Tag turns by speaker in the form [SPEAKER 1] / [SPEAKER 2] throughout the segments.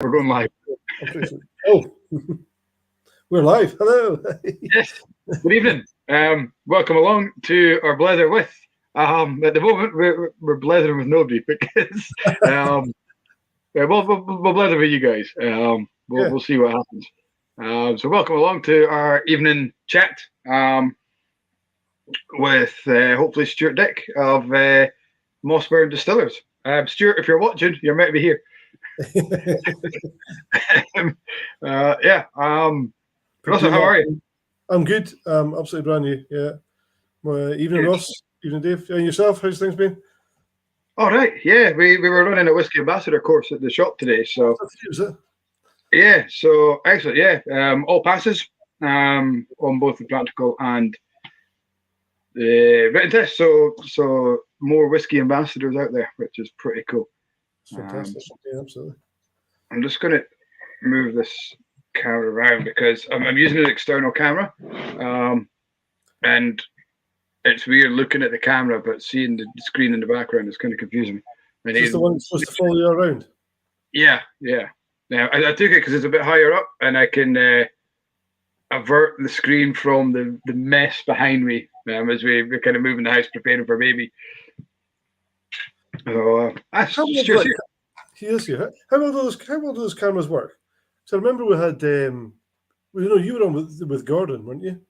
[SPEAKER 1] We're going live.
[SPEAKER 2] Oh, we're live. Hello.
[SPEAKER 1] Yes. Good evening. Welcome along to our Blether with. At the moment, we're blethering with nobody because we'll blether with you guys. We'll see what happens. So welcome along to our evening chat with hopefully Stewart Dick of Mossburn Distillers. Stewart, if you're watching, you're meant to be here. Russell, how are you?
[SPEAKER 2] I'm good. Absolutely brand new. Yeah. Evening, Ross. Evening, Dave. And yourself? How's things been?
[SPEAKER 1] All right. Yeah, we were running a Whisky Ambassador course at the shop today. So yeah, so excellent. Yeah, all passes on both the practical and the written test. So more Whisky Ambassadors out there, which is pretty cool.
[SPEAKER 2] Fantastic. Yeah, absolutely.
[SPEAKER 1] I'm just going to move this camera around because I'm using an external camera, and it's weird looking at the camera but seeing the screen in the background is kind of confusing me.
[SPEAKER 2] Is this the one that's supposed to follow you around?
[SPEAKER 1] Yeah. Now I took it because it's a bit higher up and I can avert the screen from the mess behind me as we're kind of moving the house, preparing for baby. So
[SPEAKER 2] How will those cameras work? So I remember we had, you were on with Gordon, weren't you?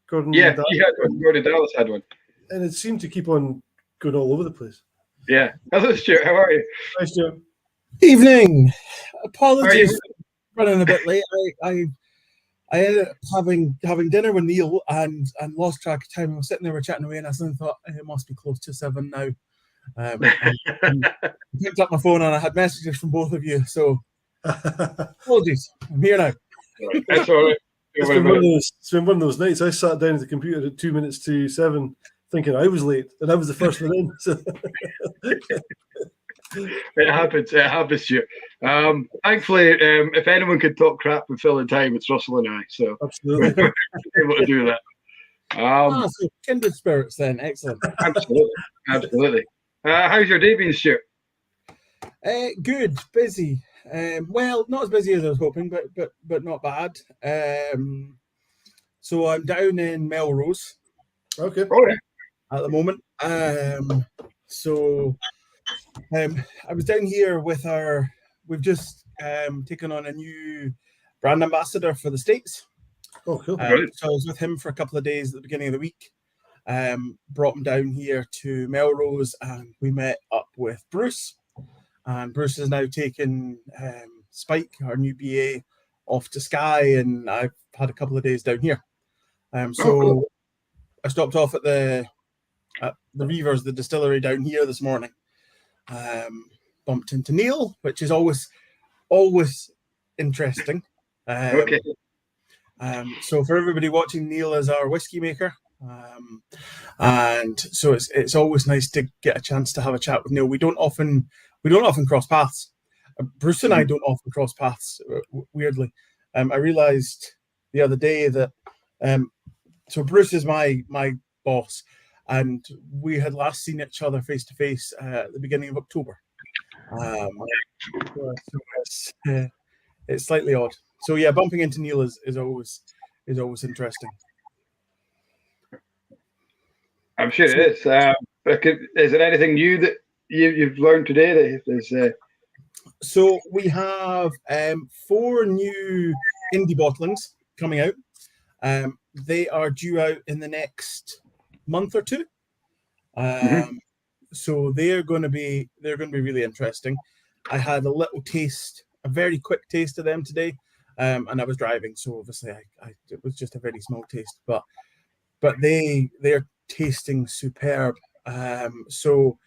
[SPEAKER 2] Gordon.
[SPEAKER 1] Yeah, Gordon Dallas had one,
[SPEAKER 2] and it seemed to keep on going all over the place.
[SPEAKER 1] Yeah. Hello, Stuart. How are you?
[SPEAKER 2] Hi, Stuart.
[SPEAKER 3] Evening. Apologies for running a bit late. I ended up having dinner with Neil and lost track of time. I was sitting there, we're chatting away, and I suddenly thought it must be close to 7 now. I picked up my phone and I had messages from both of you, so apologies. I'm here now.
[SPEAKER 1] That's all right.
[SPEAKER 2] It's been one of those nights. I sat down at the computer at 2 minutes to 7 thinking I was late and I was the first one in. So.
[SPEAKER 1] It happens to you. Thankfully, if anyone could talk crap and fill in time, it's Russell and I. So
[SPEAKER 2] absolutely
[SPEAKER 1] we're able to do that.
[SPEAKER 3] So kindred spirits then. Excellent.
[SPEAKER 1] Absolutely. How's your day been, Stuart?
[SPEAKER 3] Good, busy. Well, not as busy as I was hoping, but not bad. So I'm down in Melrose.
[SPEAKER 2] Okay.
[SPEAKER 3] At the moment. So I was down here with we've just taken on a new brand ambassador for the States.
[SPEAKER 2] Oh, cool.
[SPEAKER 3] So I was with him for a couple of days at the beginning of the week. Brought him down here to Melrose and we met up with Bruce. And Bruce is now taken Spike, our new BA, off to Skye, and I've had a couple of days down here. So I stopped off at the Reavers, the distillery down here this morning. Bumped into Neil, which is always interesting. So for everybody watching, Neil is our whiskey maker. And so it's always nice to get a chance to have a chat with Neil. We don't often cross paths. Bruce and I don't often cross paths, weirdly. I realized the other day that so Bruce is my boss, and we had last seen each other face to face at the beginning of October. So it's slightly odd. So yeah, bumping into Neil is always interesting.
[SPEAKER 1] I'm sure it is. Is there anything new that you've learned today that is?
[SPEAKER 3] So we have 4 new indie bottlings coming out. They are due out in the next month or 2. So they're going to be really interesting. I had a little taste, a very quick taste of them today, and I was driving, so obviously it was just a very small taste, but they're tasting superb. So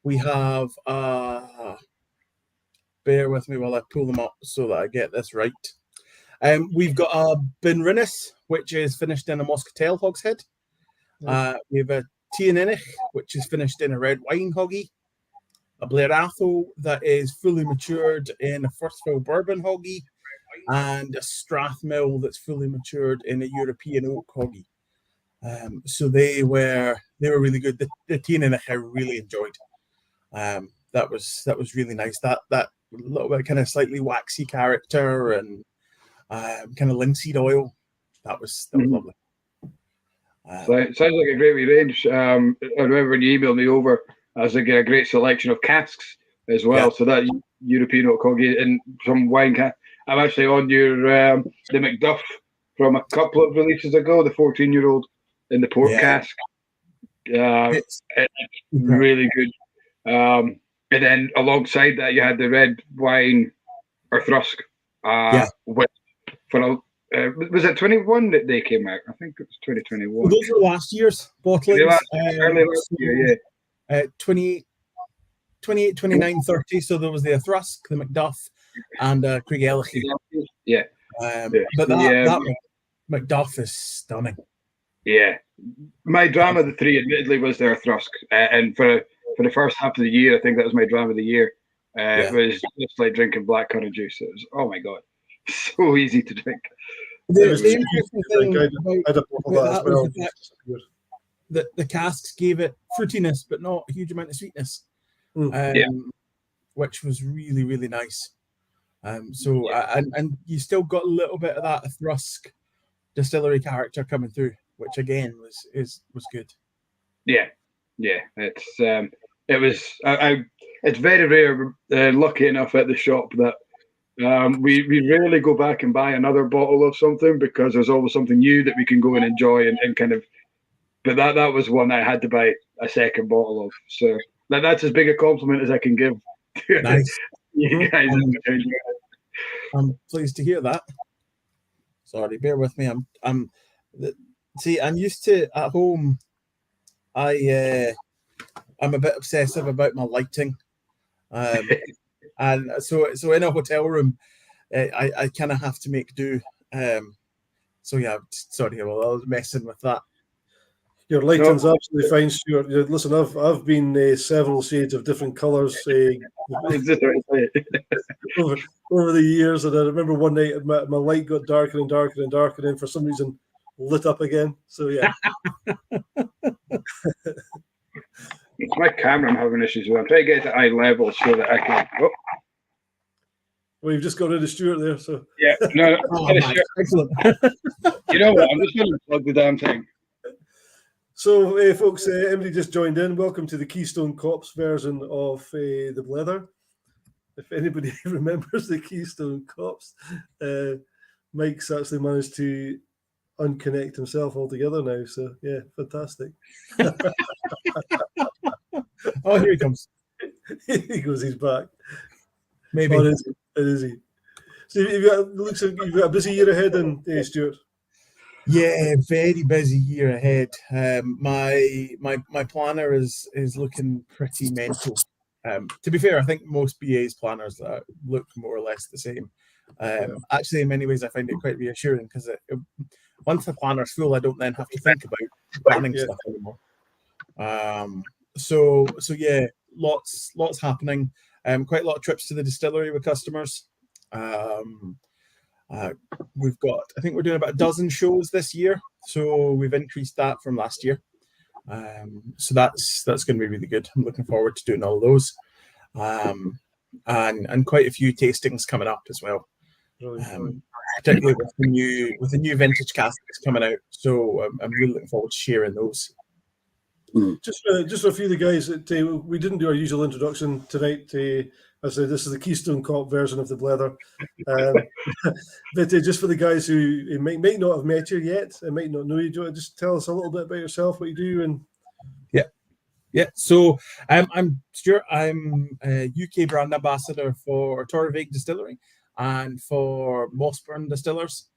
[SPEAKER 3] we have bear with me while I pull them up so that I get this right. We've got a Binrinnis, which is finished in a Moscatel hogshead. We have a Tianinic, which is finished in a red wine hoggy. A Blair that is fully matured in a first fill bourbon hoggy, and a Strathmill that's fully matured in a European oak hoggy. So they were really good. The Tianinic I really enjoyed. That was really nice. That little bit kind of slightly waxy character and kind of linseed oil. That was lovely.
[SPEAKER 1] Sounds like a great range. I remember when you emailed me over, I was like a great selection of casks as well. Yeah. So that European Oak-Coggy and some wine cask. I'm actually on your the Macduff from a couple of releases ago, the 14-year-old in the port cask. It's really good. And then alongside that, you had the red wine or Thrusk. Was it 21 that they came out? I think it was 2021.
[SPEAKER 3] Well, those were last year's bottlings.
[SPEAKER 1] Early last year, yeah.
[SPEAKER 3] 28, 29, 30. So there was the Thrusk, the Macduff, and Craigellachie.
[SPEAKER 1] Yeah.
[SPEAKER 3] But that Macduff is stunning.
[SPEAKER 1] Yeah. My drama of the three, admittedly, was their Thrusk. And for the first half of the year, I think that was my drama of the year. It was just like drinking blackcurrant juice. It was, oh my God, so easy to drink.
[SPEAKER 3] The casks gave it fruitiness, but not a huge amount of sweetness, which was really, really nice. And you still got a little bit of that Thrusk distillery character coming through, which again was good. Yeah.
[SPEAKER 1] It's very rare. Lucky enough at the shop that we rarely go back and buy another bottle of something because there's always something new that we can go and enjoy and kind of. But that was one I had to buy a second bottle of. So that's as big a compliment as I can give.
[SPEAKER 3] Nice.
[SPEAKER 1] You guys.
[SPEAKER 3] I'm pleased to hear that. Sorry, bear with me. I'm used to at home. I'm a bit obsessive about my lighting, and so in a hotel room, I kind of have to make do. Sorry, I was messing with that.
[SPEAKER 2] Your lighting's absolutely fine, Stuart. Listen, I've been several shades of different colours over the years, and I remember one night my light got darker and darker and darker, and for some reason lit up again. So yeah.
[SPEAKER 1] It's my camera I'm having issues with. I'm trying to get to eye level so that I can. Oh.
[SPEAKER 2] Well, you've just got rid of Stuart there, so.
[SPEAKER 1] Yeah, no.
[SPEAKER 3] Excellent.
[SPEAKER 1] You know what? I'm just going to plug the damn thing.
[SPEAKER 2] So, folks, everybody just joined in. Welcome to the Keystone Cops version of the Blether. If anybody remembers the Keystone Cops, Mike's actually managed to unconnect himself altogether now. So, yeah, fantastic.
[SPEAKER 3] Oh, here he comes.
[SPEAKER 2] He goes, he's back.
[SPEAKER 3] Maybe.
[SPEAKER 2] Oh, it is he. So, you've got a busy year ahead, then, Stuart?
[SPEAKER 3] Yeah, very busy year ahead. My planner is looking pretty mental. To be fair, I think most BA's planners look more or less the same. Actually, in many ways, I find it quite reassuring because once the planner's full, I don't then have to think about planning stuff anymore. So yeah, lots happening. Quite a lot of trips to the distillery with customers. We've got, I think we're doing about a dozen shows this year, so we've increased that from last year. So that's going to be really good. I'm looking forward to doing all those, and quite a few tastings coming up as well. Particularly with the new vintage casks coming out. So I'm really looking forward to sharing those.
[SPEAKER 2] Just for a few of the guys that we didn't do our usual introduction tonight. As I said, this is the Keystone Cop version of the Blether. But just for the guys who might not have met you yet and might not know you, do you want to just tell us a little bit about yourself, what you do? And
[SPEAKER 3] yeah. So I'm Stuart. I'm a UK brand ambassador for Torabhaig Distillery and for Mossburn Distillers.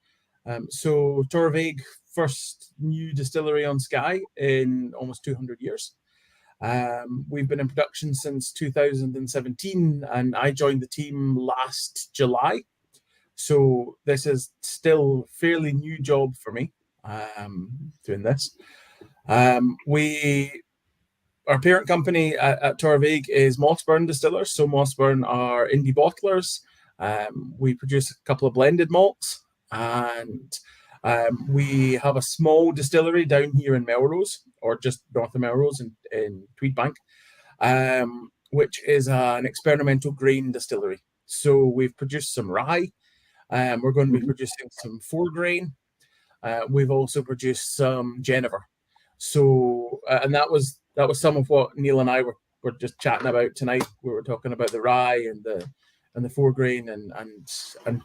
[SPEAKER 3] So Torabhaig, first new distillery on Skye in almost 200 years. We've been in production since 2017, and I joined the team last July. So this is still a fairly new job for me, doing this. Our parent company at Torabhaig is Mossburn Distillers. So Mossburn are indie bottlers. We produce a couple of blended malts, and we have a small distillery down here in Melrose, or just north of Melrose in Tweedbank, which is an experimental grain distillery. So we've produced some rye. We're going to be producing some 4-grain. We've also produced some Genever. So, and that was some of what Neil and I were just chatting about tonight. We were talking about the rye and the 4-grain and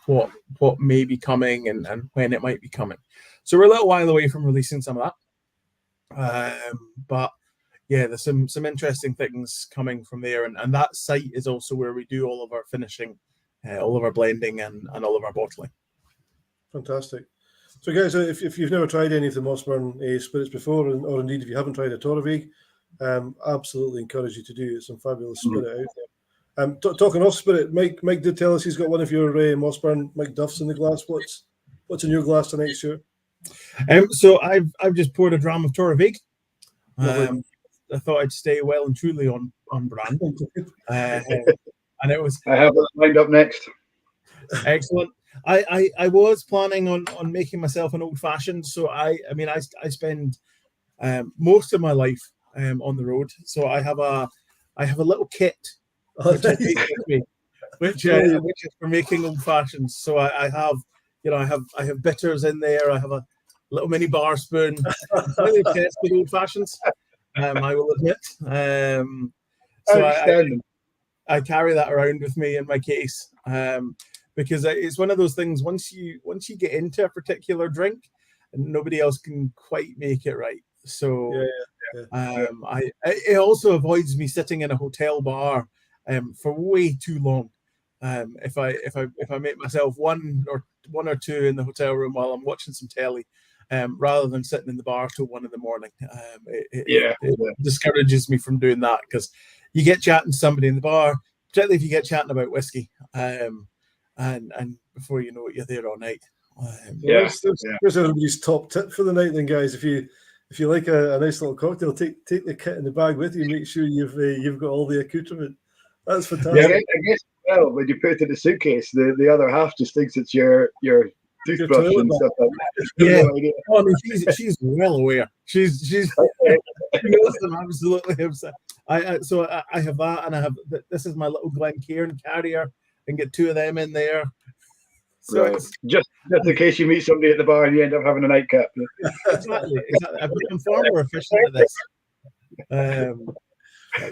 [SPEAKER 3] what may be coming and when it might be coming. So we're a little while away from releasing some of that. But yeah, there's some interesting things coming from there, and that site is also where we do all of our finishing, all of our blending, and all of our bottling.
[SPEAKER 2] Fantastic. So, guys, if you've never tried any of the Mossburn spirits before, or indeed if you haven't tried a Torabhaig, absolutely encourage you to do. It's some fabulous spirit out there. Talking off spirit, Mike did tell us he's got one of your Mossburn McDuffs in the glass. What's in your glass tonight, Stuart?
[SPEAKER 3] So I've just poured a dram of Torabhaig. I thought I'd stay well and truly on brand. And it was.
[SPEAKER 1] I have that lined up next.
[SPEAKER 3] Excellent. I was planning on making myself an old fashioned. So I spend most of my life on the road. So I have a little kit which I take with me, which is for making old fashions. So I have bitters in there. I have a little mini bar spoon. Slightly tested old fashions. I will admit. So I carry that around with me in my case because it's one of those things. Once you get into a particular drink, nobody else can quite make it right. So it also avoids me sitting in a hotel bar for way too long. If I make myself one or two in the hotel room while I'm watching some telly. Rather than sitting in the bar till 1 a.m, it discourages me from doing that because you get chatting to somebody in the bar, particularly if you get chatting about whiskey, and before you know it, you're there all night.
[SPEAKER 2] There's everybody's top tip for the night, then, guys. If you like a nice little cocktail, take the kit in the bag with you. Make sure you've got all the accoutrement. That's fantastic.
[SPEAKER 1] Yeah, I guess when you put it in the suitcase, the other half just thinks it's your toothbrush and stuff like that.
[SPEAKER 3] Yeah, I mean, she's well aware. She's she knows them absolutely. So I have that, and I have this is my little Glencairn carrier, and get 2 of them in there. So
[SPEAKER 1] right. Just in case you meet somebody at the bar and you end up having a nightcap.
[SPEAKER 3] Exactly. I've become far more efficient at this.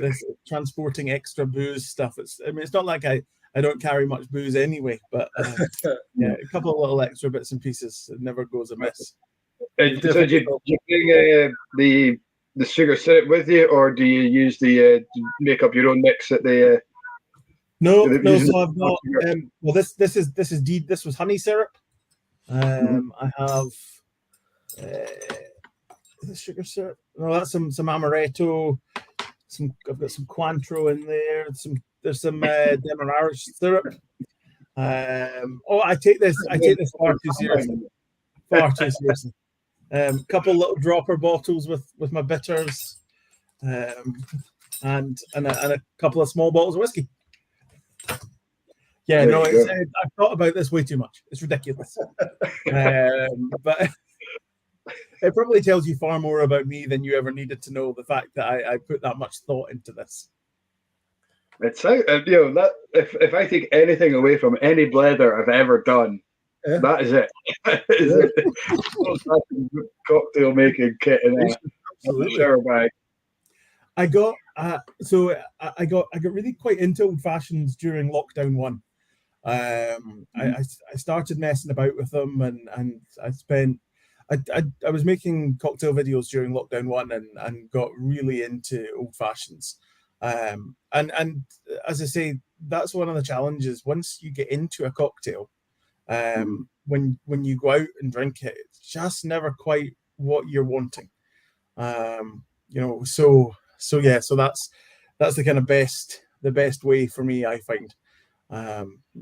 [SPEAKER 3] This transporting extra booze stuff. It's not like I don't carry much booze anyway, but a couple of little extra bits and pieces, it never goes amiss.
[SPEAKER 1] So do you bring the sugar syrup with you, or do you use the make up your own mix at the?
[SPEAKER 3] No. So I've got this was honey syrup. I have the sugar syrup. No, that's some amaretto. I've got some Cointreau in there. There's some Demerara syrup. I take this far too seriously. Couple little dropper bottles with my bitters, and a couple of small bottles of whiskey. Yeah, no, I've thought about this way too much. It's ridiculous. But it probably tells you far more about me than you ever needed to know. The fact that I put that much thought into this.
[SPEAKER 1] It's that if I take anything away from any Blether I've ever done, that is it. Cocktail making kit in a shower bag.
[SPEAKER 3] I got really quite into old fashions during lockdown 1. I started messing about with them, and I was making cocktail videos during lockdown 1 and got really into old fashions. And as I say, that's one of the challenges. Once you get into a cocktail, when you go out and drink it, it's just never quite what you're wanting. So that's the kind of the best way for me, I find,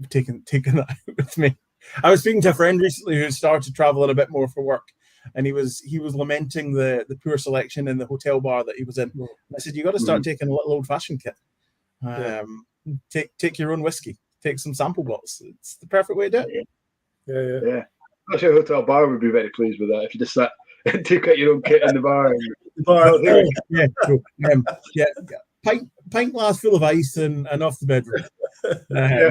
[SPEAKER 3] taking that out with me. I was speaking to a friend recently who started traveling a bit more for work, and he was lamenting the poor selection in the hotel bar that he was in. I said, you got to start taking a little old fashioned kit. Take your own whiskey, take some sample bottles. It's the perfect way to do it.
[SPEAKER 1] Yeah. I'm sure a hotel bar would be very pleased with that if you just sat and took out your own kit in the bar.
[SPEAKER 3] pint glass full of ice and off the bedroom.
[SPEAKER 1] Yeah.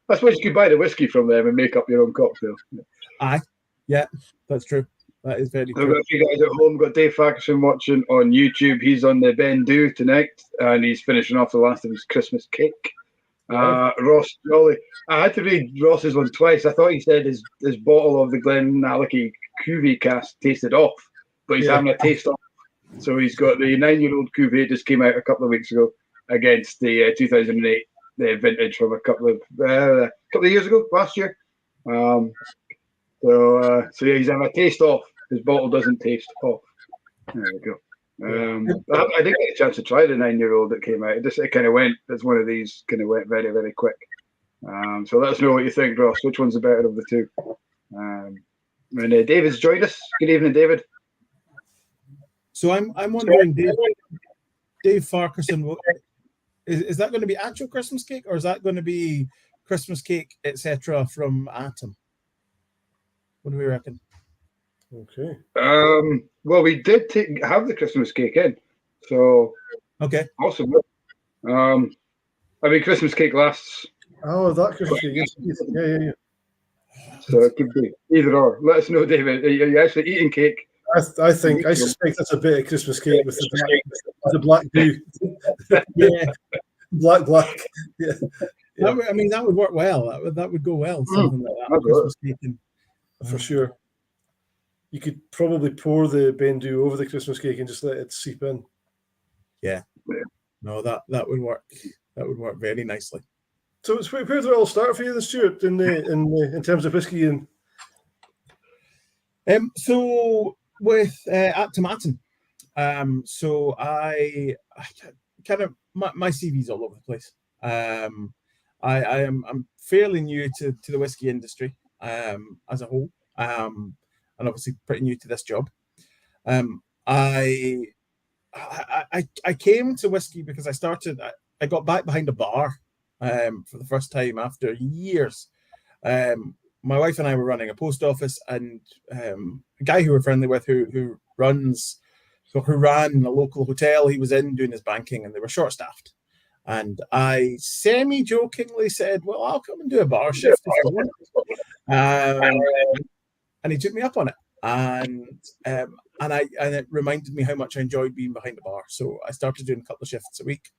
[SPEAKER 1] I suppose you could buy the whiskey from them and make up your own cocktail.
[SPEAKER 3] Aye, yeah, that's true. That is very
[SPEAKER 1] I've
[SPEAKER 3] true.
[SPEAKER 1] got a few guys at home. Got Dave Farquharson watching on YouTube. He's on the Ben Do tonight, and he's finishing off the last of his Christmas cake. Ross Jolly. I had to read Ross's one twice. I thought he said his bottle of the Glenallachie Cuvée cask tasted off, but he's having a taste off. So he's got the 9-year-old Cuvée just came out a couple of weeks ago against the 2008 vintage from a couple of years ago, last year. So yeah, he's having a taste off. His bottle doesn't taste off. There we go. I didn't get a chance to try the 9-year-old that came out. It kind of went. It's one of these kind of went very, very quick. So let us know what you think, Ross. Which one's the better of the two? And David's joined us. Good evening, David.
[SPEAKER 3] So I'm wondering, Dave Farquharson, is that going to be actual Christmas cake, or is that going to be Christmas cake, etc. from Atom? What do we reckon?
[SPEAKER 2] Okay.
[SPEAKER 1] Well, we did have the Christmas cake in, so
[SPEAKER 3] okay,
[SPEAKER 1] awesome. I mean, Christmas cake lasts.
[SPEAKER 2] Oh, that Christmas cake. Yeah.
[SPEAKER 1] So it could be either or. Let us know, David. Are you actually eating cake?
[SPEAKER 2] I suspect that's a bit of Christmas cake with the black goo.
[SPEAKER 3] Yeah,
[SPEAKER 2] black. Yeah.
[SPEAKER 3] That would work well. That would go well. Something like that. Christmas cake
[SPEAKER 2] for sure. You could probably pour the bendu over the Christmas cake and just let it seep in.
[SPEAKER 3] Yeah. No, that would work. That would work very nicely.
[SPEAKER 2] So where did it all start for you, then, Stuart? In terms of whiskey and.
[SPEAKER 3] So with Atom. So I kind of my CV's all over the place. I'm fairly new to the whiskey industry as a whole. And obviously pretty new to this job. I came to whiskey because I got back behind a bar for the first time after years. My wife and I were running a post office, and a guy who we're friendly with who ran a local hotel, he was in doing his banking, and they were short-staffed. And I semi-jokingly said, well, I'll come and do a bar shift if you want. And he took me up on it, and it reminded me how much I enjoyed being behind the bar. So I started doing a couple of shifts a week.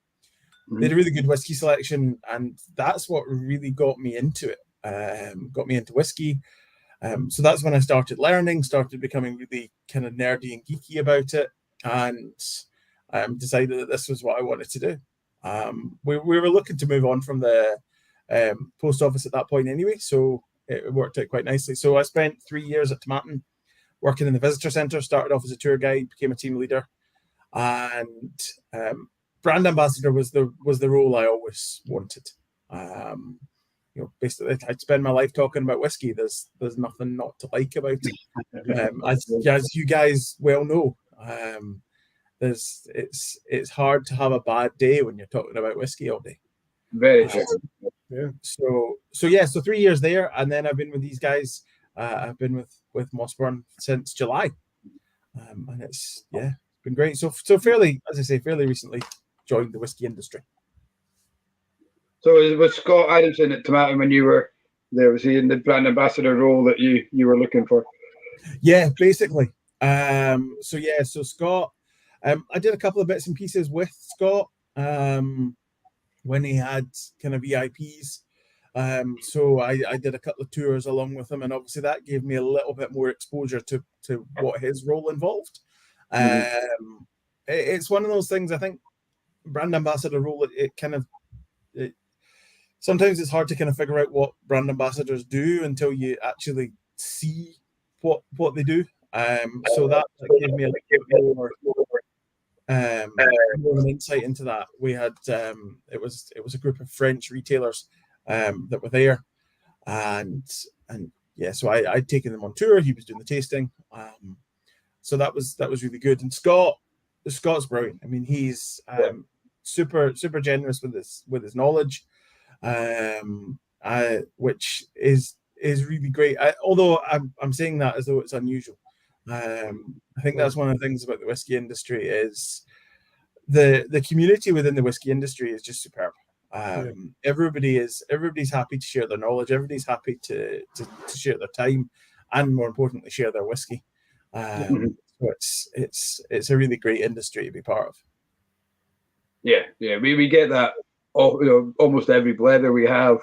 [SPEAKER 3] They had a really good whiskey selection, and that's what really got me into it. Got me into whiskey. So that's when I started learning, started becoming really kind of nerdy and geeky about it, and decided that this was what I wanted to do. We were looking to move on from the post office at that point anyway, so it worked out quite nicely. So I spent 3 years at Tomatin working in the visitor centre, started off as a tour guide, became a team leader, and brand ambassador was the role I always wanted. Basically, I'd spend my life talking about whiskey. There's nothing not to like about it. As you guys well know, it's hard to have a bad day when you're talking about whiskey all day.
[SPEAKER 1] Very true.
[SPEAKER 2] Yeah.
[SPEAKER 3] So 3 years there, and then I've been with these guys. I've been with Mossburn since July, and it's been great. So fairly recently joined the whiskey industry.
[SPEAKER 1] So was Scott Adamson at Tomatin when you were there? Was he in the brand ambassador role that you were looking for?
[SPEAKER 3] Yeah, basically. So Scott, I did a couple of bits and pieces with Scott when he had kind of VIPs. So I did a couple of tours along with him, and obviously that gave me a little bit more exposure to what his role involved. It's one of those things, I think, brand ambassador role, sometimes it's hard to kind of figure out what brand ambassadors do until you actually see what they do. So that gave me a little more of an insight into that. We had it was a group of French retailers that were there, and so I'd taken them on tour. He was doing the tasting, so that was really good. And Scott's brilliant. I mean, he's super generous with his knowledge, which is really great. Although I'm saying that as though it's unusual. I think that's one of the things about the whiskey industry is the community within the whiskey industry is just superb. Everybody's happy to share their knowledge. Everybody's happy to share their time, and more importantly, share their whiskey. So it's a really great industry to be part of.
[SPEAKER 1] Yeah. We get that. Almost every Blether we have,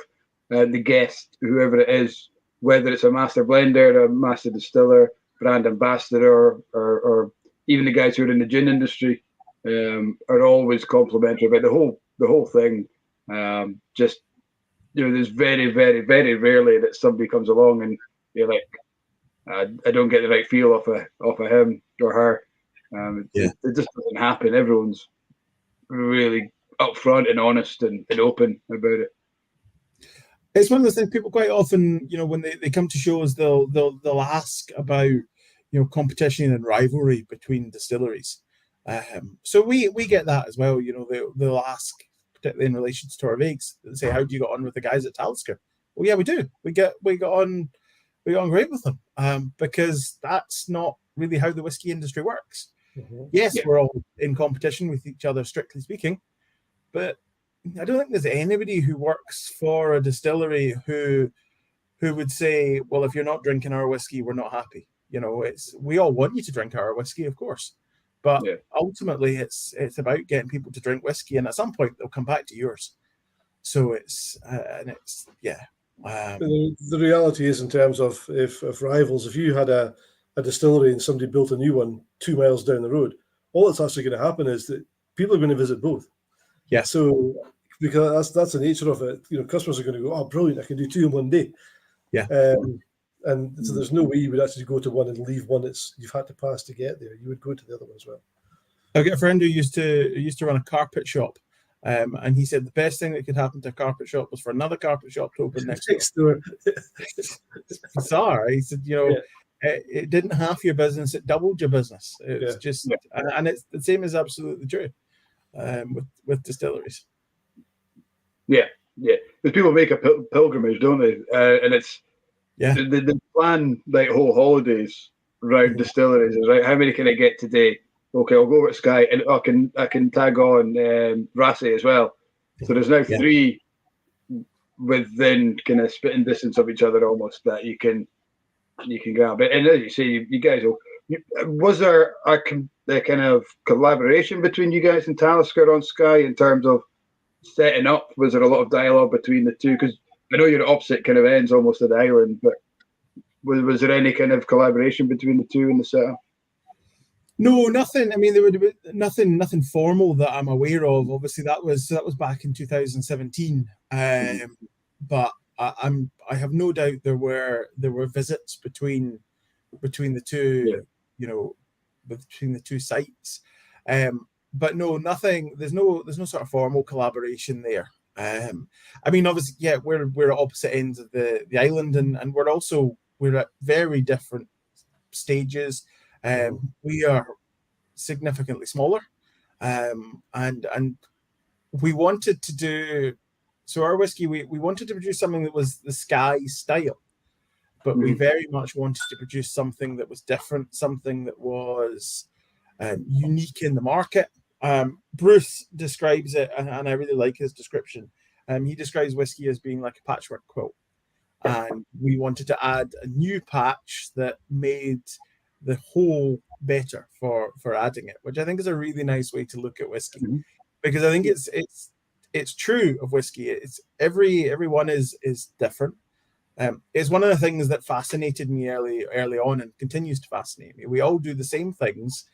[SPEAKER 1] the guest, whoever it is, whether it's a master blender, a master distiller, brand ambassador, or even the guys who are in the gin industry, are always complimentary about the whole thing. There's very, very, very rarely that somebody comes along and you're like, I don't get the right feel off of him or her. It just doesn't happen. Everyone's really upfront and honest and open about it.
[SPEAKER 3] It's one of the things people quite often, when they come to shows, they'll ask about, competition and rivalry between distilleries. So we get that as well. They'll ask, particularly in relation to Torabhaig, they say, "How do you get on with the guys at Talisker?" Well, yeah, we do. We got on great with them, because that's not really how the whiskey industry works. Yes, we're all in competition with each other, strictly speaking, but I don't think there's anybody who works for a distillery who would say, "Well, if you're not drinking our whiskey, we're not happy." We all want you to drink our whiskey, of course, but ultimately it's about getting people to drink whiskey, and at some point they'll come back to yours. So the
[SPEAKER 2] reality is, in terms of if rivals, if you had a distillery and somebody built a new one 2 miles down the road, all that's actually going to happen is that people are going to visit both.
[SPEAKER 3] Yeah.
[SPEAKER 2] So because that's the nature of it, customers are going to go, "Oh, brilliant! I can do 2 in one day."
[SPEAKER 3] Yeah.
[SPEAKER 2] And so there's no way you would actually go to one and leave one that's you've had to pass to get there. You would go to the other one as well.
[SPEAKER 3] I've got a friend who used to run a carpet shop, and he said the best thing that could happen to a carpet shop was for another carpet shop to open next door. It's bizarre. He said, it didn't half your business; it doubled your business. It's just, and it's the same is absolutely true with distilleries.
[SPEAKER 1] Yeah, because people make a pilgrimage, don't they? And it's they plan like whole holidays around distilleries. Right, how many can I get today? Okay, I'll go over to Skye, and I can tag on Rassay as well. So there's now 3 within kind of spitting distance of each other almost that you can grab it. And as you say, you guys was there a kind of collaboration between you guys and Talisker on Skye in terms of setting up? Was there a lot of dialogue between the two? Because I know you're at opposite kind of ends almost of the island, but was there any kind of collaboration between the two in the setup?
[SPEAKER 3] No, nothing. I mean, there would be nothing formal that I'm aware of. Obviously, that was back in 2017. But I have no doubt there were visits between the two, between the two sites. But no, nothing. There's no sort of formal collaboration there. I mean, obviously, we're at opposite ends of the island, and we're at very different stages. We are significantly smaller, and we wanted to do so. Our whiskey, we wanted to produce something that was the Skye style, but we very much wanted to produce something that was different, something that was unique in the market. Bruce describes it, and I really like his description. He describes whiskey as being like a patchwork quilt, and we wanted to add a new patch that made the whole better for adding it, which I think is a really nice way to look at whiskey, because I think it's true of whiskey. It's everyone is different. It's one of the things that fascinated me early on and continues to fascinate me. We all do the same things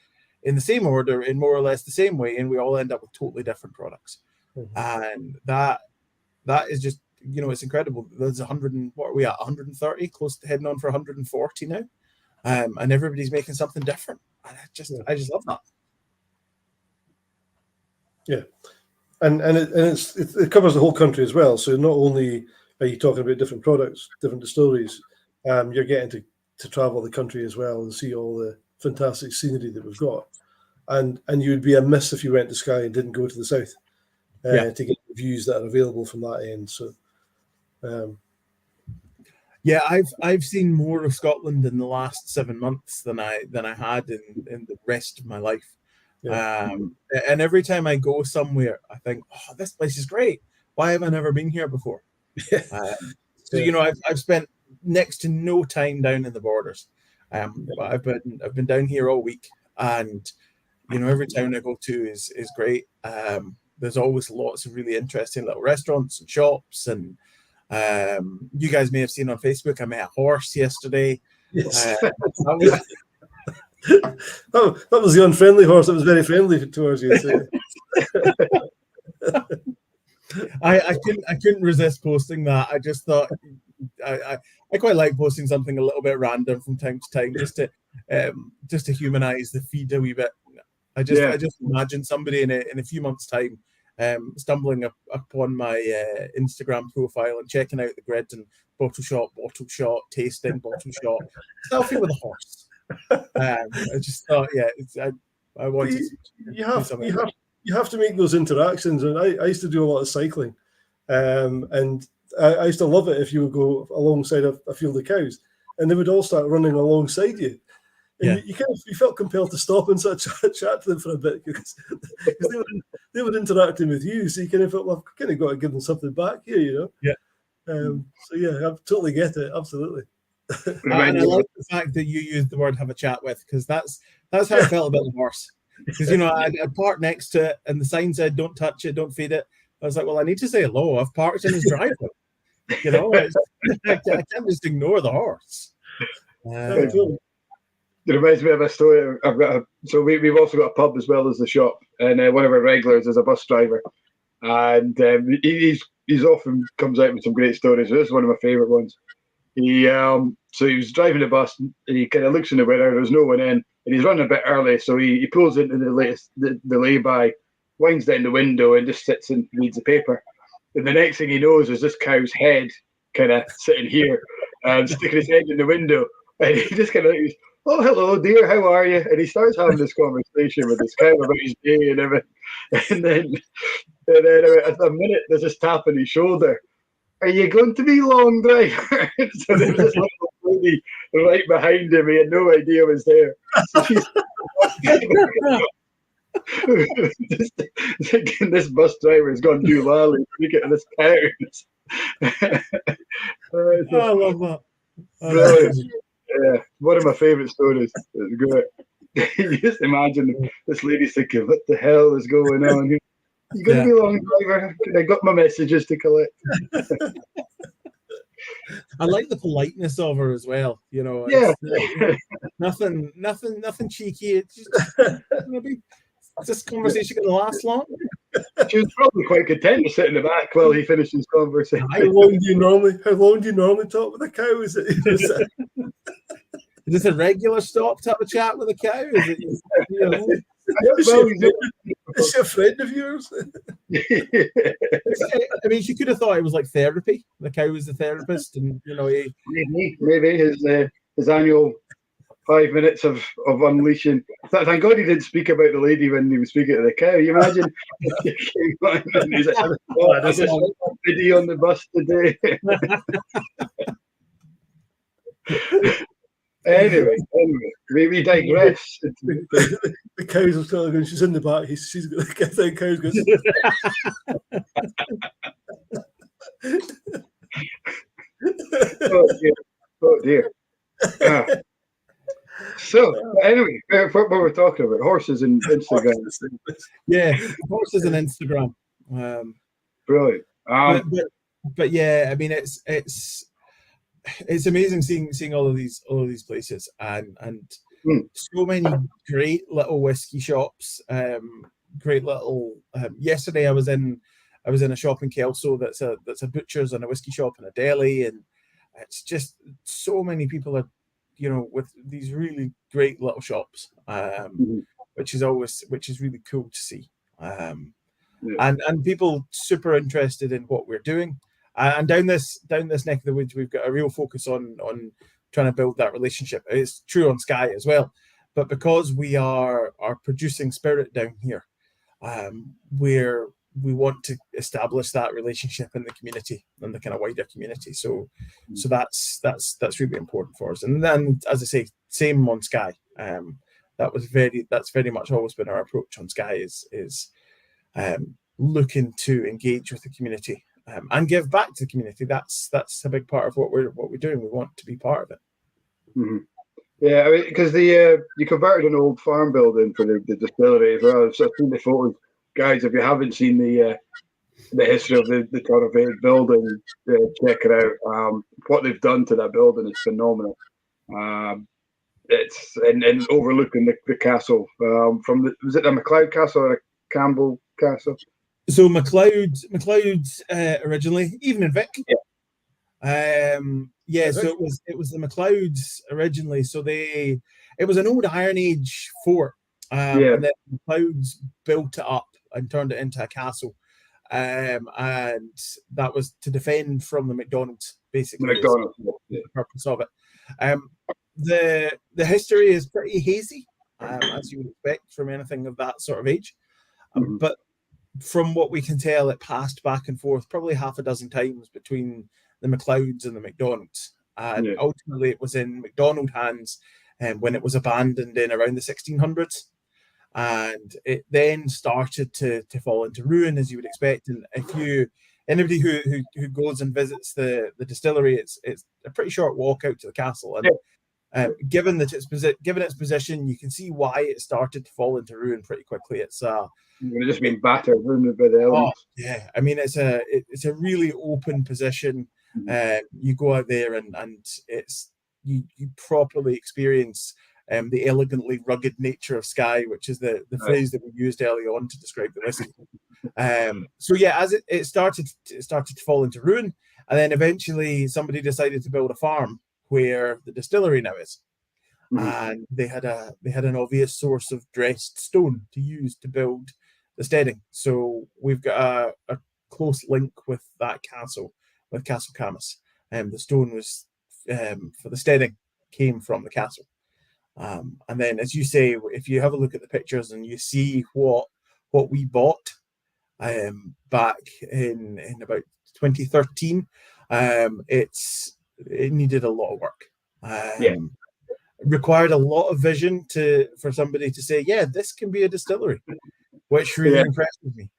[SPEAKER 3] in the same order, in more or less the same way, and we all end up with totally different products. And that is just, it's incredible. There's 100 what are we at? 130, close to heading on for 140 now. And everybody's making something different. I just love that. Yeah,
[SPEAKER 2] and it covers the whole country as well. So not only are you talking about different products, different distilleries, you're getting to travel the country as well and see all the fantastic scenery that we've got. And you would be amiss if you went to Skye and didn't go to the south to get the views that are available from that end. So.
[SPEAKER 3] Yeah, I've seen more of Scotland in the last 7 months than I had in the rest of my life. And every time I go somewhere, I think, oh, this place is great. Why have I never been here before? So I've spent next to no time down in the Borders. But I've been down here all week, and every town I go to is great. There's always lots of really interesting little restaurants and shops, and you guys may have seen on Facebook, I met a horse yesterday.
[SPEAKER 2] Yes. That was the unfriendly horse. It was very friendly towards you. So.
[SPEAKER 3] I couldn't resist posting that. I just thought I quite like posting something a little bit random from time to time, just to humanize the feed a wee bit. I just imagine somebody in a few months' time stumbling upon my Instagram profile and checking out the grid and bottle shot, tasting, bottle shot, selfie with a horse. I just thought, I wanted.
[SPEAKER 2] You have to make those interactions, and I used to do a lot of cycling, and I used to love it if you would go alongside a field of cows, and they would all start running alongside you. And you felt compelled to stop and sort of chat to them for a bit because they were interacting with you, so you kind of felt, well, I've kind of got to give them something back here,
[SPEAKER 3] Yeah.
[SPEAKER 2] I totally get it, absolutely.
[SPEAKER 3] And I like the fact that you used the word "have a chat with," because that's how I felt about the horse. Because I'd parked next to it, and the sign said "Don't touch it, don't feed it." I was like, "Well, I need to say hello. I've parked in his driveway. I can't just ignore the horse."
[SPEAKER 1] It reminds me of a story. We've also got a pub as well as the shop, and one of our regulars is a bus driver, and he's often comes out with some great stories. This is one of my favourite ones. He was driving the bus, and he kind of looks in the window. There's no one in, and he's running a bit early, so he pulls into the lay-by, winds down the window, and just sits and reads the paper. And the next thing he knows is this cow's head kind of sitting here, sticking his head in the window, and he just kind of goes, "Oh, hello, dear, how are you?" And he starts having this conversation with this cow about his day and everything. And then at a minute, there's this tap on his shoulder. "Are you going to be long, driver?" So there's this little lady right behind him. He had no idea was there. So she's thinking this bus driver has gone too lally speaking to this cow.
[SPEAKER 3] I love that.
[SPEAKER 1] Brilliant. Yeah, one of my favourite stories. It's great. You just imagine this lady thinking, "What the hell is going on here? You going to be long, driver? I got my messages to collect."
[SPEAKER 3] I like the politeness of her as well. Nothing cheeky. It's just is this conversation going to last long?
[SPEAKER 1] She was probably quite content to sit in the back while he finished his conversation.
[SPEAKER 2] How long do you normally talk with a cow? Is
[SPEAKER 3] this a regular stop to have a chat with a cow? Is it?
[SPEAKER 2] Is she a friend of yours?
[SPEAKER 3] I mean, she could have thought it was like therapy. The cow was the therapist, and
[SPEAKER 1] maybe his annual 5 minutes of unleashing. Thank God he didn't speak about the lady when he was speaking to the cow. You imagine? He's like, I just saw a video on the bus today. Anyway, we digress.
[SPEAKER 2] The cows are still going. She's in the back. She's got the cows going.
[SPEAKER 1] Oh dear. So anyway, what we're talking about, horses and Instagram.
[SPEAKER 3] Horses and Instagram.
[SPEAKER 1] Brilliant.
[SPEAKER 3] But yeah, I mean, it's amazing seeing all of these places and so many great little whiskey shops. Great little. Yesterday I was in a shop in Kelso that's a butcher's and a whiskey shop and a deli, and it's just so many people are with these really great little shops, which is really cool to see. And people super interested in what we're doing. And down this neck of the woods, we've got a real focus on trying to build that relationship. It's true on Skye as well, but because we are producing spirit down here, we want to establish that relationship in the community and the kind of wider community. So that's really important for us. And then, as I say, same on Skye. that's very much always been our approach on Skye is looking to engage with the community and give back to the community. That's a big part of what we're doing. We want to be part of it.
[SPEAKER 1] Mm-hmm. Yeah, I mean, because you converted an old farm building for the distillery as well. So I've seen the photos, guys. If you haven't seen the history of the Torabhaig building, check it out. What they've done to that building is phenomenal. It's and overlooking the castle was it the MacLeod Castle or the Campbell Castle?
[SPEAKER 3] So MacLeod originally, even in Vic. Yeah. So it was the MacLeods originally. So it was an old Iron Age fort, and then the MacLeods built it up and turned it into a castle, and that was to defend from the MacDonalds, basically. The purpose of it. The history is pretty hazy, as you would expect from anything of that sort of age, but from what we can tell, it passed back and forth probably half a dozen times between the MacLeods and the MacDonalds. And ultimately it was in MacDonald hands when it was abandoned in around the 1600s. And it then started to fall into ruin, as you would expect. And if anybody who goes and visits the distillery, it's a pretty short walk out to the castle. And given its position, you can see why it started to fall into ruin pretty quickly. It's
[SPEAKER 1] You've just been battered by the elements.
[SPEAKER 3] Yeah, I mean it's a really open position. You go out there and it's you properly experience the elegantly rugged nature of Skye, which is the phrase that we used early on to describe the whiskey. So yeah, as it started to fall into ruin, and then eventually somebody decided to build a farm where the distillery now is. And they had an obvious source of dressed stone to use to build the steading. So we've got a close link with that castle, with Castle Camas. The stone was for the steading came from the castle. And then, as you say, if you have a look at the pictures and you see what we bought back in about 2013, it needed a lot of work. Required a lot of vision for somebody to say, yeah, this can be a distillery, which really impressed me.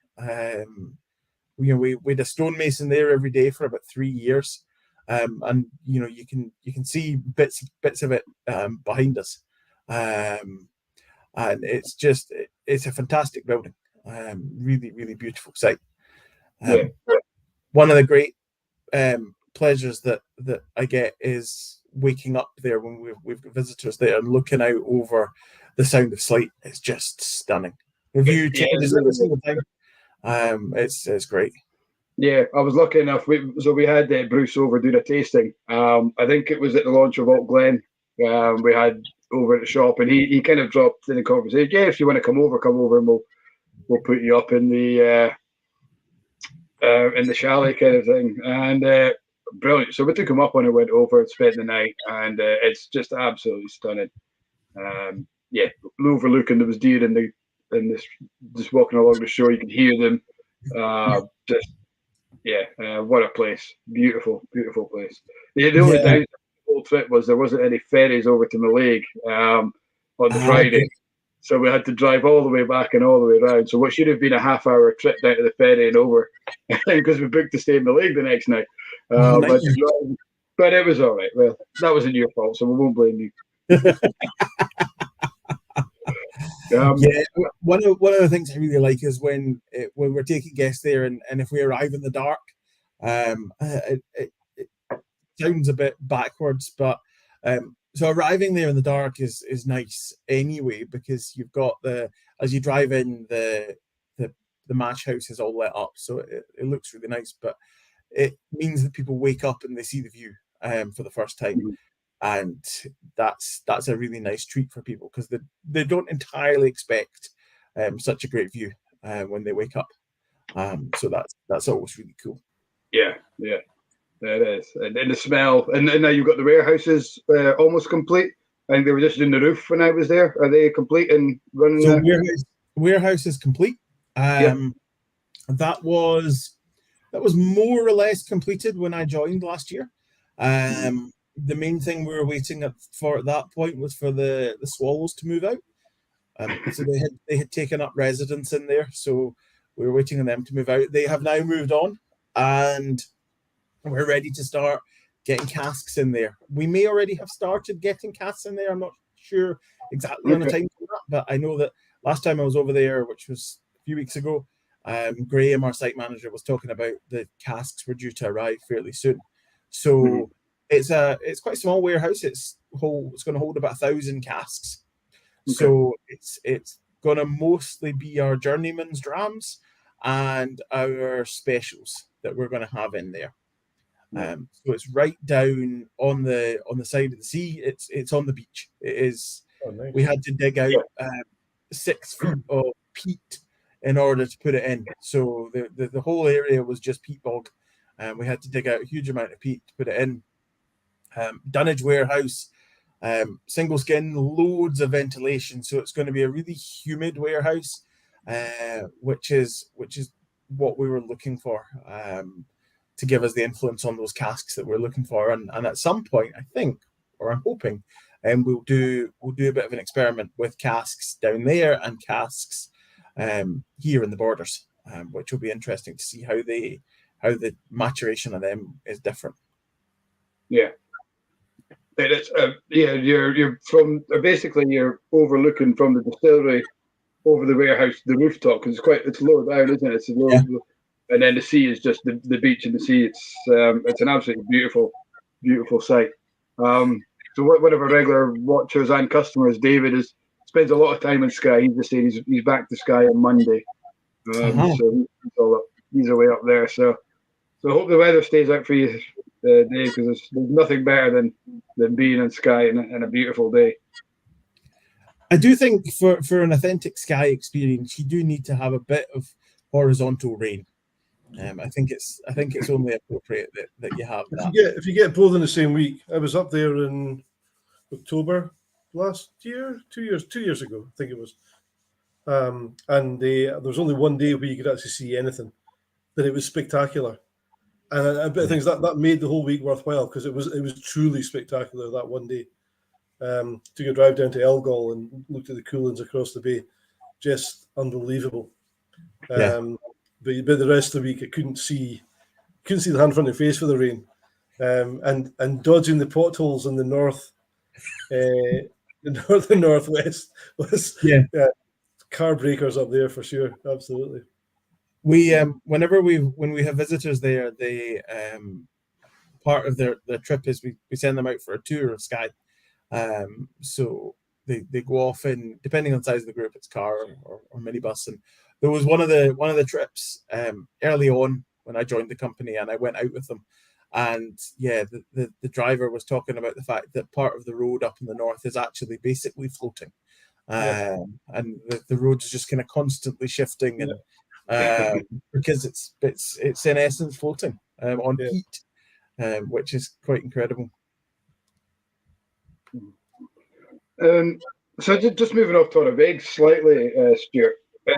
[SPEAKER 3] We had a stonemason there every day for about 3 years, and you can see bits of it behind us, and it's a fantastic building, really, really beautiful site. One of the great pleasures that I get is waking up there when we've got visitors there and looking out over the Sound of Sleat. It's just stunning. Have you checked it every single time? It's great.
[SPEAKER 1] Yeah, I was lucky enough. We had Bruce over doing a tasting. I think it was at the launch of Alt Glen. We had over at the shop, and he kind of dropped in the conversation. Yeah, if you want to come over, and we'll put you up in the chalet kind of thing. And brilliant. So we took him up on it, went over, spent the night, and it's just absolutely stunning. Overlooking, there was deer in this, just walking along the shore. You could hear them. What a place! Beautiful, beautiful place. The only downside of the whole trip was there wasn't any ferries over to Mallaig on the Friday. So we had to drive all the way back and all the way around. So what should have been a half-hour trip down to the ferry and over, because we booked to stay in Mallaig the next night. But it was all right. Well, that wasn't your fault, so we won't blame you.
[SPEAKER 3] One of the things I really like is when we're taking guests there, and if we arrive in the dark, it sounds a bit backwards, but so arriving there in the dark is nice anyway, because you've got as you drive in, the mash house is all lit up, so it looks really nice, but it means that people wake up and they see the view for the first time. And that's a really nice treat for people, because they don't entirely expect such a great view when they wake up. So that's always really cool. Yeah,
[SPEAKER 1] it is. And the smell, and now you've got the warehouses almost complete. I think they were just doing the roof when I was there. Are they complete and running?
[SPEAKER 3] So warehouse is complete. That was more or less completed when I joined last year. The main thing we were waiting for at that point was for the swallows to move out. So they had taken up residence in there, so we were waiting on them to move out. They have now moved on, and we're ready to start getting casks in there. We may already have started getting casks in there. I'm not sure exactly on the time for that, but I know that last time I was over there, which was a few weeks ago, Graham, our site manager, was talking about the casks were due to arrive fairly soon. So it's quite a small warehouse. It's going to hold about 1,000 casks. So it's going to mostly be our journeyman's drams and our specials that we're going to have in there. So it's right down on the side of the sea. It's on the beach. It is. Oh, nice. We had to dig out 6 feet of peat in order to put it in. So the whole area was just peat bog, and we had to dig out a huge amount of peat to put it in. Dunnage warehouse. Single skin, loads of ventilation, so it's going to be a really humid warehouse, which is what we were looking for, to give us the influence on those casks that we're looking for. And at some point, I think, or I'm hoping, we'll do a bit of an experiment with casks down there and casks here in the borders, which will be interesting to see how the maturation of them is different.
[SPEAKER 1] Yeah. It's you're from basically you're overlooking from the distillery over the warehouse to the rooftop, because it's low down, isn't it? It's low, and then the sea is just the beach and the sea. It's an absolutely beautiful sight. So one of our regular watchers and customers, David, spends a lot of time in Skye. He's just saying he's back to Skye on Monday, so he's away up there. So I hope the weather stays out for you, Dave, because there's nothing better than being in Skye and a beautiful day.
[SPEAKER 3] I do think for an authentic Skye experience, you do need to have a bit of horizontal rain. I think it's only appropriate that you have that.
[SPEAKER 2] If you get both in the same week. I was up there in October last year, 2 years ago, I think it was. And there was only one day where you could actually see anything, but it was spectacular. And a bit of things that made the whole week worthwhile, because it was truly spectacular that one day. Took a drive down to Elgol and looked at the coolings across the bay, just unbelievable. But the rest of the week I couldn't see the hand front of face for the rain, and dodging the potholes in the north, the northwest was car breakers up there for sure, absolutely.
[SPEAKER 3] We when we have visitors there, they part of their trip is we send them out for a tour of Skye. So they go off in, depending on the size of the group, it's car or minibus. And there was one of the trips early on when I joined the company, and I went out with them. And the driver was talking about the fact that part of the road up in the north is actually basically floating, and the road's just kind of constantly shifting and. Because it's in essence floating on heat, which is quite incredible.
[SPEAKER 1] So just moving off Torabhaig slightly, Stewart.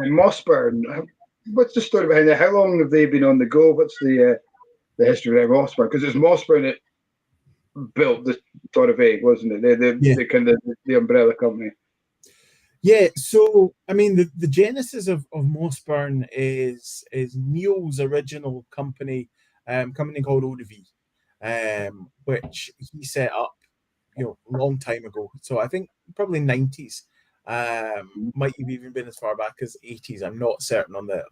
[SPEAKER 1] Mossburn, what's the story behind that? How long have they been on the go? What's the history of Mossburn? Because it's Mossburn that built the Torabhaig, wasn't it? They kind of the umbrella company.
[SPEAKER 3] Yeah, so I mean the genesis of Mossburn is Neil's original company called ODV, which he set up, a long time ago. So I think probably 90s, might have even been as far back as 80s. I'm not certain on the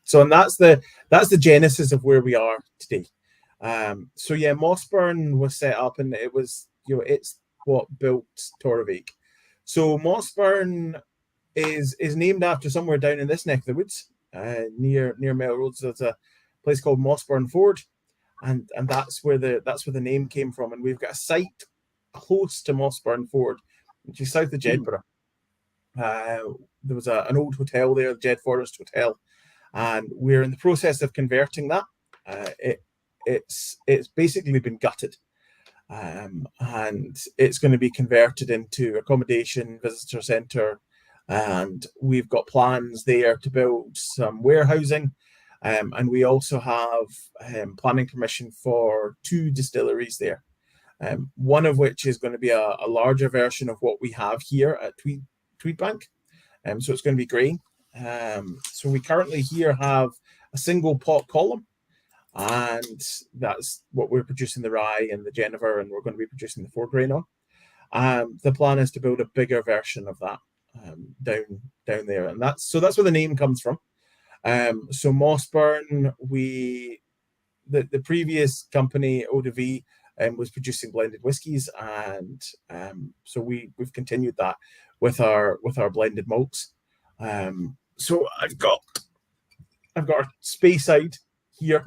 [SPEAKER 3] so, and that's the genesis of where we are today. So yeah, Mossburn was set up, and it was it's what built Torabhaig. So Mossburn is named after somewhere down in this neck of the woods, near Melrose. There's a place called Mossburn Ford, and that's where the name came from. And we've got a site close to Mossburn Ford, which is south of Jedburgh. There was an old hotel there, the Jed Forest Hotel, and we're in the process of converting that. It's basically been gutted. And it's going to be converted into accommodation, visitor centre, and we've got plans there to build some warehousing, and we also have planning permission for 2 distilleries there, one of which is going to be a larger version of what we have here at Tweedbank, So it's going to be grain. So we currently here have a single pot column, and that's what we're producing the rye and the Jennifer, and we're going to be producing the 4 grain on. The plan is to build a bigger version of that down there, and that's where the name comes from. So Mossburn, the previous company Eau-de-Vie was producing blended whiskies, and so we've continued that with our blended malts. So I've got our Speyside here.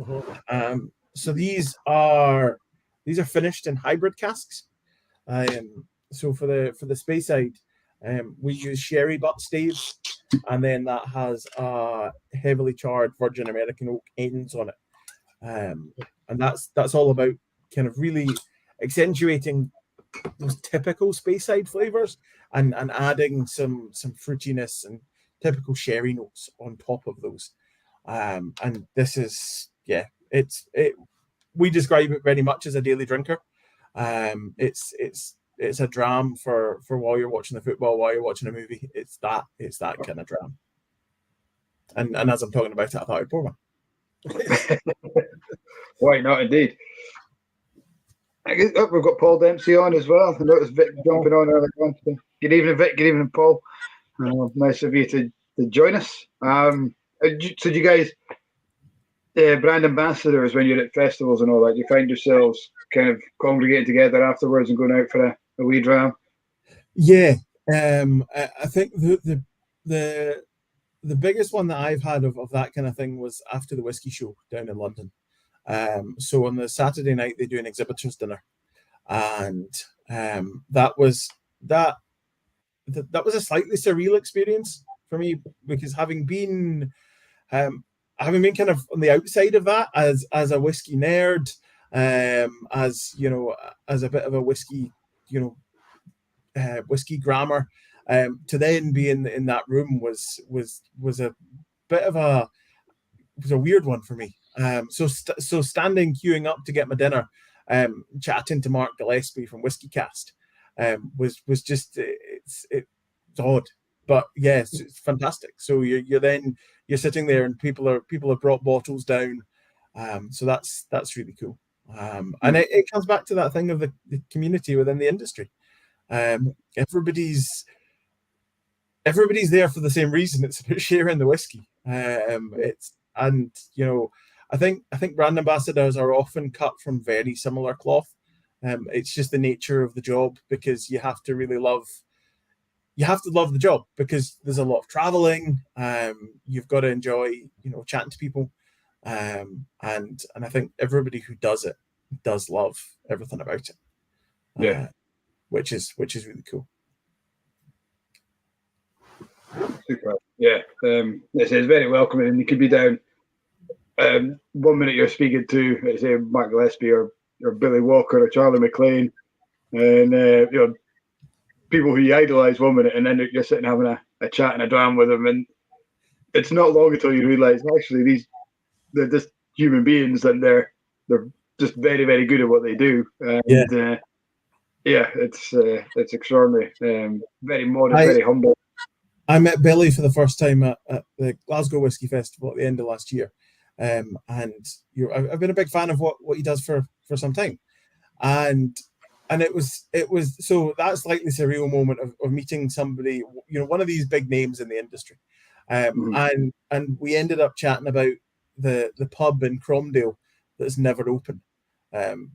[SPEAKER 3] So these are finished in hybrid casks. So for the Speyside, we use sherry butt staves, and then that has heavily charred virgin American oak ends on it. And that's all about kind of really accentuating those typical Speyside flavors and adding some fruitiness and typical sherry notes on top of those. And this is, we describe it very much as a daily drinker. It's a dram for while you're watching the football, while you're watching a movie. It's that kind of dram. And as I'm talking about it, I thought I'd pour one.
[SPEAKER 1] Why not, indeed. I guess, we've got Paul Dempsey on as well. I noticed Vic jumping on earlier on. Good evening, Vic. Good evening, Paul. Nice of you to join us. So do you guys, brand ambassadors, when you're at festivals and all that, you find yourselves kind of congregating together afterwards and going out for a wee dram? Yeah.
[SPEAKER 3] I think the biggest one that I've had of that kind of thing was after the whiskey show down in London. So on the Saturday night they do an exhibitors dinner, and that was a slightly surreal experience for me, because having been kind of on the outside of that as a whiskey nerd, as you know, as a bit of a whiskey, whiskey grammar, to then be in that room was a bit of a weird one for me. So standing queuing up to get my dinner, chatting to Mark Gillespie from Whiskey Cast, was just it's odd, but yes, it's fantastic. So you're sitting there and people have brought bottles down, so that's really cool. And it comes back to that thing of the community within the industry. Everybody's there for the same reason. It's about sharing the whiskey. I think brand ambassadors are often cut from very similar cloth. It's just the nature of the job, because you have to love the job, because there's a lot of traveling. You've got to enjoy, chatting to people. And I think everybody who does it does love everything about it.
[SPEAKER 1] Yeah.
[SPEAKER 3] Which is really cool.
[SPEAKER 1] Super. Yeah. It's very welcoming, and you could be down. 1 minute you're speaking to, say, Mark Gillespie or Billy Walker or Charlie McLean, and people who you idolise 1 minute, and then you're sitting having a chat and a dram with them, and it's not long until you realise actually they're just human beings, and they're just very, very good at what they do. And it's extraordinary. Very modest, very humble.
[SPEAKER 3] I met Billy for the first time at the Glasgow Whisky Festival at the end of last year. And I've been a big fan of what he does for some time, and it was so that slightly surreal moment of meeting somebody, one of these big names in the industry, and we ended up chatting about the pub in Cromdale that's never open,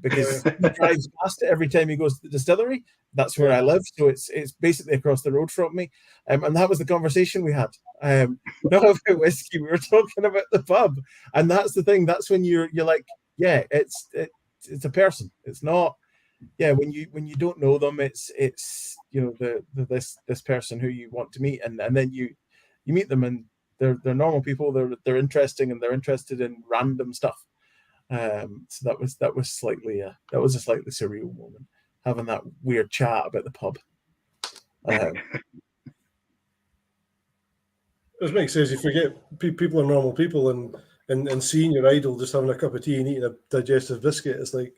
[SPEAKER 3] because he drives past it every time he goes to the distillery. That's where I live, so it's basically across the road from me, and that was the conversation we had. Not about whiskey, we were talking about the pub, and that's the thing. That's when you're like, yeah, it's a person. It's not, when you don't know them, it's this person who you want to meet, and then you meet them, and they're normal people. They're interesting, and they're interested in random stuff. So that was a slightly surreal moment, having that weird chat about the pub.
[SPEAKER 2] It makes sense. You forget people are normal people, and seeing your idol just having a cup of tea and eating a digestive biscuit, it's like,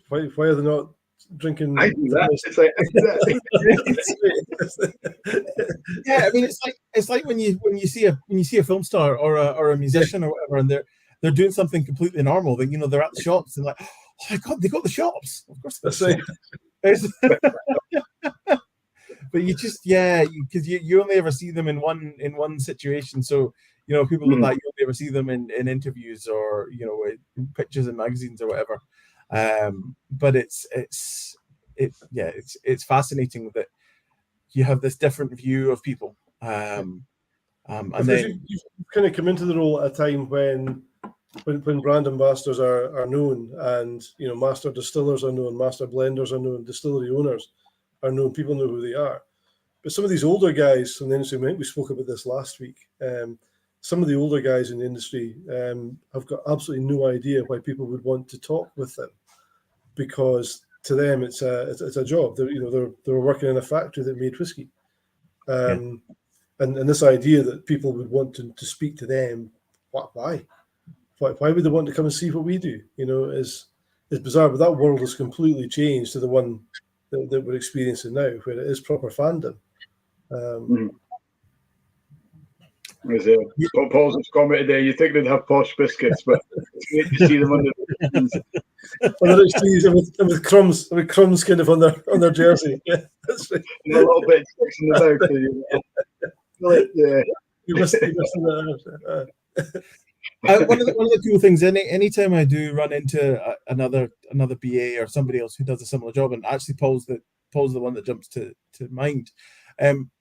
[SPEAKER 2] why are they not drinking.
[SPEAKER 1] I do that. It's like
[SPEAKER 3] yeah. I mean, it's like when you see a film star or a musician or whatever, and they're doing something completely normal. Then they're at the shops and like, oh my god, they got the shops. Of course,
[SPEAKER 2] that's right.
[SPEAKER 3] But you just because you only ever see them in one situation. So people like that, you only ever see them in interviews or in pictures in magazines or whatever. But it's fascinating that you have this different view of people. And then
[SPEAKER 2] you've kind of come into the role at a time when brand ambassadors are known, and master distillers are known, master blenders are known, distillery owners are known, people know who they are. But some of these older guys in the industry, I think we spoke about this last week, some of the older guys in the industry have got absolutely no idea why people would want to talk with them, because to them it's a job. They're working in a factory that made whiskey, and this idea that people would want to speak to them, why would they want to come and see what we do? Is bizarre. But that world has completely changed to the one that we're experiencing now, where it is proper fandom.
[SPEAKER 1] Paul's comment today. You think they'd have posh biscuits, but it's great to see them under
[SPEAKER 2] the cheese with crumbs kind of on their jersey. Yeah, that's right.
[SPEAKER 1] And a little bit sticks in the mouth. Yeah,
[SPEAKER 2] you missed that.
[SPEAKER 3] One of the cool things, anytime I do run into another BA or somebody else who does a similar job, and actually Paul's the one that jumps to mind.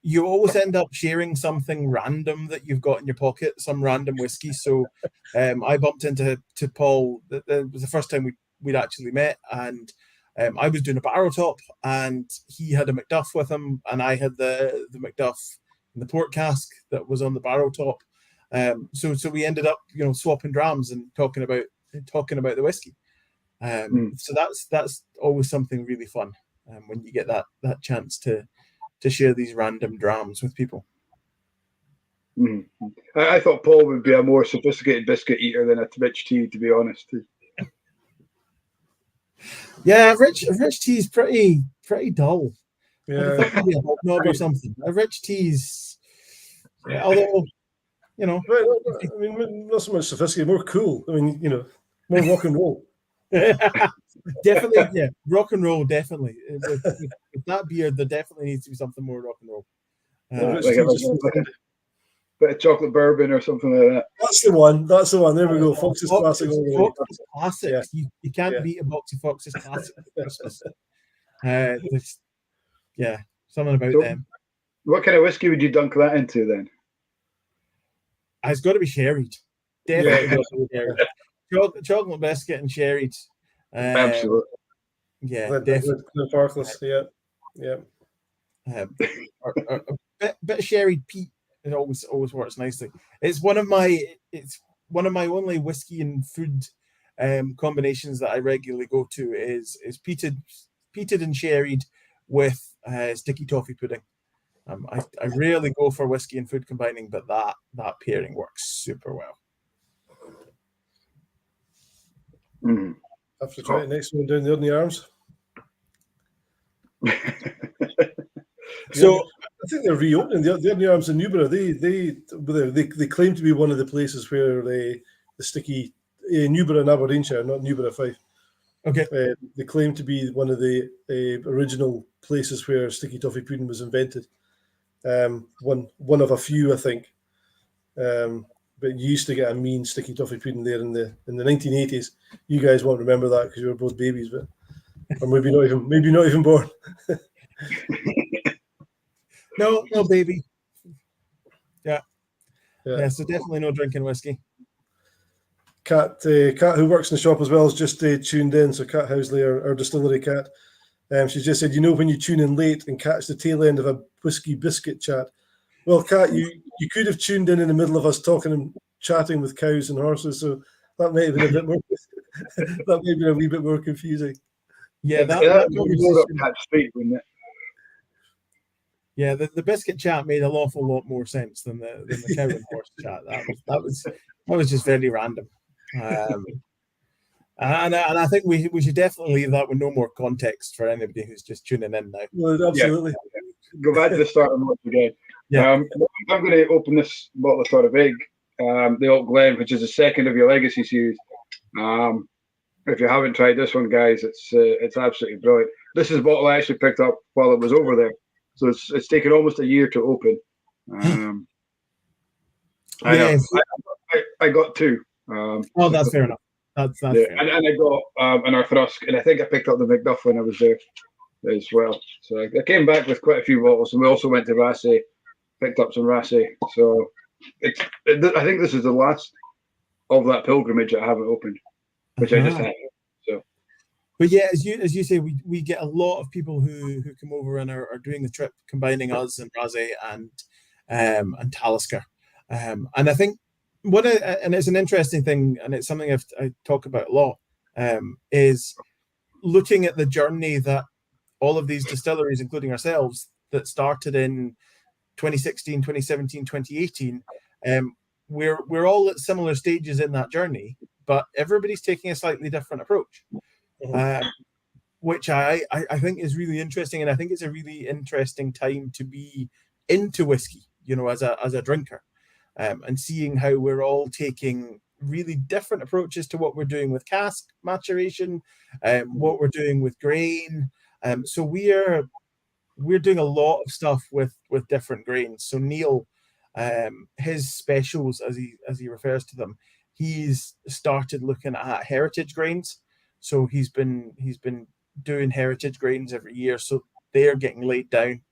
[SPEAKER 3] You always end up sharing something random that you've got in your pocket, some random whiskey. So I bumped into Paul. That was the first time we'd actually met, and I was doing a barrel top, and he had a Macduff with him, and I had the Macduff in the port cask that was on the barrel top. So we ended up, swapping drams and talking about the whiskey. So that's always something really fun when you get that chance to share these random drams with people.
[SPEAKER 1] I thought Paul would be a more sophisticated biscuit eater than a Rich Tea, to be honest.
[SPEAKER 3] Yeah, Rich Tea's pretty dull.
[SPEAKER 2] Yeah,
[SPEAKER 3] maybe a knob or something. A Rich Tea's, although.
[SPEAKER 2] I mean, not so much sophisticated, more cool. I mean, more rock and roll.
[SPEAKER 3] Definitely, yeah, rock and roll, definitely. With that beard, there definitely needs to be something more rock and roll.
[SPEAKER 1] Like a bit of chocolate bourbon or something like that.
[SPEAKER 2] That's the one. There we go. Fox's Classic.
[SPEAKER 3] Fox's Classic.
[SPEAKER 2] Yeah.
[SPEAKER 3] You can't beat a box of Fox's Classic for Christmas. Something about them.
[SPEAKER 1] What kind of whiskey would you dunk that into then?
[SPEAKER 3] It's got to be sherried. Definitely got to be sherried. Chocolate biscuit and sherried.
[SPEAKER 1] Absolutely.
[SPEAKER 3] Yeah, definitely.
[SPEAKER 2] Sparkless. Yeah.
[SPEAKER 3] A bit of sherried peat. It always works nicely. It's one of my only whiskey and food combinations that I regularly go to is peated and sherried with sticky toffee pudding. I rarely go for whiskey and food combining, but that pairing works super well.
[SPEAKER 2] Have to try it next one down the Ordinary Arms.
[SPEAKER 3] So
[SPEAKER 2] I think they're reopening the Ordinary Arms in Newborough. They claim to be one of the places where the sticky Newborough and Aberdeenshire, not Newborough Fife.
[SPEAKER 3] Okay.
[SPEAKER 2] They claim to be one of the original places where sticky toffee pudding was invented. One of a few, I think. But you used to get a mean sticky toffee pudding there in the 1980s. You guys won't remember that because you were both babies, but or maybe not even born.
[SPEAKER 3] No, baby. Yeah. So definitely no drinking whiskey.
[SPEAKER 2] Kat, who works in the shop as well, has just tuned in. So Kat Housley, our distillery cat, she just said, when you tune in late and catch the tail end of a whiskey biscuit chat. Well, Kat, you could have tuned in the middle of us talking and chatting with cows and horses, so that might have been a bit more. That might have been a wee bit more confusing.
[SPEAKER 3] Yeah, that
[SPEAKER 1] more up Cat Street, wouldn't it?
[SPEAKER 3] Yeah, the biscuit chat made an awful lot more sense than the cow and horse chat. That was just very random. And I think we should definitely leave that with no more context for anybody who's just tuning in now.
[SPEAKER 2] Well, absolutely.
[SPEAKER 1] Yeah. Go back to the start of once again.
[SPEAKER 3] Yeah.
[SPEAKER 1] I'm going to open this bottle of Torabhaig, the Old Glen, which is the second of your Legacy series. If you haven't tried this one, guys, it's absolutely brilliant. This is a bottle I actually picked up while it was over there, so it's taken almost a year to open. I got two.
[SPEAKER 3] Oh, that's fair enough. That's
[SPEAKER 1] yeah.
[SPEAKER 3] fair.
[SPEAKER 1] And I got an Arthrusk, and I think I picked up the Macduff when I was there as well. So I came back with quite a few bottles, and we also went to Rassay, picked up some Rassay. So I think this is the last of that pilgrimage that I haven't opened, which I just had. So,
[SPEAKER 3] but yeah, as you say, we get a lot of people who come over and are doing the trip, combining us and Rassay and Talisker, and I think and it's an interesting thing, and it's something I talk about a lot, is looking at the journey that all of these distilleries, including ourselves, that started in 2016, 2017, 2018, we're all at similar stages in that journey, but everybody's taking a slightly different approach, which I think is really interesting, and I think it's a really interesting time to be into whiskey, as a drinker, and seeing how we're all taking really different approaches to what we're doing with cask maturation, what we're doing with grain. So we're doing a lot of stuff with different grains. So Neil, his specials, as he refers to them, he's started looking at heritage grains. So he's been doing heritage grains every year. So they're getting laid down.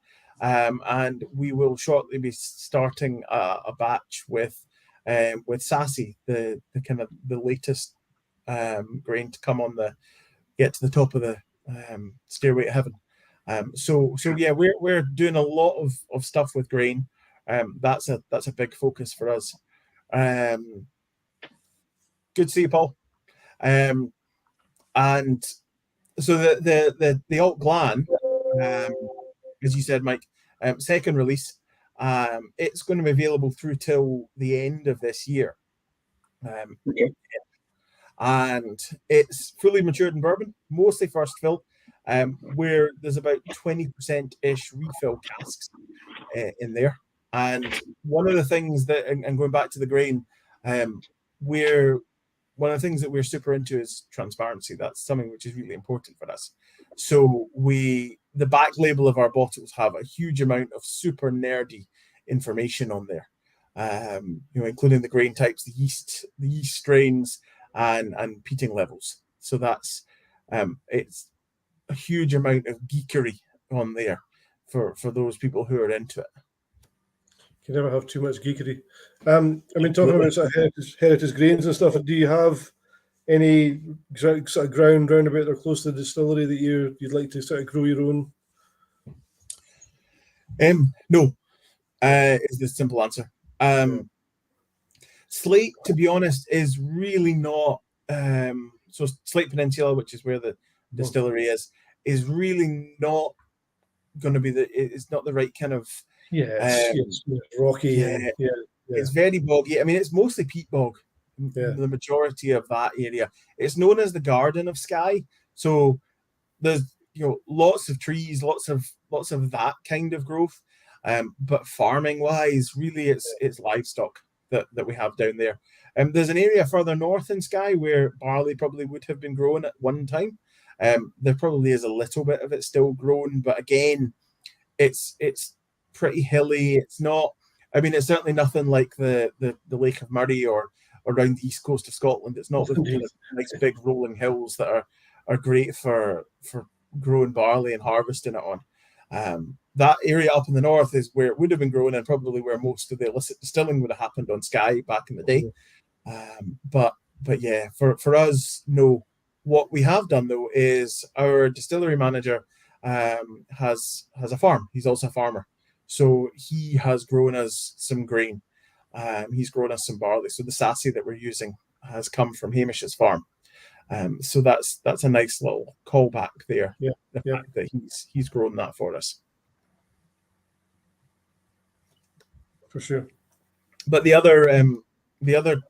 [SPEAKER 3] And we will shortly be starting a batch with Sassy, the kind of the latest grain to come on get to the top of the stairway to heaven. So yeah, we're doing a lot of stuff with grain. That's a big focus for us. Good to see you, Paul. And so the Alt Glan, as you said, Mike, second release, it's going to be available through till the end of this year. And it's fully matured in bourbon, mostly first fill, where there's about 20%-ish refill casks in there. And one of the things that, and going back to the grain, one of the things that we're super into is transparency. That's something which is really important for us. So the back label of our bottles have a huge amount of super nerdy information on there, including the grain types, the yeast strains, and peating levels. So that's it's a huge amount of geekery on there for those people who are into it.
[SPEAKER 2] You never have too much geekery. Talking about sort of heritage grains and stuff, do you have any sort of ground roundabout or close to the distillery that you'd like to sort of grow your own?
[SPEAKER 3] No, is the simple answer. Slate, to be honest, is really not. So Slate Peninsula, which is where the distillery is really not going to be it's not the right kind of.
[SPEAKER 2] It's rocky. Yeah.
[SPEAKER 3] It's very boggy. I mean, it's mostly peat bog. Yeah. The majority of that area. It's known as the Garden of Skye. So there's lots of trees, lots of that kind of growth. But farming wise, really, it's livestock that we have down there. There's an area further north in Skye where barley probably would have been grown at one time. There probably is a little bit of it still grown, but again, it's pretty hilly. It's not. I mean, it's certainly nothing like the Lake of Moray or around the east coast of Scotland. It's not the kind of nice big rolling hills that are great for growing barley and harvesting it on. That area up in the north is where it would have been grown and probably where most of the illicit distilling would have happened on Skye back in the day. But yeah, for us, no. What we have done though is our distillery manager has a farm. He's also a farmer, so he has grown us some grain. He's grown us some barley. So the Sassy that we're using has come from Hamish's farm. So that's a nice little callback there.
[SPEAKER 2] Yeah,
[SPEAKER 3] the fact that he's grown that for us.
[SPEAKER 2] For sure.
[SPEAKER 3] But the other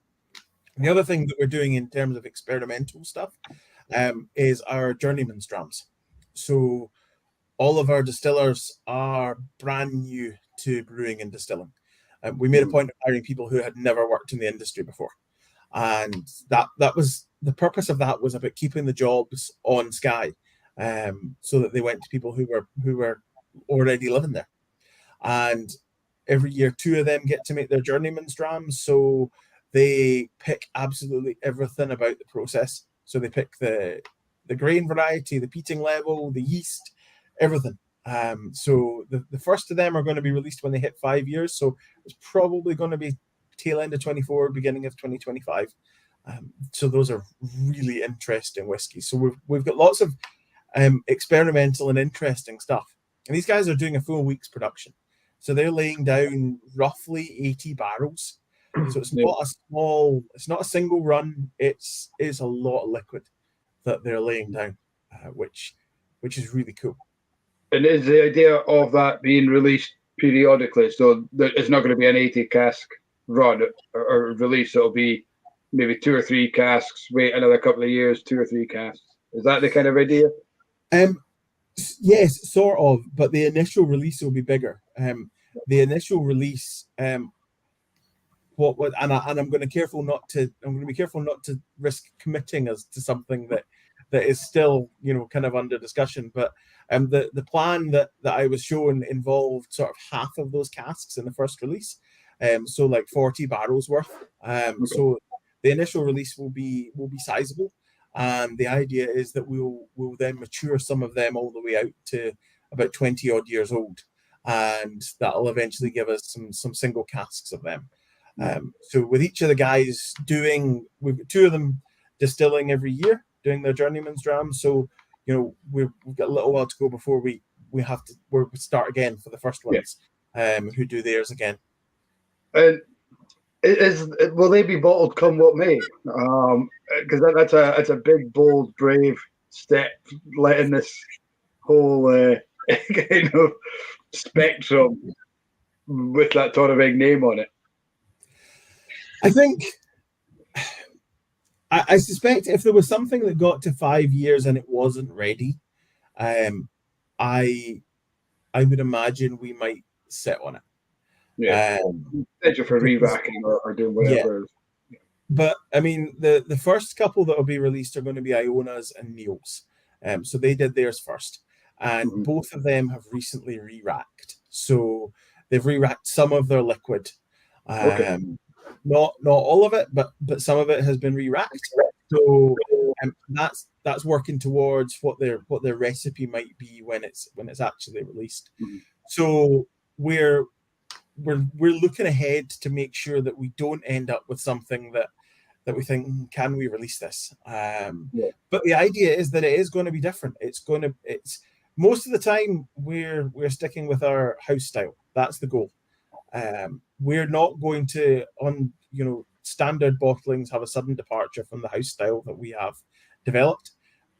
[SPEAKER 3] The other thing that we're doing in terms of experimental stuff is our journeyman's drams. So all of our distillers are brand new to brewing and distilling. We made a point of hiring people who had never worked in the industry before, and that was the purpose of that, was about keeping the jobs on Skye, so that they went to people who were already living there. And every year, 2 of them get to make their journeyman's drams, so they pick absolutely everything about the process. So they pick the grain variety, the peating level, the yeast, everything. So the first of them are going to be released when they hit 5 years. So it's probably going to be tail end of 24, beginning of 2025. So those are really interesting whiskies. So we've got lots of experimental and interesting stuff. And these guys are doing a full week's production. So they're laying down roughly 80 barrels. So it's not a single run. It's a lot of liquid that they're laying down, which is really cool.
[SPEAKER 1] And is the idea of that being released periodically? So it's not going to be an 80 cask run or release. It'll be maybe 2 or 3 casks, wait another couple of years, 2 or 3 casks. Is that the kind of idea?
[SPEAKER 3] Yes, sort of. But the initial release will be bigger. The initial release, I'm going to be careful not to risk committing us to something that is still, kind of under discussion. But the plan that I was shown involved sort of half of those casks in the first release, so like 40 barrels worth. So the initial release will be sizable, and the idea is that we'll then mature some of them all the way out to about 20 odd years old, and that'll eventually give us some single casks of them. So with each of the guys we've got 2 of them distilling every year, doing their journeyman's dram. So we've got a little while to go before we start again for the first ones, who do theirs again.
[SPEAKER 1] And will they be bottled come what may? Because that's a big, bold, brave step, letting this whole kind of spectrum with that Torabhaig name on it.
[SPEAKER 3] I think, I suspect if there was something that got to 5 years and it wasn't ready, I would imagine we might sit on it.
[SPEAKER 1] Yeah, for re-racking or doing whatever.
[SPEAKER 3] Yeah. But I mean, the first couple that will be released are going to be Iona's and Neil's. So they did theirs first, and both of them have recently re-racked. So they've re-racked some of their liquid. Not all of it, but some of it has been re-racked. So that's working towards what their recipe might be when it's actually released. So we're looking ahead to make sure that we don't end up with something that we think, can we release this? But the idea is that it is going to be different. It's most of the time we're sticking with our house style. That's the goal. We're not going to, standard bottlings have a sudden departure from the house style that we have developed.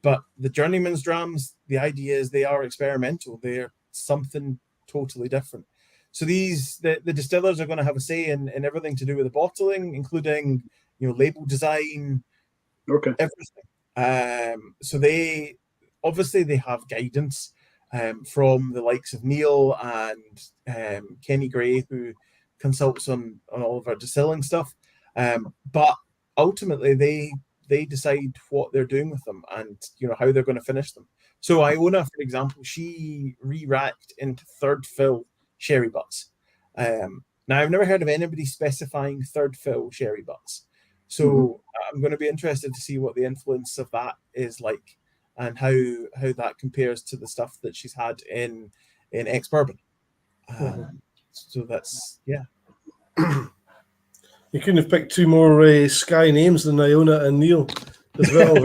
[SPEAKER 3] But the journeyman's drams, the idea is they are experimental. They're something totally different. So the distillers are going to have a say in everything to do with the bottling, including label design, everything. So they have guidance from the likes of Neil and Kenny Gray, who consults on all of our distilling stuff. But ultimately, they decide what they're doing with them and how they're going to finish them. So Iona, for example, she re-racked into third fill sherry butts. Now, I've never heard of anybody specifying third fill sherry butts. So I'm going to be interested to see what the influence of that is like, and how that compares to the stuff that she's had in ex-bourbon. So that's, yeah.
[SPEAKER 2] You couldn't have picked 2 more Skye names than Iona and Neil as well.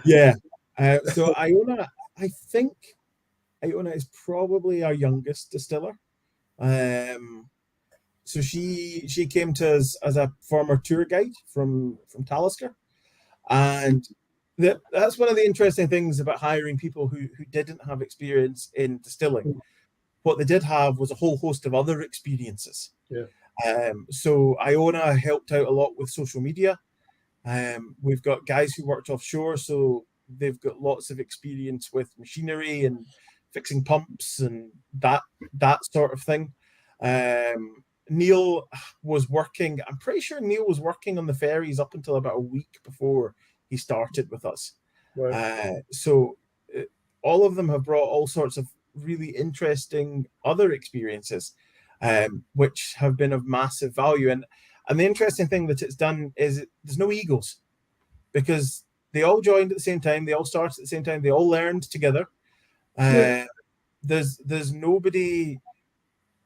[SPEAKER 3] Yeah. So Iona, I think Iona is probably our youngest distiller. So she came to us as a former tour guide from Talisker. And that's one of the interesting things about hiring people who didn't have experience in distilling. What they did have was a whole host of other experiences.
[SPEAKER 2] Yeah.
[SPEAKER 3] So Iona helped out a lot with social media. We've got guys who worked offshore, so they've got lots of experience with machinery and fixing pumps and that sort of thing. Neil was working. I'm pretty sure Neil was working on the ferries up until about a week before he started with us. Right. So all of them have brought all sorts of really interesting other experiences, which have been of massive value. And the interesting thing that it's done is there's no egos, because they all joined at the same time, they all started at the same time, they all learned together. There's nobody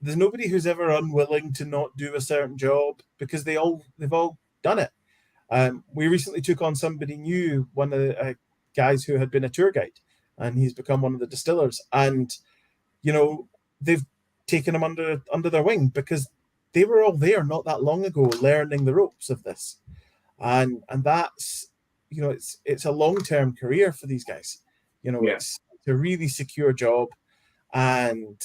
[SPEAKER 3] who's ever unwilling to not do a certain job, because they've all done it. We recently took on somebody new, one of the guys who had been a tour guide, and he's become one of the distillers. And they've taken him under their wing, because they were all there not that long ago learning the ropes of this, and that's it's a long-term career for these guys. It's a really secure job, and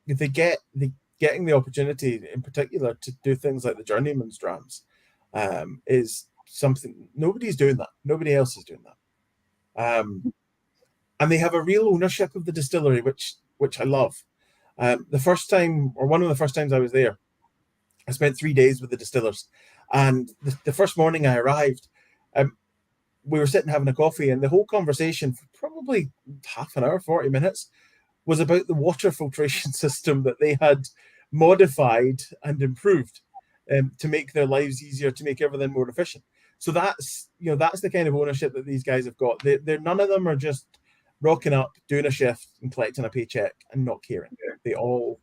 [SPEAKER 3] they getting the opportunity in particular to do things like the journeyman's drams is something nobody else is doing that. And they have a real ownership of the distillery, which I love. The first time, or one of the first times I was there, I spent 3 days with the distillers, and the first morning I arrived, we were sitting having a coffee, and the whole conversation for probably half an hour, 40 minutes, was about the water filtration system that they had modified and improved to make their lives easier, to make everything more efficient. So that's the kind of ownership that these guys have got. They're none of them are just rocking up, doing a shift and collecting a paycheck and not caring. They all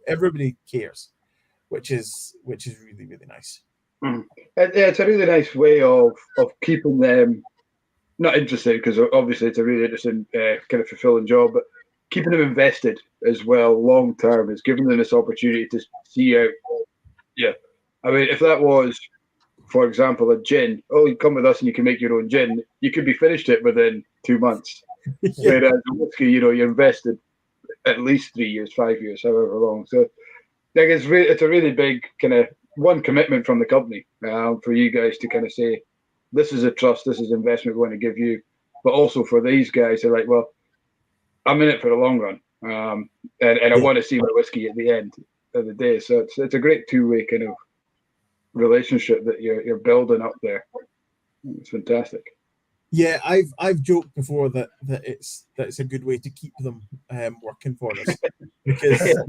[SPEAKER 3] everybody cares, which is really, really nice.
[SPEAKER 1] It's a really nice way of keeping them not interested, because obviously it's a really interesting kind of fulfilling job, but keeping them invested as well long term is giving them this opportunity to see out. I mean, if that was, for example, a gin, you come with us and you can make your own gin, you could be finished it within 2 months. Whereas a whiskey, you invested at least 3 years, 5 years, however long. So it's a really big kind of commitment from the company for you guys to kind of say, this is a trust, this is investment we want to give you, but also for these guys, they're like, well, I'm in it for the long run, and I want to see my whiskey at the end of the day. So it's a great two-way kind of relationship that you're building up there. It's fantastic.
[SPEAKER 3] Yeah, I've joked before that it's a good way to keep them working for us, because
[SPEAKER 1] you're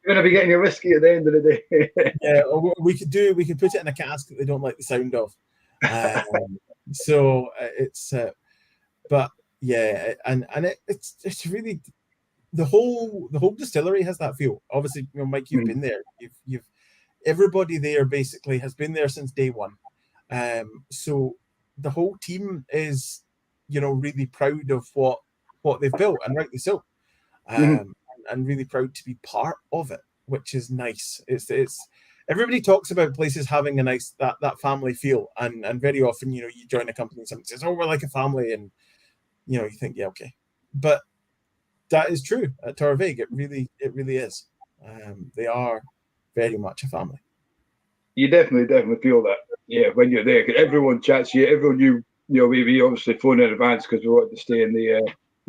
[SPEAKER 1] going to be getting your whiskey at the end of the day.
[SPEAKER 3] we could put it in a cask that they don't like the sound of. So it's but yeah, and it's really the whole distillery has that feel. Obviously, Mike, you've been there. You've everybody there basically has been there since day one. So the whole team is, really proud of what they've built, and rightly so, and really proud to be part of it, which is nice. It's everybody talks about places having a nice that family feel, and very often, you join a company and someone says, "Oh, we're like a family," and you think, yeah, okay, but that is true at Torabhaig. It really is. They are very much a family.
[SPEAKER 1] You definitely feel that, when you're there. Everyone chats to you. Everyone we obviously phoned in advance because we wanted to stay in the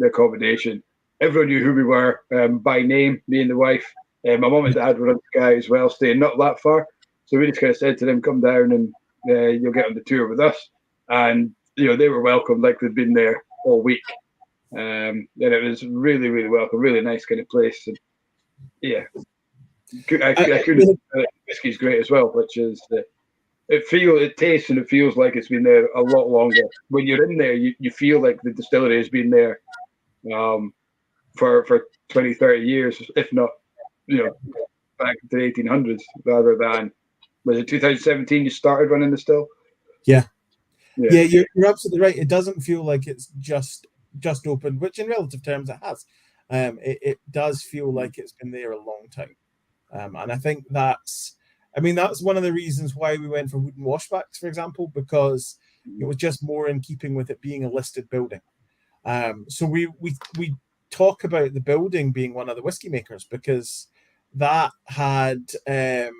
[SPEAKER 1] accommodation. Everyone knew who we were by name, me and the wife. My mum and dad were on Skye as well, staying not that far. So we just kind of said to them, come down and you'll get on the tour with us. And, they were welcome like they'd been there all week. And it was really, really welcome, really nice kind of place. And I couldn't. Whiskey's great as well, which is it tastes and it feels like it's been there a lot longer. When you're in there, you feel like the distillery has been there for 20, 30 years, if not, back to the 1800s, rather than, was it 2017 you started running the still?
[SPEAKER 3] Yeah, you're absolutely right. It doesn't feel like it's just opened, which in relative terms it has. It does feel like it's been there a long time. And I think that's one of the reasons why we went for wooden washbacks, for example, because it was just more in keeping with it being a listed building. So we talk about the building being one of the whiskey makers, because that had a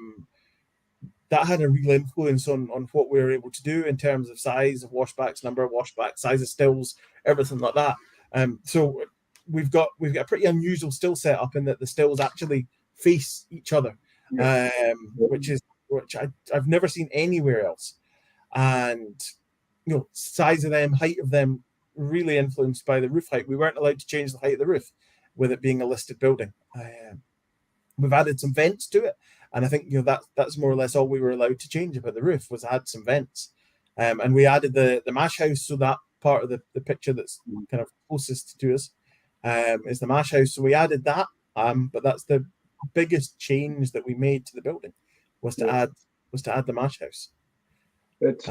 [SPEAKER 3] real influence on what we were able to do in terms of size of washbacks, number of washbacks, size of stills, everything like that. So we've got a pretty unusual still setup in that the stills actually face each other, which I've never seen anywhere else. And size of them, height of them, really influenced by the roof height. We weren't allowed to change the height of the roof with it being a listed building. We've added some vents to it, and I think that's more or less all we were allowed to change about the roof was add some vents. And we added the mash house, so that part of the picture that's kind of closest to us is the mash house. So we added that, but that's the biggest change that we made to the building was to add the mash house.
[SPEAKER 1] It's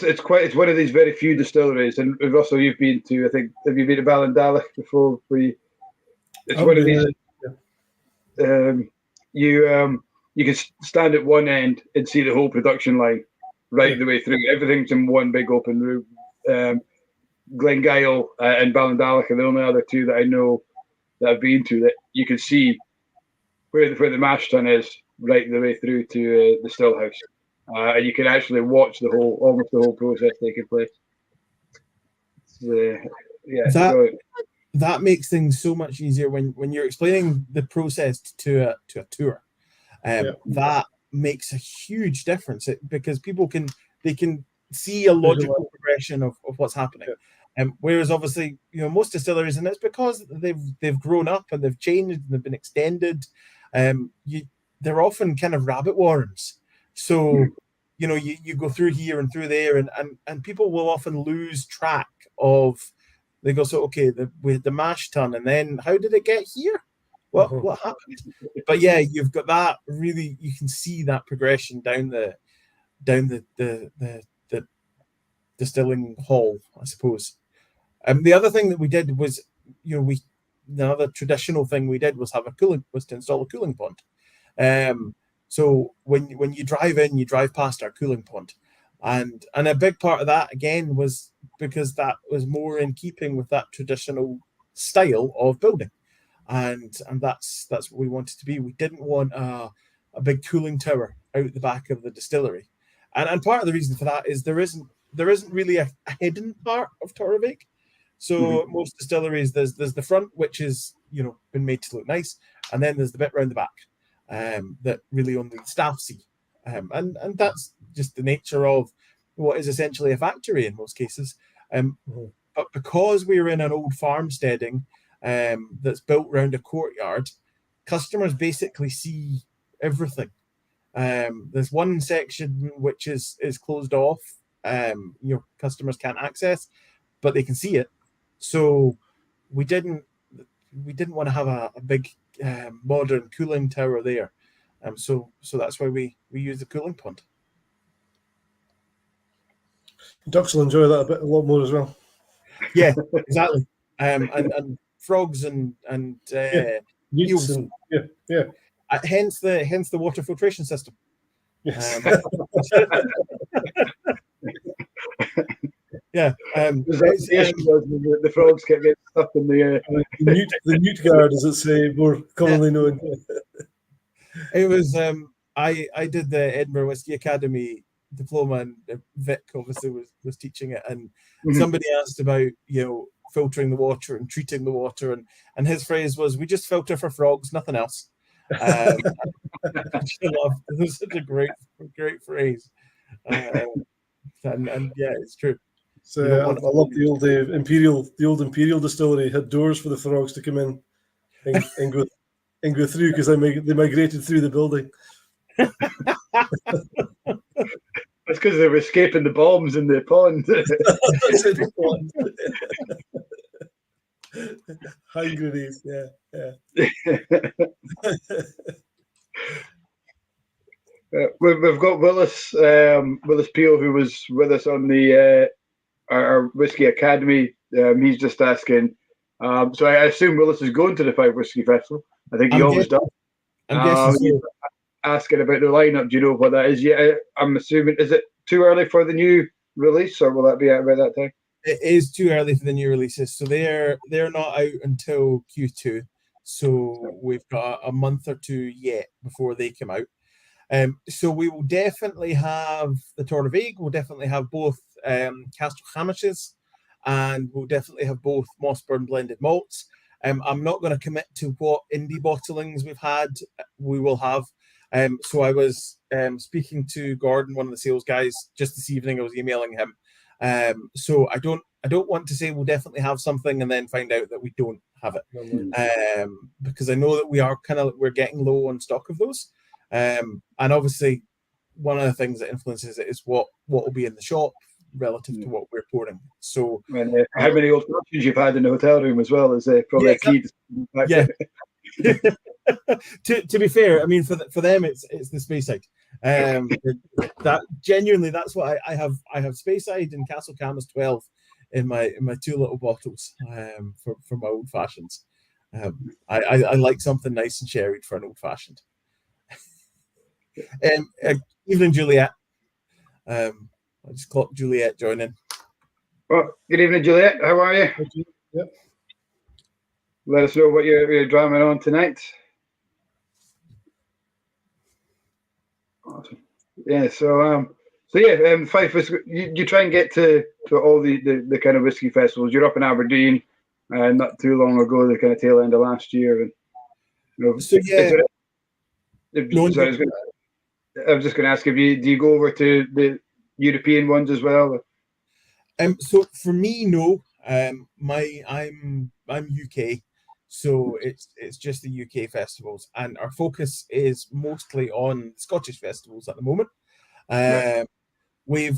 [SPEAKER 1] it's one of these very few distilleries, and Russell, you've been to, I think, have you been to Ballindalloch before? It's one of these. You can stand at one end and see the whole production line right the way through. Everything's in one big open room. Glengyle and Ballindalloch are the only other two that I know that I've been to that you can see where the mash tun is right the way through to the still house. And you can actually watch almost the whole process taking place.
[SPEAKER 3] That makes things so much easier when you're explaining the process to a tour. That makes a huge difference because people can see a logical progression of what's happening. Whereas obviously, most distilleries, and it's because they've grown up and they've changed and they've been extended. They're often kind of rabbit warrens. So, you go through here and through there, and people will often lose track of. They go, so okay, with the mash tun, and then how did it get here? What happened? But yeah, you've got that. Really, you can see that progression down the distilling hall, I suppose. The other thing that we did was, another traditional thing we did was to install a cooling pond. So when you drive in, you drive past our cooling pond, and a big part of that again was because that was more in keeping with that traditional style of building, and that's what we wanted to be. We didn't want a big cooling tower out the back of the distillery, and part of the reason for that is there isn't really a hidden part of Torabhaig. So most distilleries, there's the front, which is been made to look nice, and then there's the bit round the back that really only the staff see, and that's just the nature of what is essentially a factory in most cases. But because we're in an old farmsteading that's built around a courtyard, customers basically see everything. There's one section which is closed off. Customers can't access, but they can see it. So we didn't want to have a big modern cooling tower there. So that's why we use the cooling pond.
[SPEAKER 2] Ducks will enjoy that a lot more as well.
[SPEAKER 3] Yeah, exactly. And frogs and eels. Hence the water filtration system.
[SPEAKER 2] Yes.
[SPEAKER 1] The frogs kept getting stuck in the
[SPEAKER 2] newt guard, as it's more commonly known.
[SPEAKER 3] It was I did the Edinburgh Whisky Academy diploma, and Vic obviously was teaching it, and somebody asked about filtering the water and treating the water, and his phrase was, "We just filter for frogs, nothing else." It was such a great phrase, and yeah, it's true.
[SPEAKER 2] So I love the old Imperial distillery had doors for the frogs to come in and go through because they migrated through the building.
[SPEAKER 1] That's because they were escaping the bombs in the pond.
[SPEAKER 2] Hand grenades, yeah.
[SPEAKER 1] We've got Willis Peel, who was with us on the our Whisky Academy. He's just asking. So I assume Willis is going to the Five Whisky Festival. I think he always does.
[SPEAKER 3] I'm guessing so.
[SPEAKER 1] Asking about the lineup. Do you know what that is yet? I'm assuming, is it too early for the new release, or will that be out by that time?
[SPEAKER 3] It is too early for the new releases, so they're not out until Q2. So we've got a month or two yet before they come out. So we will definitely have the Torabhaig. We'll definitely have both Castle Hamishes, and we'll definitely have both Mossburn blended malts. I'm not going to commit to what indie bottlings we've had. We will have. So I was speaking to Gordon, one of the sales guys, just this evening. I was emailing him. So I don't want to say we'll definitely have something and then find out that we don't have it. Because I know that we're getting low on stock of those. And obviously one of the things that influences it is what will be in the shop relative to what we're pouring. So
[SPEAKER 1] how many old fashions you've had in the hotel room as well is probably a key.
[SPEAKER 3] Yeah. to be fair, I mean for them it's the Speyside. That genuinely that's what I have Speyside and Castle Camas 12 in my two little bottles for my old fashions. I like something nice and sherried for an old fashioned. Evening, Juliet. I just clocked Juliet joining.
[SPEAKER 1] Well, good evening, Juliet. How are you?
[SPEAKER 2] Yep.
[SPEAKER 1] Let us know what you're drumming on tonight. Awesome. Yeah. So Fife, you try and get to all the kind of whiskey festivals. You're up in Aberdeen, not too long ago, the kind of tail end of last year, and
[SPEAKER 3] so yeah.
[SPEAKER 1] I was just going to ask, do you go over to the European ones as well?
[SPEAKER 3] So for me, no. I'm UK, so it's just the UK festivals, and our focus is mostly on Scottish festivals at the moment. We've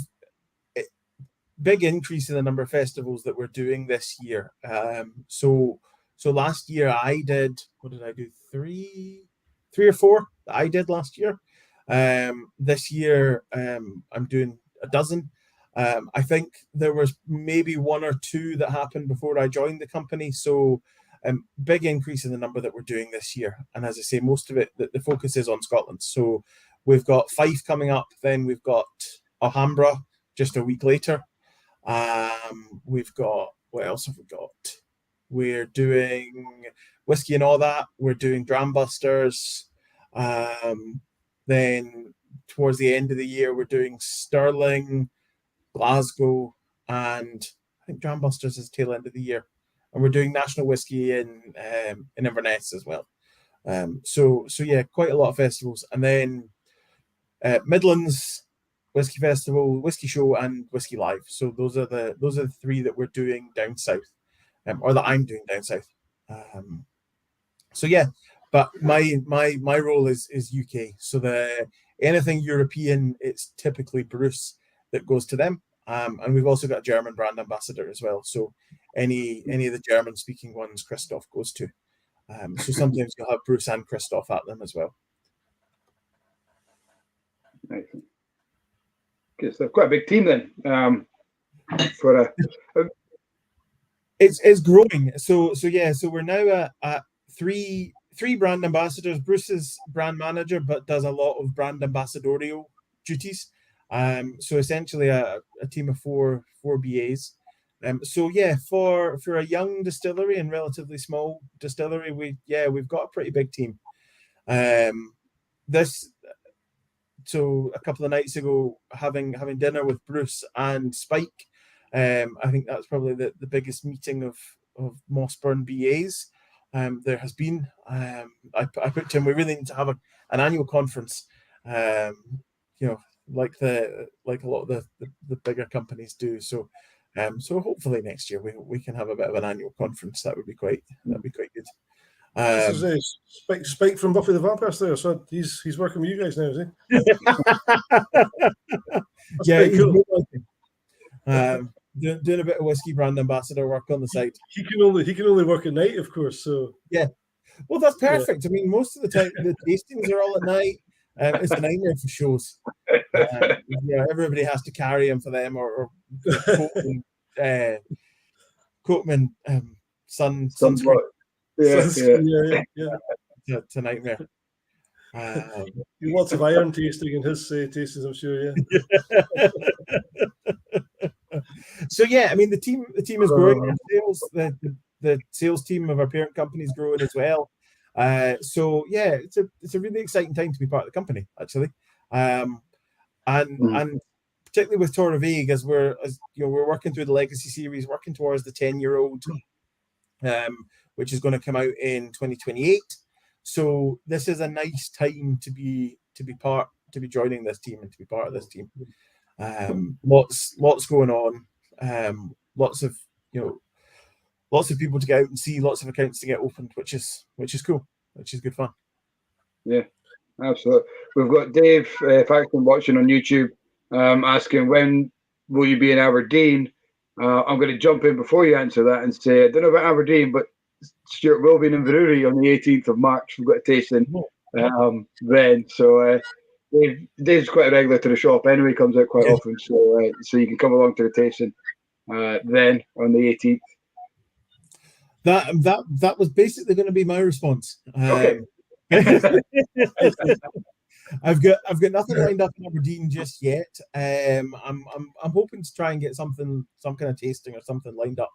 [SPEAKER 3] big increase in the number of festivals that we're doing this year. So last year I did, what did I do? Three or four that I did last year. This year I'm doing a dozen. I think there was maybe one or two that happened before I joined the company. So big increase in the number that we're doing this year. And as I say, most of it, the focus is on Scotland. So we've got Fife coming up, then we've got Alhambra just a week later. We've got, what else have we got? We're doing Whiskey and All That. We're doing Drambusters. Then towards the end of the year, we're doing Stirling, Glasgow, and I think Drambusters is tail end of the year. And we're doing National Whiskey in Inverness as well. So yeah, quite a lot of festivals. And then Midlands Whiskey Festival, Whiskey Show, and Whiskey Live. So those are the three that we're doing down south, or that I'm doing down south. So yeah, but my role is UK. So anything European, it's typically Bruce that goes to them. And we've also got a German brand ambassador as well. So any of the German speaking ones, Christoph goes to. So sometimes you'll have Bruce and Christoph at them as well.
[SPEAKER 1] Excellent. Okay, so quite a big team then.
[SPEAKER 3] It's growing. So we're now at three brand ambassadors. Bruce is brand manager, but does a lot of brand ambassadorial duties. So essentially a team of four BAs. So yeah, for a young distillery and relatively small distillery, we've got a pretty big team. So a couple of nights ago, having dinner with Bruce and Spike, I think that's probably the biggest meeting of Mossburn BAs there has been. I put to him, we really need to have an annual conference, like a lot of the bigger companies do. So hopefully next year we can have a bit of an annual conference. That'd be quite good.
[SPEAKER 2] This is Spike from Buffy the Vampire Slayer. So he's working with you guys now, is he?
[SPEAKER 3] Yeah,
[SPEAKER 2] cool.
[SPEAKER 3] Doing a bit of whiskey brand ambassador work on the side.
[SPEAKER 2] He can only work at night, of course. So
[SPEAKER 3] yeah, well that's perfect. Yeah. I mean, most of the time the tastings are all at night. It's a nightmare for shows. Everybody has to carry him for them, or Coatman sunscreen.
[SPEAKER 2] Yeah.
[SPEAKER 3] It's a nightmare.
[SPEAKER 2] Lots of iron tasting in his tastings, I'm sure. Yeah.
[SPEAKER 3] So yeah, I mean the team is growing. The sales team of our parent company is growing as well. So yeah, it's a really exciting time to be part of the company, actually. And particularly with Torabhaig, as we're working through the legacy series, working towards the 10-year-old, which is going to come out in 2028. So this is a nice time to be joining this team and to be part of this team. Lots going on. Lots of people to get out and see, lots of accounts to get opened, which is cool, which is good fun.
[SPEAKER 1] Yeah, absolutely. We've got Dave Faxton watching on YouTube, asking, when will you be in Aberdeen? I'm going to jump in before you answer that and say, I don't know about Aberdeen, but Stuart will be in Inverurie on the 18th of March. We've got a tasting then. So Dave's quite a regular to the shop anyway, comes out quite often. So you can come along to the tasting then on the 18th.
[SPEAKER 3] That was basically going to be my response.
[SPEAKER 1] Okay.
[SPEAKER 3] I've got nothing lined up in Aberdeen just yet. I'm hoping to try and get some kind of tasting or something lined up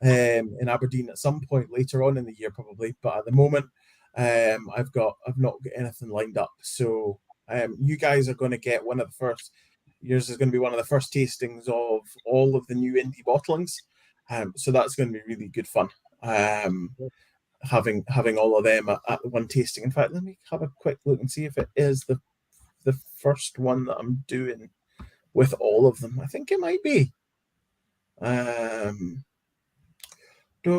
[SPEAKER 3] in Aberdeen at some point later on in the year, probably. But at the moment, I've not got anything lined up. So you guys are going to get one of the first. Yours is going to be one of the first tastings of all of the new indie bottlings. So that's going to be really good fun. Having all of them at one tasting. In fact, let me have a quick look and see if it is the first one that I'm doing with all of them. I think it might be. What am I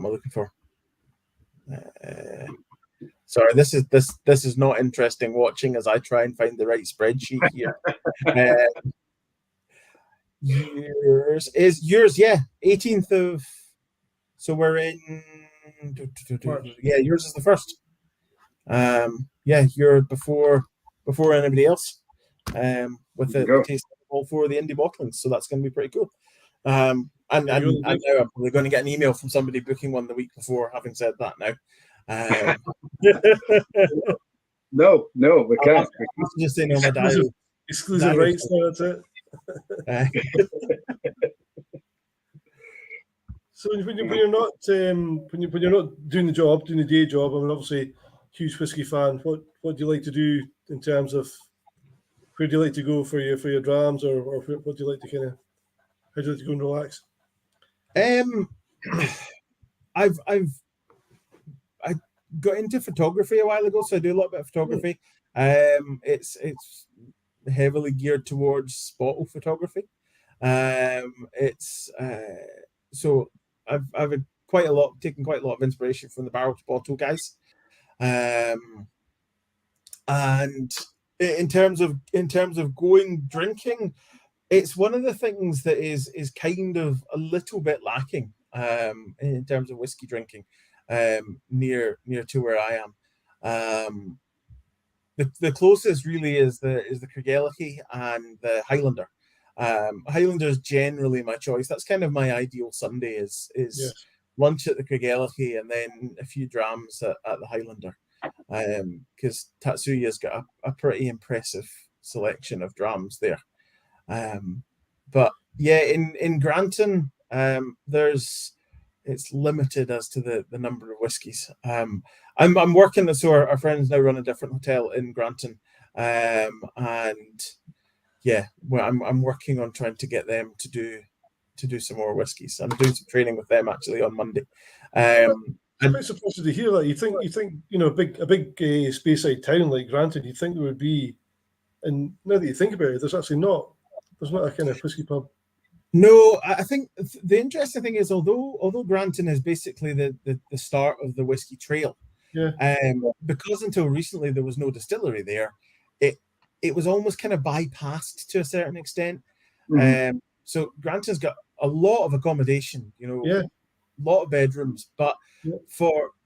[SPEAKER 3] looking for? Sorry, this is not interesting watching as I try and find the right spreadsheet here. Yours, yeah, 18th of. So we're in. Yeah, yours is the first. Yeah, you're before anybody else. With the taste of all four of the indie bottlings, so that's going to be pretty cool. And now I'm probably going to get an email from somebody booking one the week before. Having said that, now.
[SPEAKER 1] No, we can't.
[SPEAKER 3] Just saying on my diary.
[SPEAKER 2] Exclusive rights. That's it. So when you're not doing the day job, I mean, obviously, huge whiskey fan. What do you like to do in terms of where do you like to go for your drams, or what do you like to how do you like to go and relax?
[SPEAKER 3] I got into photography a while ago, so I do a little bit of photography. It's heavily geared towards spottle photography. So I've taken quite a lot of inspiration from the barrel to bottle guys. And in terms of going drinking, it's one of the things that is kind of a little bit lacking in terms of whiskey drinking near to where I am. The closest really is the Craigellachie and the Highlander. Highlander is generally my choice. That's kind of my ideal Sunday is lunch at the Craigellachie and then a few drams at the Highlander, because Tatsuya's got a pretty impressive selection of drams there. But yeah, in Granton, it's limited as to the number of whiskies. I'm working, so our friends now run a different hotel in Granton, and yeah, well, I'm working on trying to get them to do some more whiskies. I'm doing some training with them actually on Monday.
[SPEAKER 2] I'm quite surprised to hear that. You think a big Speyside town like Granton, you think there would be, and now that you think about it, there's not a kind of whiskey pub.
[SPEAKER 3] No, I think the interesting thing is, although Granton is basically the start of the whiskey trail, because until recently there was no distillery there, it was almost kind of bypassed to a certain extent. Mm-hmm. So Granton's got a lot of accommodation, a lot of bedrooms, but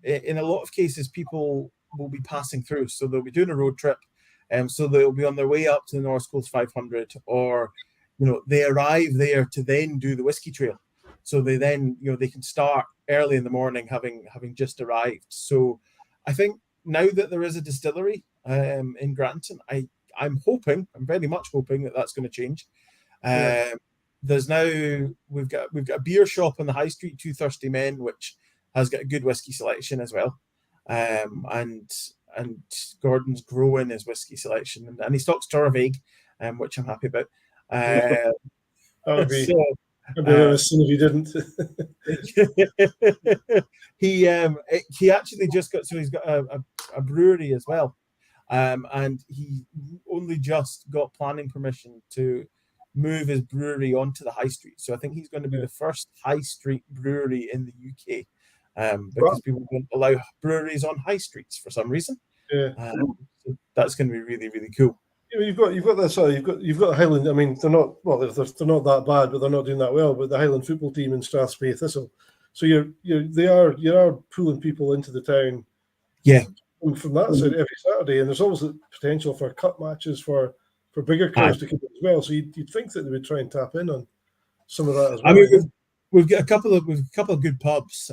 [SPEAKER 3] in a lot of cases, people will be passing through. So they'll be doing a road trip, so they'll be on their way up to the North Coast 500, or they arrive there to then do the whiskey trail. So they then, they can start early in the morning, having just arrived. So I think now that there is a distillery in Granton, I'm very much hoping that that's going to change. There's now we've got a beer shop on the high street, Two Thirsty Men, which has got a good whiskey selection as well. And Gordon's growing his whiskey selection, and he stocks Torabhaig, which I'm happy about.
[SPEAKER 2] That would be.
[SPEAKER 3] So,
[SPEAKER 2] I'd be honest if you didn't.
[SPEAKER 3] he actually just got, so he's got a brewery as well, and he only just got planning permission to move his brewery onto the high street. So I think he's going to be the first high street brewery in the UK, because people don't allow breweries on high streets for some reason.
[SPEAKER 2] Yeah,
[SPEAKER 3] so that's going to be really, really cool.
[SPEAKER 2] You've got this. You've got Highland. I mean, they're not not that bad, but they're not doing that well. But the Highland football team in Strathspey Thistle, so you are pulling people into the town.
[SPEAKER 3] Yeah,
[SPEAKER 2] from that side every Saturday, and there's always the potential for cup matches for bigger crowds to come as well. So you'd think that they would try and tap in on some of that as well.
[SPEAKER 3] I mean, we've got a couple of good pubs.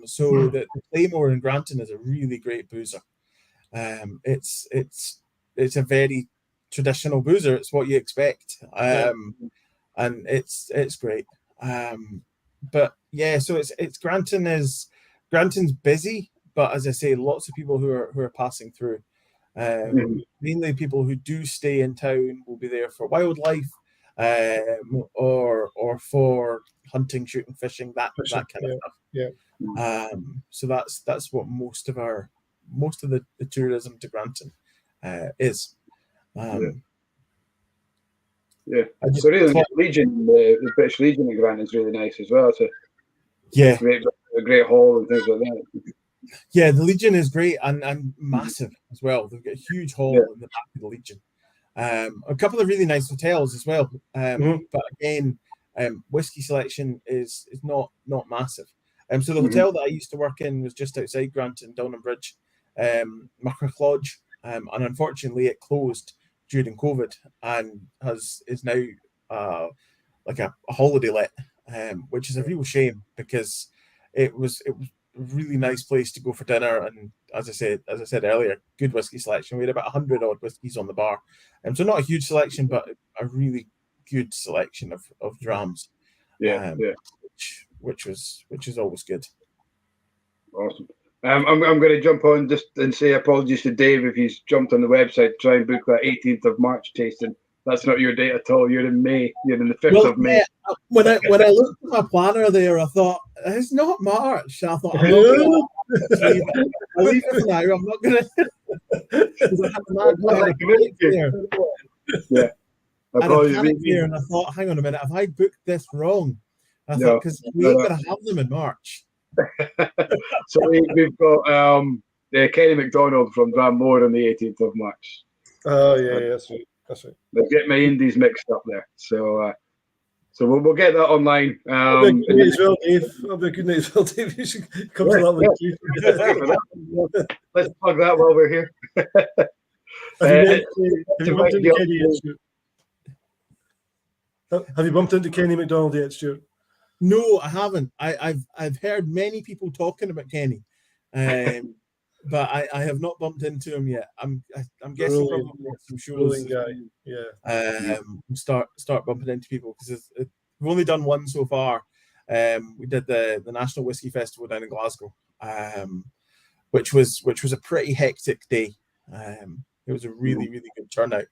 [SPEAKER 3] So the Claymore in Granton is a really great boozer. It's a very traditional boozer. It's what you expect, and it's great. But yeah, so it's Granton's busy, but as I say, lots of people who are passing through. Mainly people who do stay in town will be there for wildlife, or for hunting, shooting, fishing, that kind of stuff.
[SPEAKER 2] Yeah.
[SPEAKER 3] So that's what most of the tourism to Granton is.
[SPEAKER 1] So really, the Legion, the British Legion in Granton is really nice as well. So a great hall and things like that.
[SPEAKER 3] Yeah, the Legion is great and massive as well. They've got a huge hall in the back of the Legion. A couple of really nice hotels as well. But again, whiskey selection is not massive. So the hotel that I used to work in was just outside Granton, Down Bridge, Muckrock Lodge, and unfortunately it closed during COVID and is now like a holiday let, which is a real shame because it was a really nice place to go for dinner, and as I said earlier, good whiskey selection. We had about 100 odd whiskies on the bar, so not a huge selection, but a really good selection of drams. Which is always good.
[SPEAKER 1] Awesome. I'm going to jump on just and say apologies to Dave if he's jumped on the website to try and book that 18th of March tasting. That's not your date at all. You're in May. You're in the 5th of May.
[SPEAKER 3] When I looked at my planner there, I thought it's not March. I thought I'm not going to leave it for now. I'm not going to. And I thought, hang on a minute, have I booked this wrong? I thought because we ain't going to have them in March.
[SPEAKER 1] So we've got Kenny MacDonald from Dramore on the 18th of March.
[SPEAKER 2] Oh yeah, that's right. That's right.
[SPEAKER 1] They get my indies mixed up there, so we'll get that online.
[SPEAKER 2] I'll be good night as well, Dave. You should come to that one too.
[SPEAKER 1] Let's plug that while we're here.
[SPEAKER 2] Have you bumped into Kenny MacDonald yet, Stuart?
[SPEAKER 3] No, I haven't. I've heard many people talking about Kenny, but I have not bumped into him yet. I'm guessing probably some shows.
[SPEAKER 2] Guy. Yeah.
[SPEAKER 3] Start bumping into people because we've only done one so far. We did the National Whisky Festival down in Glasgow, which was a pretty hectic day. It was a really good turnout.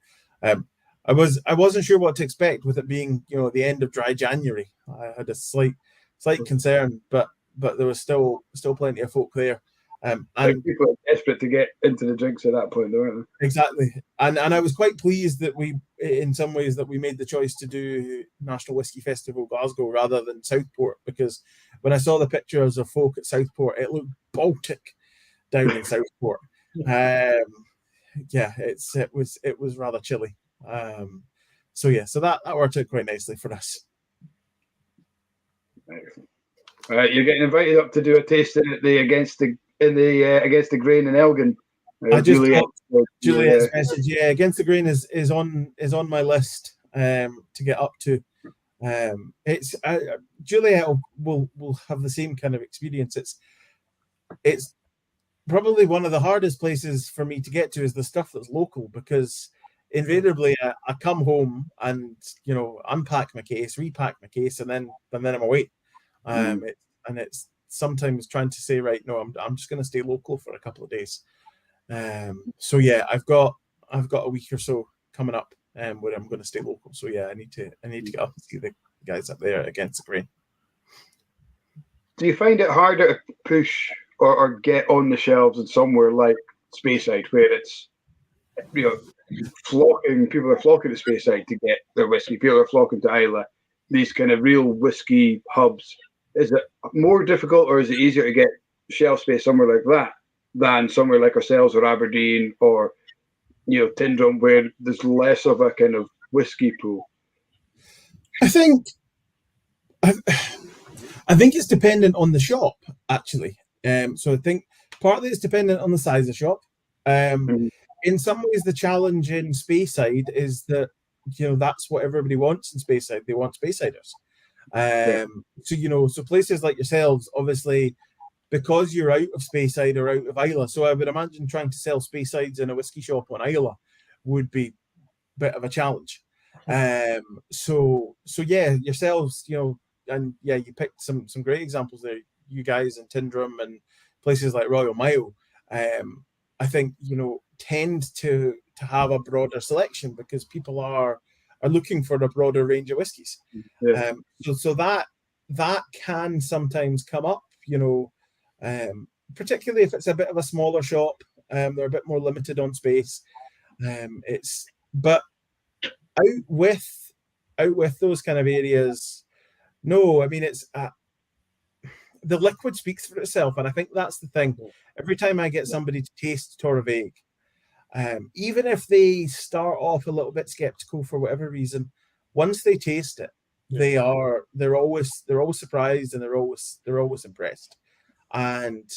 [SPEAKER 3] I wasn't sure what to expect with it being the end of dry January. I had a slight concern, but there was still plenty of folk there. And
[SPEAKER 1] people are desperate to get into the drinks at that point, aren't they?
[SPEAKER 3] Exactly. And I was quite pleased that we, in some ways, that we made the choice to do National Whisky Festival Glasgow rather than Southport, because when I saw the pictures of folk at Southport, it looked Baltic down in Southport. It was rather chilly. So that worked out quite nicely for us.
[SPEAKER 1] Excellent. You're getting invited up to do a tasting at the Against the Grain in Elgin.
[SPEAKER 3] I just Juliet's message. Yeah, Against the Grain is on my list to get up to. It's Juliet will have the same kind of experience. It's probably one of the hardest places for me to get to is the stuff that's local, because invariably I come home and unpack my case, repack my case, and then I'm away. It's sometimes trying to say, right, no, I'm just going to stay local for a couple of days. So yeah, I've got a week or so coming up where I'm going to stay local. So yeah, I need to get up and see the guys up there against the grain.
[SPEAKER 1] Do you find it harder to push or get on the shelves in somewhere like Speyside, where it's, you know, people are flocking to Speyside to get their whiskey, people are flocking to Islay, these kind of real whiskey hubs? Is it more difficult, or is it easier to get shelf space somewhere like that than somewhere like ourselves or Aberdeen or, you know, Tyndrum, where there's less of a kind of whiskey pool?
[SPEAKER 3] I think it's dependent on the shop, actually. So I think partly it's dependent on the size of shop. In some ways, the challenge in Speyside is that, you know, that's what everybody wants in Speyside. They want Speysiders. So, you know, so places like yourselves, obviously, because you're out of Speyside or out of Islay. So I would imagine trying to sell Speysides in a whiskey shop on Islay would be a bit of a challenge. So yeah, yourselves, you know, and yeah, you picked some great examples there. You guys in Tyndrum and places like Royal Mile, I think, you know, tend to have a broader selection because people are looking for a broader range of whiskies.
[SPEAKER 1] Yeah.
[SPEAKER 3] So that can sometimes come up, you know, particularly if it's a bit of a smaller shop. They're a bit more limited on space. But out with those kind of areas, no, I mean, it's the liquid speaks for itself, and I think that's the thing. Every time I get somebody to taste Torabhaig, even if they start off a little bit skeptical for whatever reason, once they taste it, they're always surprised, and they're always impressed. And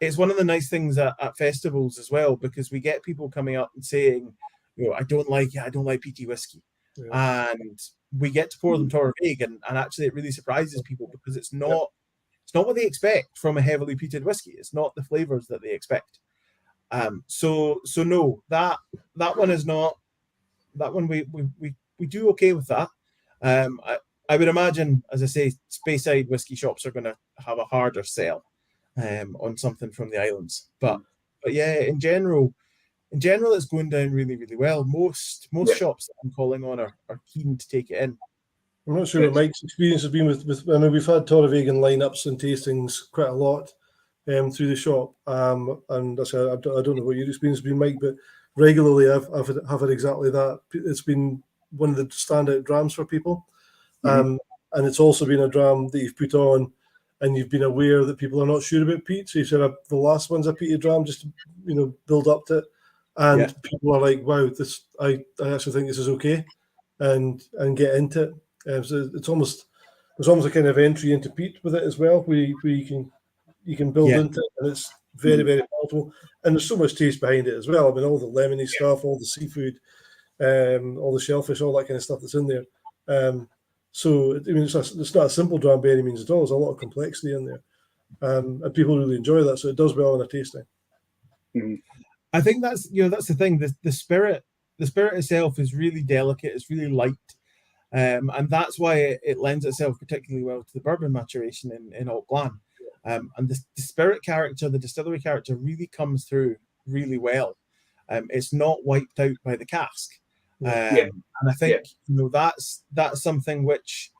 [SPEAKER 3] it's one of the nice things at festivals as well, because we get people coming up and saying, you know, I don't like peaty whiskey. And we get to pour them Torabhaig, and actually it really surprises people because it's not what they expect from a heavily peated whiskey. It's not the flavors that they expect. So no, that one is not. That one we do okay with that. I would imagine, as I say, Speyside whiskey shops are going to have a harder sell on something from the islands. But yeah, in general, it's going down really, really well. Most shops that I'm calling on are keen to take it in.
[SPEAKER 2] I'm not sure what Mike's experience has been with. I mean, we've had Torabhaig in lineups and tastings quite a lot through the shop. And I don't know what your experience has been, Mike, but regularly I've had exactly that. It's been one of the standout drams for people. And it's also been a dram that you've put on and you've been aware that people are not sure about peat. So you said the last one's a peated dram, just to, you know, build up to it. And people are like, wow, I actually think this is okay, and get into it. So it's almost a kind of entry into peat with it as well, where you can build into it, and it's very, very palatable. And there's so much taste behind it as well. I mean, all the lemony stuff, all the seafood, all the shellfish, all that kind of stuff that's in there. So I mean, it's not a simple dram by any means at all. There's a lot of complexity in there, and people really enjoy that. So it does well in a tasting.
[SPEAKER 3] I think that's the thing. The spirit itself is really delicate. It's really light. And that's why it lends itself particularly well to the bourbon maturation in Alt Glan. And the spirit character, the distillery character, really comes through really well. It's not wiped out by the cask. And I think you know that's something which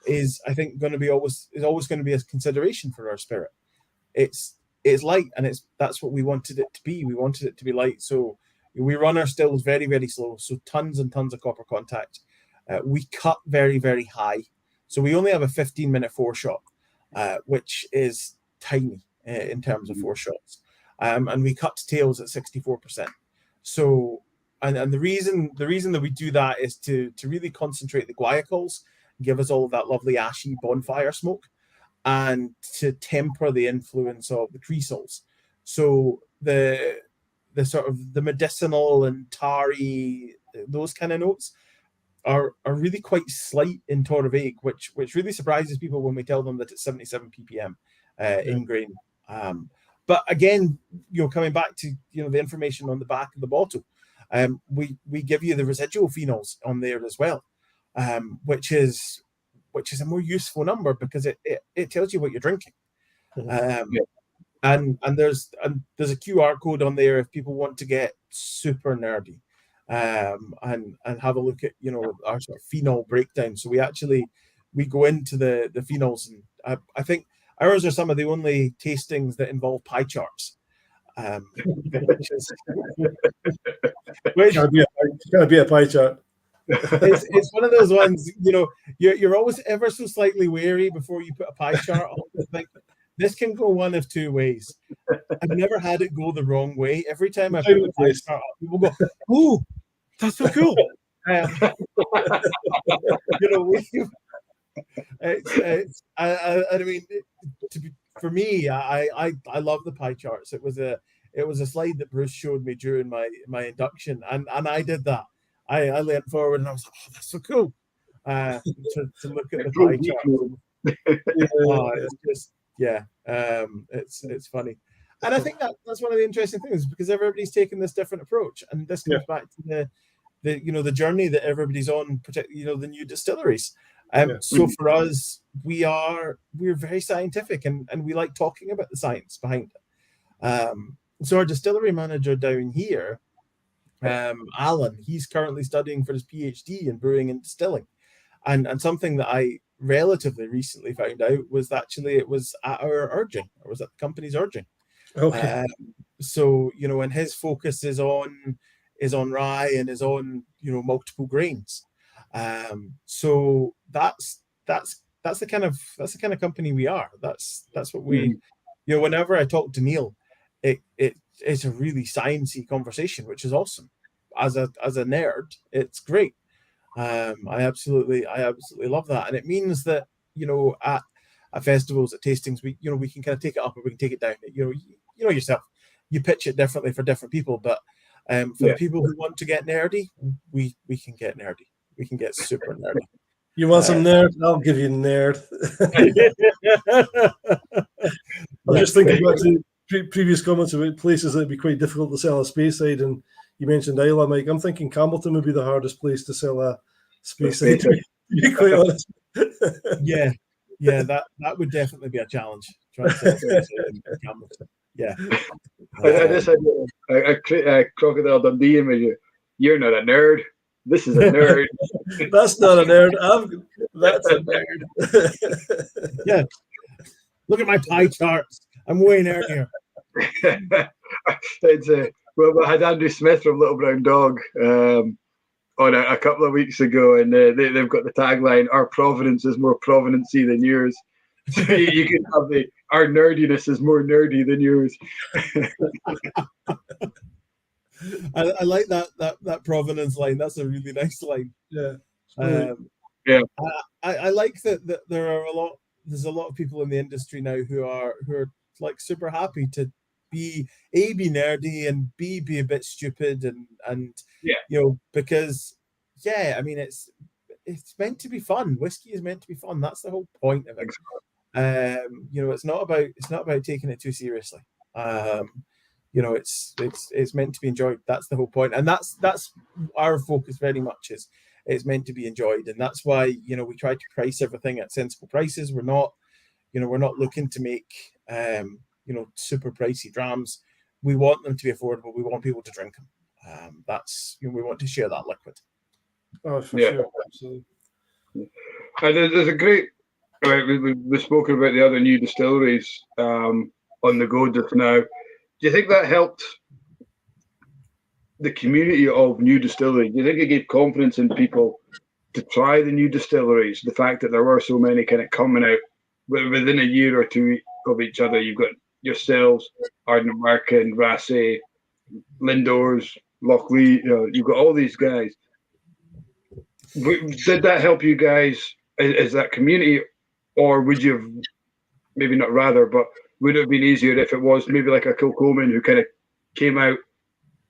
[SPEAKER 3] is, I think, going to be always going to be a consideration for our spirit. It's light, and that's what we wanted it to be. We wanted it to be light, so we run our stills very, very slow. So tons and tons of copper contact. We cut very, very high. So we only have a 15-minute foreshot, which is tiny in terms of foreshots. And we cut tails at 64%. So, and the reason that we do that is to really concentrate the guaiacol, give us all of that lovely ashy bonfire smoke, and to temper the influence of the creosoles. So the sort of the medicinal and tarry, those kind of notes, are really quite slight in Torabhaig, which really surprises people when we tell them that it's 77 ppm in grain. But again, you know, coming back to, you know, the information on the back of the bottle, we give you the residual phenols on there as well, which is a more useful number because it tells you what you're drinking. And there's a QR code on there if people want to get super nerdy, and have a look at our sort of phenol breakdown. So we go into the phenols, and I think ours are some of the only tastings that involve pie charts. Which
[SPEAKER 2] gotta be a pie chart.
[SPEAKER 3] It's one of those ones, you're always ever so slightly wary before you put a pie chart on. Think, this can go one of two ways. I've never had it go the wrong way. Every time I put a pie chart on, people go, "Ooh, that's so cool." For me, I love the pie charts. It was a slide that Bruce showed me during my induction, and I did that. I leaned forward and I was like, "Oh, that's so cool!" To look at the pie chart. It's funny, and I think that's one of the interesting things, because everybody's taking this different approach, and this comes back to the journey that everybody's on, particularly the new distilleries. So for us, we're very scientific, and we like talking about the science behind it. So our distillery manager down here, Alan, he's currently studying for his PhD in brewing and distilling, and something that I relatively recently found out was actually it was at our urging, or was at the company's urging.
[SPEAKER 2] Okay.
[SPEAKER 3] So and his focus is on rye and is on multiple grains. So that's the kind of company we are. That's what we whenever I talk to Neil, it's a really sciencey conversation, which is awesome. As a nerd, it's great. I absolutely love that, and it means that at festivals, at tastings, we can kind of take it up or we can take it down. Yourself, you pitch it differently for different people, but for the people who want to get nerdy, we can get nerdy. We can get super nerdy.
[SPEAKER 2] You want some nerd? I'll give you nerd. I'm just thinking back to previous comments about places that would be quite difficult to sell a space side, and you mentioned Isle. Mike, I'm thinking Campbellton would be the hardest place to sell a space side, to be quite honest.
[SPEAKER 3] Yeah, that would definitely be a challenge. Trying to sell a space side in Campbellton. Yeah.
[SPEAKER 1] I just had a Crocodile Dundee image. You're not a nerd. This is a nerd.
[SPEAKER 2] That's not a nerd. That's a nerd.
[SPEAKER 3] Yeah. Look at my pie charts. I'm way nerdier.
[SPEAKER 1] Well, I had Andrew Smith from Little Brown Dog on a couple of weeks ago, and they've got the tagline, "Our provenance is more provenance-y than yours." So you can have our nerdiness is more nerdy than yours.
[SPEAKER 3] I like that provenance line. That's a really nice line.
[SPEAKER 2] Yeah.
[SPEAKER 3] I like that there's a lot of people in the industry now who are like super happy to be nerdy and be a bit stupid and because I mean it's meant to be fun. Whiskey is meant to be fun. That's the whole point of it. It's not about taking it too seriously. It's meant to be enjoyed. That's the whole point, and that's our focus very much is it's meant to be enjoyed, and that's why we try to price everything at sensible prices. We're not looking to make super pricey drams. We want them to be affordable. We want people to drink them. That's we want to share that liquid.
[SPEAKER 2] Oh, for sure, absolutely.
[SPEAKER 1] And there's a great. We've spoken about the other new distilleries on the go just now. Do you think that helped the community of new distilleries? Do you think it gave confidence in people to try the new distilleries? The fact that there were so many kind of coming out within a year or two of each other. You've got yourselves, Ardnamurchan, Raasay, Lindors, Lochlee. You've got all these guys. Did that help you guys as that community, or would you have maybe not rather, but would it have been easier if it was maybe like a Kilcoman who kind of came out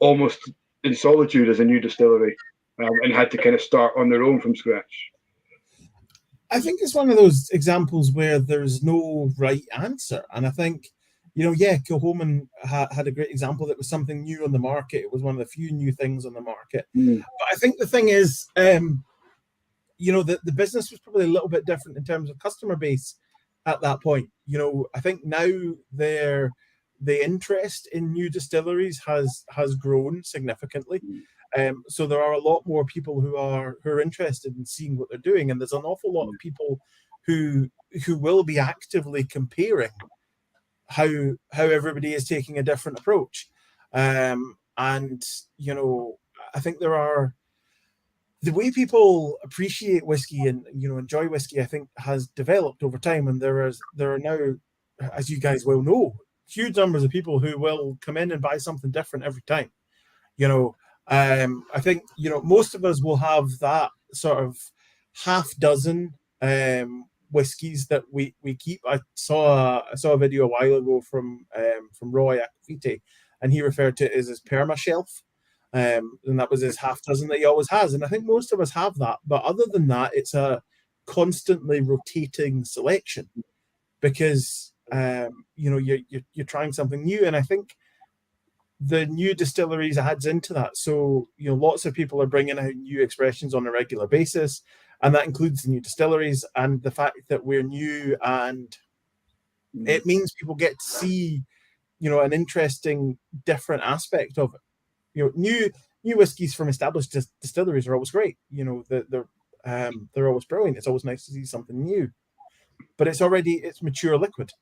[SPEAKER 1] almost in solitude as a new distillery and had to kind of start on their own from scratch?
[SPEAKER 3] I think it's one of those examples where there's no right answer. And I think, Kilcoman had a great example that was something new on the market. It was one of the few new things on the market. But I think the thing is, the business was probably a little bit different in terms of customer base at that point. You know, I think now the interest in new distilleries has grown significantly. So there are a lot more people who are interested in seeing what they're doing, and there's an awful lot of people who will be actively comparing how everybody is taking a different approach. And you know, I think there are the way people appreciate whiskey and, you know, enjoy whiskey, I think has developed over time, and there are now, as you guys well know, huge numbers of people who will come in and buy something different every time. You know, I think, you know, most of us will have that sort of half dozen whiskies that we keep. I saw a video a while ago from Roy Aquafite, and he referred to it as his perma shelf. And that was his half dozen that he always has. And I think most of us have that. But other than that, it's a constantly rotating selection because, you know, you're trying something new. And I think the new distilleries adds into that. So, you know, lots of people are bringing out new expressions on a regular basis. And that includes the new distilleries and the fact that we're new. And it means people get to see, you know, an interesting, different aspect of it. You know, new whiskies from established distilleries are always great. You know, they're always brilliant. It's always nice to see something new, but it's mature liquid.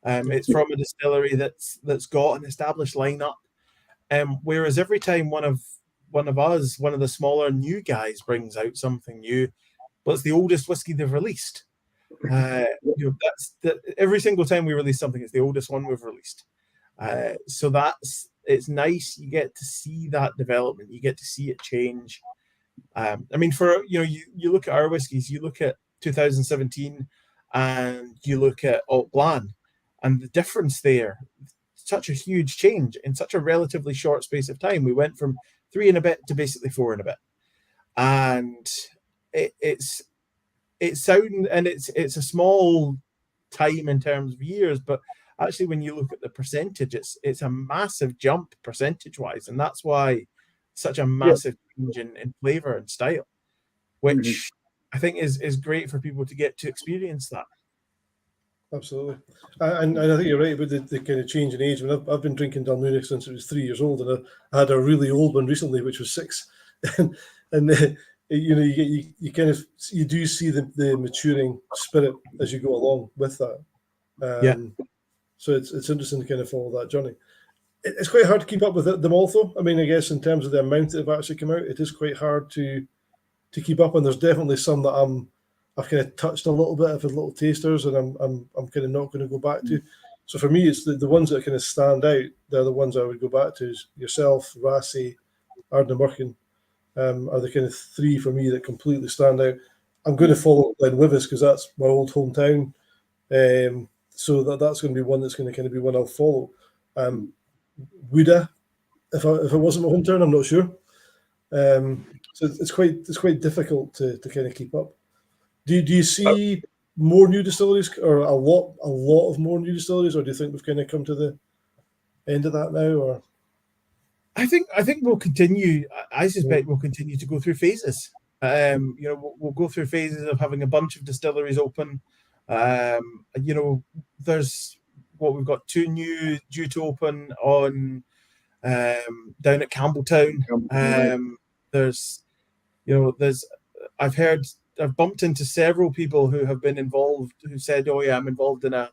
[SPEAKER 3] It's from a distillery that's got an established lineup. Whereas every time one of the smaller new guys brings out something new, well, it's the oldest whiskey they've released. You know, every single time we release something, it's the oldest one we've released. So it's nice. You get to see that development. You get to see it change. I mean, for, you know, you look at our whiskies, you look at 2017 and you look at Alt Blanc, and the difference there, such a huge change in such a relatively short space of time. We went from 3 and a bit to basically 4 and a bit. And it's a small time in terms of years, but actually, when you look at the percentage, it's a massive jump percentage-wise, and that's why such a massive change in flavour and style, which I think is great for people to get to experience that.
[SPEAKER 2] Absolutely, and I think you're right about the kind of change in age. I mean, I've been drinking Dalmunik since I was 3 years old, and I had a really old one recently, which was 6, and you know, you kind of do see the maturing spirit as you go along with that. So it's interesting to kind of follow that journey. It's quite hard to keep up with them all, though. I mean, I guess in terms of the amount that have actually come out, it is quite hard to keep up. And there's definitely some that I've kind of touched a little bit of as little tasters, and I'm kind of not going to go back to. So for me, it's the ones that kind of stand out. They're the ones I would go back to. Is yourself, Rassi, Ardnamurchan, are the kind of 3 for me that completely stand out. I'm going to follow Glenwivis because that's my old hometown. So that's going to be one that's going to kind of be one I'll follow. Woulda, if it wasn't my hometown, I'm not sure. So it's quite difficult to kind of keep up. Do you see more new distilleries, or a lot of more new distilleries, or do you think we've kind of come to the end of that now? Or
[SPEAKER 3] I think we'll continue. I suspect we'll continue to go through phases. You know, we'll go through phases of having a bunch of distilleries open. You know, we've got 2 new due to open on down at Campbelltown. I've bumped into several people who have been involved who said, "Oh yeah, I'm involved in a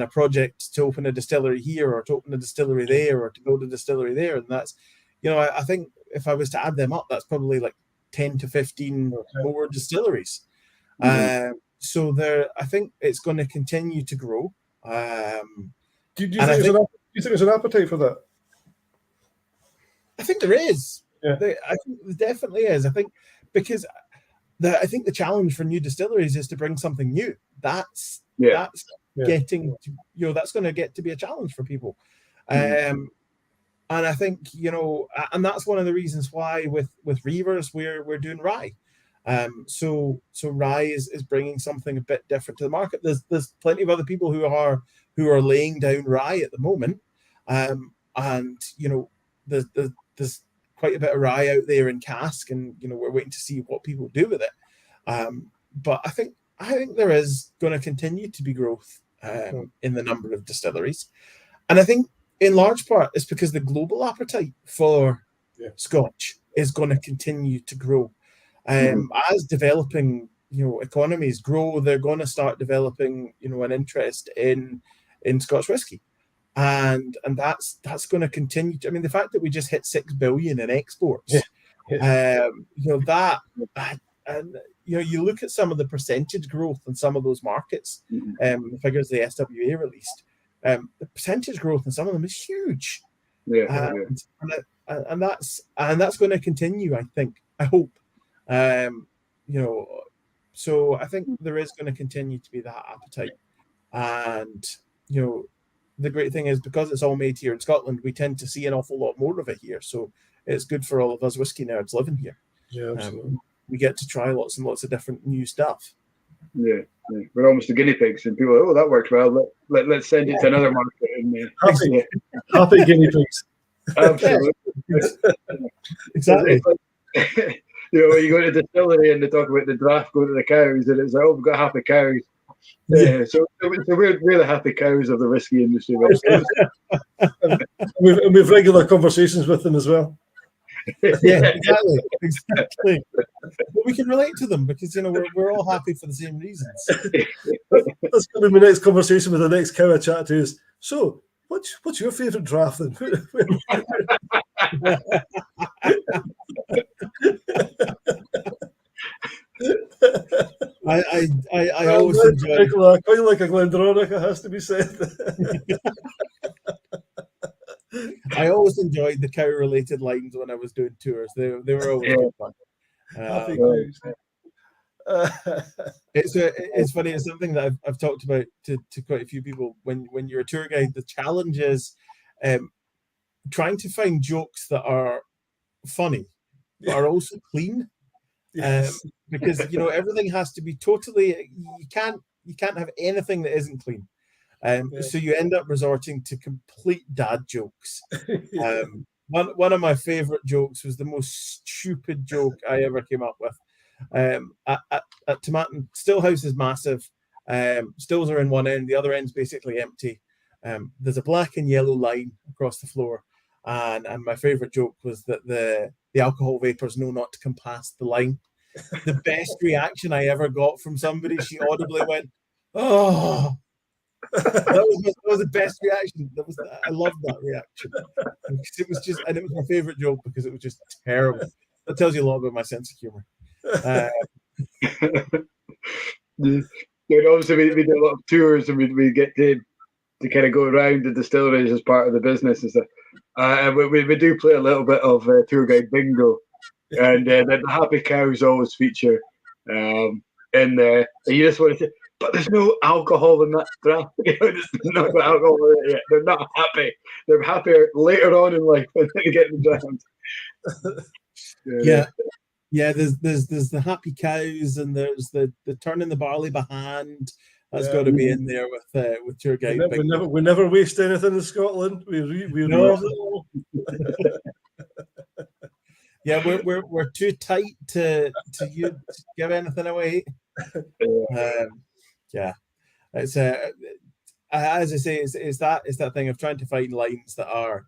[SPEAKER 3] project to open a distillery here, or to open a distillery there, or to build a distillery there." And that's, you know, I think if I was to add them up, that's probably like 10 to 15 more distilleries. So I think it's going to continue to grow.
[SPEAKER 2] Do you think there's an appetite for that?
[SPEAKER 3] I think there is.
[SPEAKER 2] Yeah.
[SPEAKER 3] I think there definitely is. I think because I think the challenge for new distilleries is to bring something new. That's getting to, you know, that's going to get to be a challenge for people. And I think, you know, and that's one of the reasons why with Reavers we're doing rye. So rye is bringing something a bit different to the market. There's plenty of other people who are laying down rye at the moment, and you know there's quite a bit of rye out there in cask, and you know we're waiting to see what people do with it. But I I think there is going to continue to be growth in the number of distilleries. And I think in large part it's because the global appetite for Scotch is going to continue to grow. As developing, economies grow, they're going to start developing, an interest in Scotch whisky. And that's going to continue. I mean, the fact that we just hit 6 billion in exports, you look at some of the percentage growth in some of those markets, the figures the SWA released, the percentage growth in some of them is huge. And that's going to continue, I think. I hope. So I think there is going to continue to be that appetite. And, the great thing is because it's all made here in Scotland, we tend to see an awful lot more of it here. So it's good for all of us whiskey nerds living here. Yeah, absolutely. We get to try lots and lots of different new stuff.
[SPEAKER 1] Yeah. We're almost the guinea pigs, and people are, oh, that worked well. Let's send it to another market. And,
[SPEAKER 2] happy guinea pigs.
[SPEAKER 1] Absolutely.
[SPEAKER 3] Exactly.
[SPEAKER 1] When you go to the distillery and they talk about the draft going to the cows, and it's like, oh, we've got happy cows. So we're the happy cows of the whiskey industry.
[SPEAKER 2] We've regular conversations with them as well.
[SPEAKER 3] Yeah, exactly. But we can relate to them because we're all happy for the same reasons.
[SPEAKER 2] That's going to be my next conversation with the next cow I chat to is, so what's your favourite draft then?
[SPEAKER 3] I always enjoy
[SPEAKER 2] quite like a Glendronach, it has to be said.
[SPEAKER 3] I always enjoyed the cow-related lines when I was doing tours. They were always good fun. It's funny. It's something that I've talked about to quite a few people. When you're a tour guide, the challenge is trying to find jokes that are funny but are also clean. Because everything has to be totally. You can't have anything that isn't clean. So you end up resorting to complete dad jokes. One of my favorite jokes was the most stupid joke I ever came up with. At Tomatin, Stillhouse is massive. Stills are in one end, the other end's basically empty. There's a black and yellow line across the floor, and my favorite joke was that the alcohol vapors know not to come past the line. The best reaction I ever got from somebody, she audibly went, "Oh." That was the best reaction. I loved that reaction. It was my favorite joke because it was just terrible. That tells you a lot about my sense of humor.
[SPEAKER 1] Obviously, we do a lot of tours, and we get to kind of go around the distilleries as part of the business and stuff. And we do play a little bit of tour guide bingo, and the happy cows always feature in there. And you just want to say, but there's no alcohol in that draft. There's not got alcohol in it yet. They're not happy. They're happier later on in life when they get the draft.
[SPEAKER 3] Yeah. There's the happy cows, and there's the turning the barley behind. That's got to be in there with tour guide.
[SPEAKER 2] We never waste anything in Scotland.
[SPEAKER 3] Yeah, we're too tight to give anything away. It's as I say, it's that thing of trying to find lines that are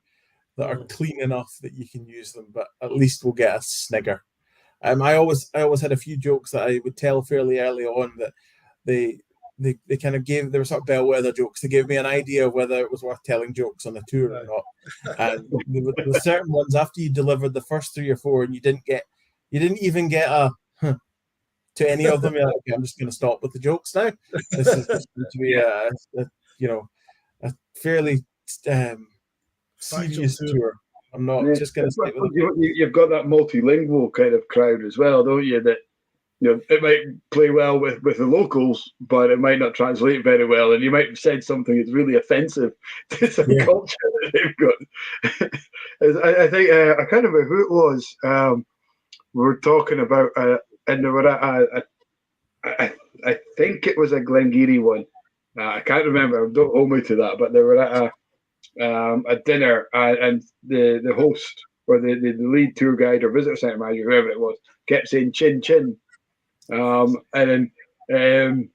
[SPEAKER 3] clean enough that you can use them, but at least we'll get a snigger. I always had a few jokes that I would tell fairly early on that they kind of they were sort of bellwether jokes. They gave me an idea of whether it was worth telling jokes on the tour or not. And there were certain ones after you delivered the first 3 or 4 and you didn't even get a to any of them. You're like, okay, I'm just going to stop with the jokes now. This is going to be a fairly serious tour. I'm not just going to stick with it.
[SPEAKER 1] You've got that multilingual kind of crowd as well, don't you? That it might play well with the locals, but it might not translate very well, and you might have said something that's really offensive to some culture that they've got. I think I can't remember who it was. We were talking about, and there were I think it was a Glengarry one. I can't remember. Don't hold me to that. But they were at a dinner, and the host or the lead tour guide or visitor centre manager, whoever it was, kept saying "chin chin," and then and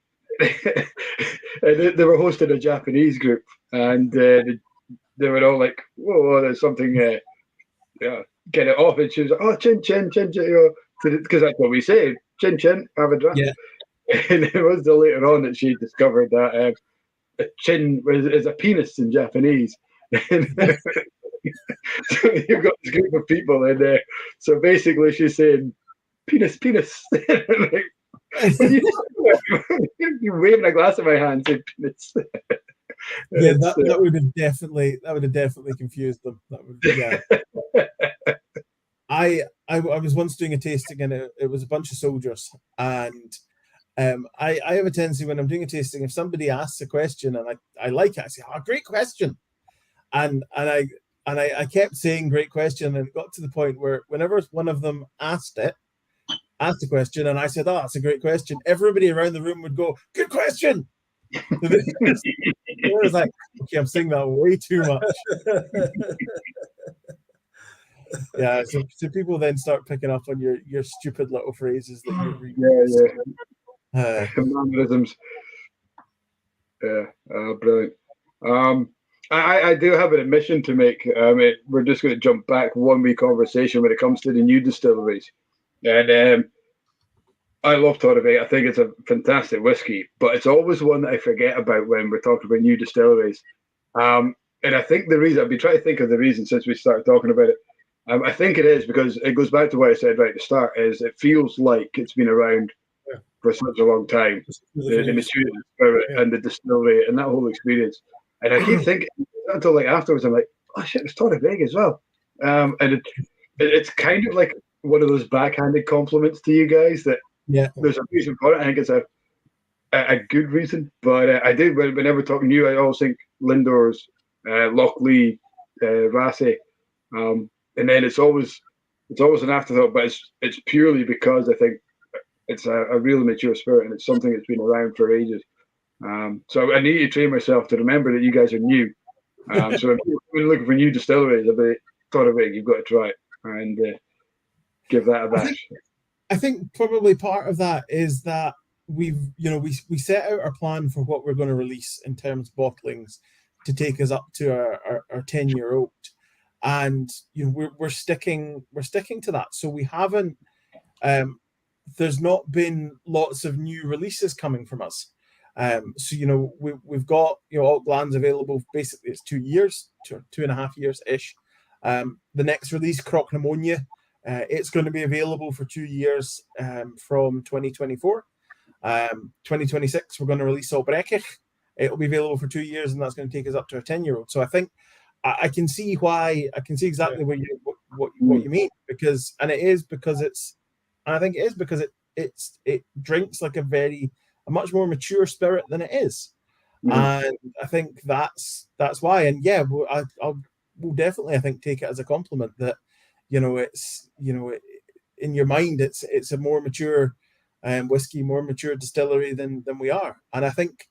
[SPEAKER 1] they were hosting a Japanese group, and they were all like, "Whoa, there's something, yeah, get it off." And she was like, "Oh, chin, chin, chin, chin," because that's what we say, chin, chin, have a drink.
[SPEAKER 3] Yeah.
[SPEAKER 1] And it was later on that she discovered that a chin is a penis in Japanese. So you've got this group of people in there. So basically, she's saying, "Penis, penis." Like, you're waving a glass in my hand, saying penis.
[SPEAKER 3] Yeah, that would have definitely confused them. That would, yeah. I was once doing a tasting, and it was a bunch of soldiers, and I have a tendency when I'm doing a tasting, if somebody asks a question and I like it, I say, "Oh, great question," and I kept saying "great question," and it got to the point where whenever one of them asked the question, and I said, "Oh, that's a great question," everybody around the room would go, "Good question." It was like, okay, I'm saying that way too much. Yeah, so people then start picking up on your stupid little phrases that
[SPEAKER 1] yeah. Mannerisms. Yeah, brilliant. I do have an admission to make. We're just going to jump back 1 week conversation when it comes to the new distilleries, and I love Torabhaig. I think it's a fantastic whiskey, but it's always one that I forget about when we're talking about new distilleries. And I think the reason, I've been trying to think of the reason since we started talking about it. I think it is because it goes back to what I said right at the start, is it feels like it's been around for such a long time. The maturity, the spirit, and the distillery, and that whole experience. And I keep thinking, until like afterwards, I'm like, oh shit, it's Torabhaig as well. And it's kind of like one of those backhanded compliments to you guys that there's a reason for it. I think it's a good reason. But I do, whenever talking to you, I always think Lindor's, Lockleigh, Rassay. And then it's always an afterthought, but it's purely because I think it's a really mature spirit, and it's something that's been around for ages. So I need to train myself to remember that you guys are new. So if you're looking for new distilleries, I've thought of it. You've got to try it and give that a bash.
[SPEAKER 3] I think probably part of that is that we set out our plan for what we're going to release in terms of bottlings to take us up to our 10-year-old. And we're sticking to that. So we haven't. There's not been lots of new releases coming from us. So we've got Alt Glands available. Basically, it's 2 years, 2.5 years ish. The next release, Croc Pneumonia, it's going to be available for 2 years from 2024. 2026, we're going to release Albrecht. It'll be available for 2 years, and that's going to take us up to a 10-year-old. So I think. I can see exactly what you mean, because it drinks like a much more mature spirit than it is, and I think that's why. And yeah, we'll definitely, I think, take it as a compliment that it's in your mind it's a more mature whiskey, more mature distillery than we are, and I think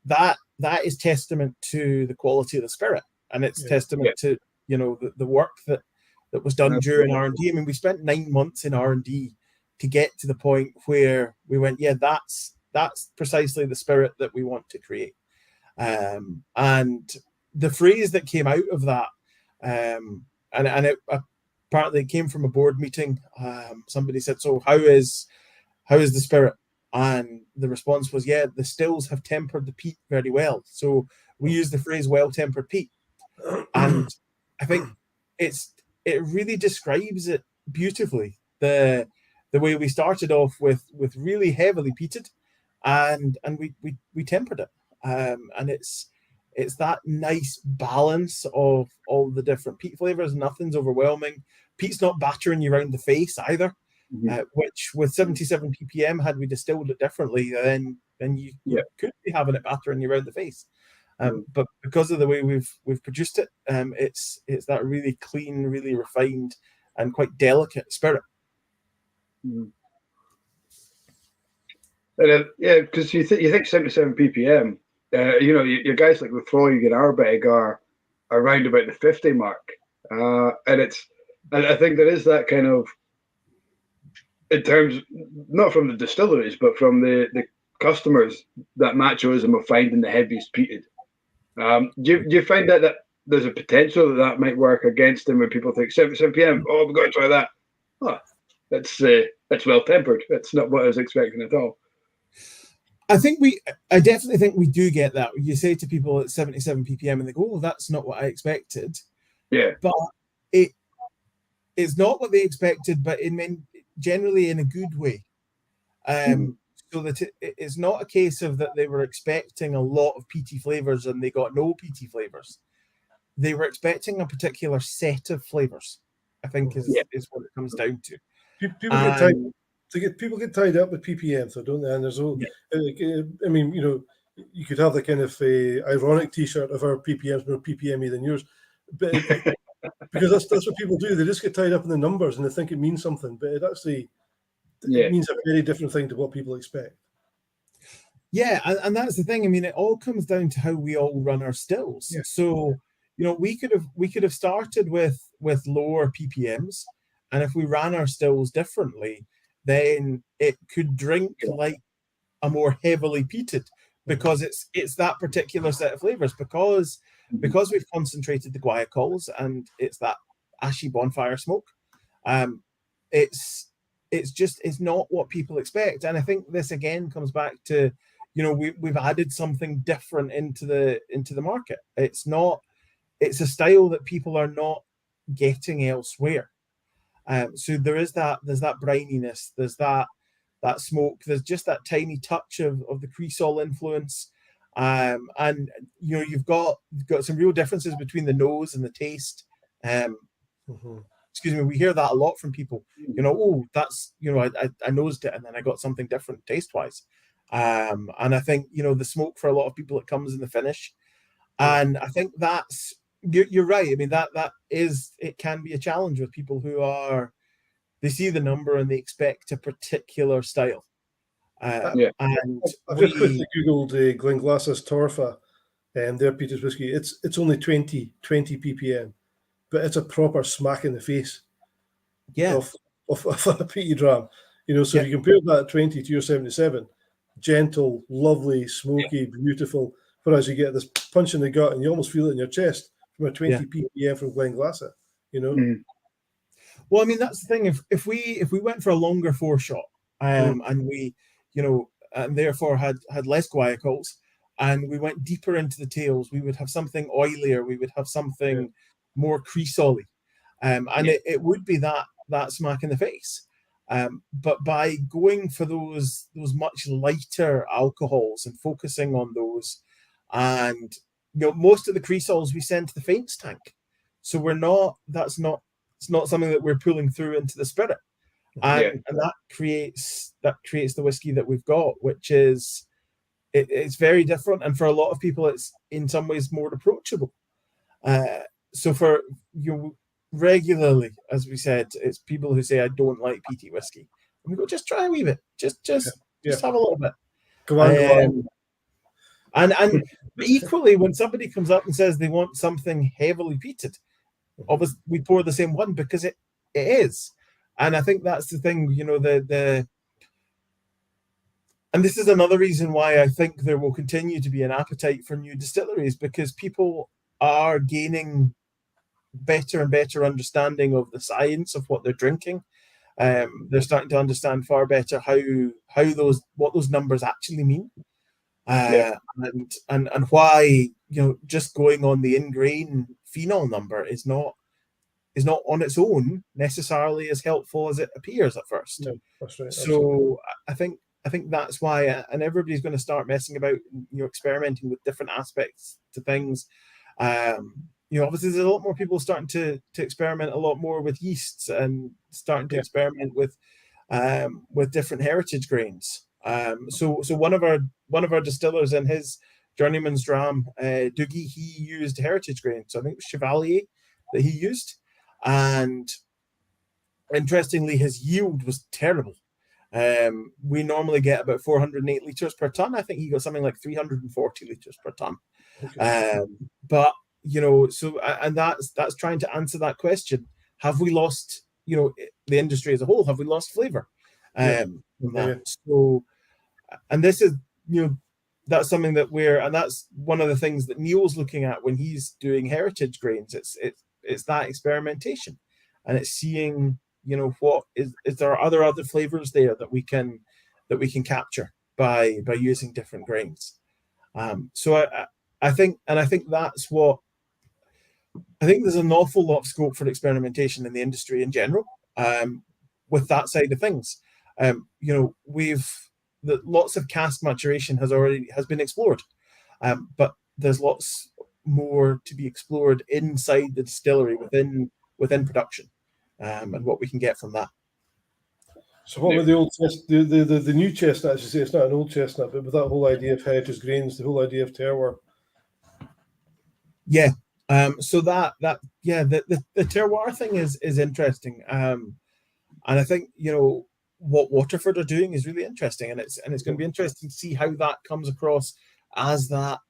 [SPEAKER 3] that is testament to the quality of the spirit. And it's testament to the work that was done during R&D. I mean, we spent 9 months in R&D to get to the point where we went, that's precisely the spirit that we want to create. And the phrase that came out of that, and it apparently came from a board meeting. Somebody said, "So how is the spirit?" And the response was, "Yeah, the stills have tempered the peat very well." So we use the phrase "well-tempered peat." And I think it really describes it beautifully. The way we started off with really heavily peated, and we tempered it, and it's that nice balance of all the different peat flavors. Nothing's overwhelming. Peat's not battering you around the face either, which with 77 ppm, had we distilled it differently, then you could be having it battering you around the face. But because of the way we've produced it, it's that really clean, really refined, and quite delicate spirit.
[SPEAKER 1] Because you think 77 ppm, your guys like Lefroy and Ardbeg are around about the 50 mark, and I think there is that kind of, in terms not from the distilleries but from the customers that machoism of finding the heaviest peated. Do you find that there's a potential that might work against them when people think 7 p.m. Oh, we've got to try that. Oh, that's well tempered. That's not what I was expecting at all.
[SPEAKER 3] I definitely think we do get that. You say to people at 77 ppm and they go, "Oh, that's not what I expected."
[SPEAKER 1] Yeah,
[SPEAKER 3] but it's not what they expected, but generally in a good way. So that it's not a case of that they were expecting a lot of peaty flavors and they got no peaty flavors. They were expecting a particular set of flavors, I think is what it comes down to.
[SPEAKER 2] People get tied up with ppm, so don't they? And there's I mean, you know, you could have the kind of ironic T-shirt of our ppm's more ppme than yours, but because that's what people do. They just get tied up in the numbers and they think it means something, but it actually it means a very different thing to what people expect.
[SPEAKER 3] Yeah, and that's the thing. I mean, it all comes down to how we all run our stills. Yeah. So, you know, we could have started with lower ppms, and if we ran our stills differently, then it could drink like a more heavily peated, because it's that particular set of flavors, because we've concentrated the guaiacols and it's that ashy bonfire smoke. It's not what people expect, and I think this again comes back to, you know, we've added something different into the market. It's a style that people are not getting elsewhere. So there's that brininess, there's that smoke, there's just that tiny touch of the Cresol influence, and you know, you've got some real differences between the nose and the taste. Excuse me, we hear that a lot from people. You know, oh, that's, you know, I nosed it and then I got something different taste wise. And I think, you know, the smoke for a lot of people, it comes in the finish, and I think that's. You're right. I mean, it can be a challenge with people who they see the number and they expect a particular style. And
[SPEAKER 2] I've just quickly Googled Glenglassa's Torfa and their peated whiskey. It's only 20 ppm, but it's a proper smack in the face of a peated ram. You know, so if you compare that 20 to your 77, gentle, lovely, smoky, beautiful, whereas you get this punch in the gut and you almost feel it in your chest from a 20 ppm from Glenglassa, you know.
[SPEAKER 3] Well, I mean, that's the thing. If we went for a longer foreshot, and we, you know, and therefore had less guaiacols, and we went deeper into the tails, we would have something oilier. We would have something more Cresol-y, and it would be that smack in the face. But by going for those much lighter alcohols and focusing on those, and you know, most of the Cresols we send to the faints tank, so it's not something that we're pulling through into the spirit, and that creates the whiskey that we've got, which is it's very different, and for a lot of people it's in some ways more approachable. So for you, regularly, as we said, it's people who say, I don't like peaty whiskey, and we go, just try a wee bit, just have a little bit.
[SPEAKER 2] Go on.
[SPEAKER 3] And but equally, when somebody comes up and says they want something heavily peated, obviously we pour the same one because it is. And I think that's the thing, you know, and this is another reason why I think there will continue to be an appetite for new distilleries, because people are gaining better and better understanding of the science of what they're drinking. They're starting to understand far better what those numbers actually mean. And why, you know, just going on the in-grain phenol number is not on its own necessarily as helpful as it appears at first.
[SPEAKER 2] No, that's right.
[SPEAKER 3] So I think that's why, and everybody's going to start messing about, you know, experimenting with different aspects to things. You know, obviously there's a lot more people starting to experiment a lot more with yeasts and starting to experiment with different heritage grains. So one of our distillers in his journeyman's dram, Doogie, he used heritage grain. So I think it was Chevalier that he used, and interestingly, his yield was terrible. We normally get about 408 litres per ton. I think he got something like 340 litres per ton. Okay. But you know, so, and that's trying to answer that question: have we lost, you know, the industry as a whole? Have we lost flavour? So, and this is that's something that and that's one of the things that Neil's looking at when he's doing heritage grains. It's that experimentation, and it's seeing, what is there other flavors there that we can capture by using different grains. So I think that's what I think. There's an awful lot of scope for experimentation in the industry in general, with that side of things. Lots of cask maturation has been explored, but there's lots more to be explored inside the distillery within production, and what we can get from that.
[SPEAKER 2] So what were the old the new chestnut? As you say, it's not an old chestnut, but with that whole idea of heritage grains, the whole idea of terroir.
[SPEAKER 3] Yeah. So the terroir thing is interesting. And I think, what Waterford are doing is really interesting, and it's going to be interesting to see how that comes across as that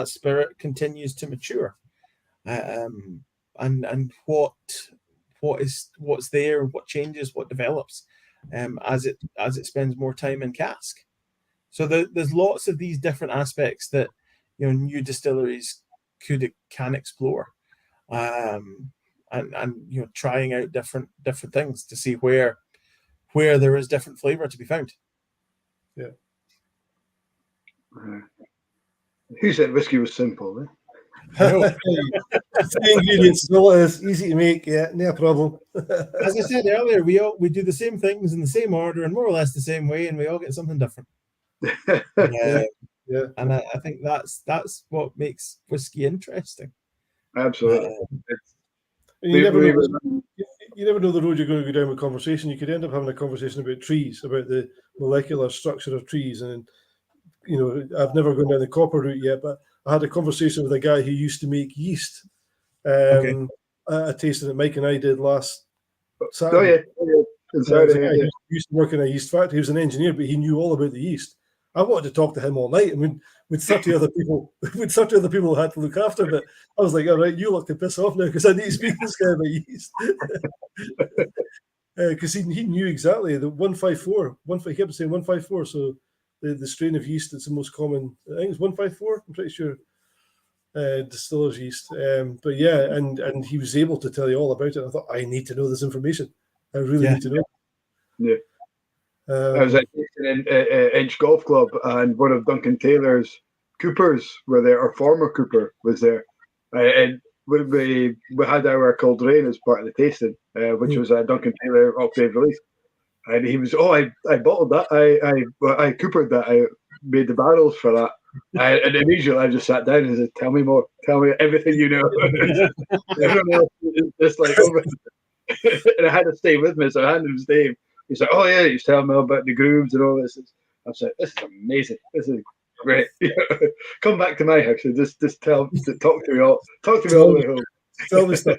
[SPEAKER 3] spirit continues to mature, and what's there, what changes, what develops, as it spends more time in cask. So there's lots of these different aspects that new distilleries can explore, and trying out different things to see where there is different flavor to be found.
[SPEAKER 2] Yeah.
[SPEAKER 1] Who said whiskey was simple?
[SPEAKER 2] The ingredients is all it is, easy to make. Yeah, no problem.
[SPEAKER 3] As I said earlier, we do the same things in the same order and more or less the same way, and we all get something different.
[SPEAKER 2] Yeah.
[SPEAKER 3] And I think that's what makes whiskey interesting.
[SPEAKER 1] Absolutely.
[SPEAKER 2] You never know the road you're going to go down with conversation. You could end up having a conversation about trees, about the molecular structure of trees. And, I've never gone down the copper route yet, but I had a conversation with a guy who used to make yeast. A tasting that Mike and I did last Saturday.
[SPEAKER 1] Oh, yeah.
[SPEAKER 2] He used to work in a yeast factory. He was an engineer, but he knew all about the yeast. I wanted to talk to him all night. I mean, with 30 other people, who had to look after, but I was like, all right, you lot can piss off now because I need to speak to this guy about yeast. Because he knew exactly the 154. He kept saying 154. So the strain of yeast that's the most common, I think it's 154. I'm pretty sure, distiller's yeast. But yeah, and he was able to tell you all about it. I thought, I need to know this information. I really need to know.
[SPEAKER 1] Yeah. I was at Edge Golf Club, and one of Duncan Taylor's coopers were there, or former cooper was there, and we had our Coldrain as part of the tasting, which was a Duncan Taylor Octave release, and he was, I bottled that, I coopered that, I made the barrels for that, and immediately I just sat down and said, tell me more, tell me everything you know. Everyone else is just like over. And I had to stay with me, so I handed him his name. He's like, oh yeah, he's telling me about the grooves and all this. I was like, this is amazing. This is great. Come back to my house and just talk to me all the way home.
[SPEAKER 2] Tell me stuff.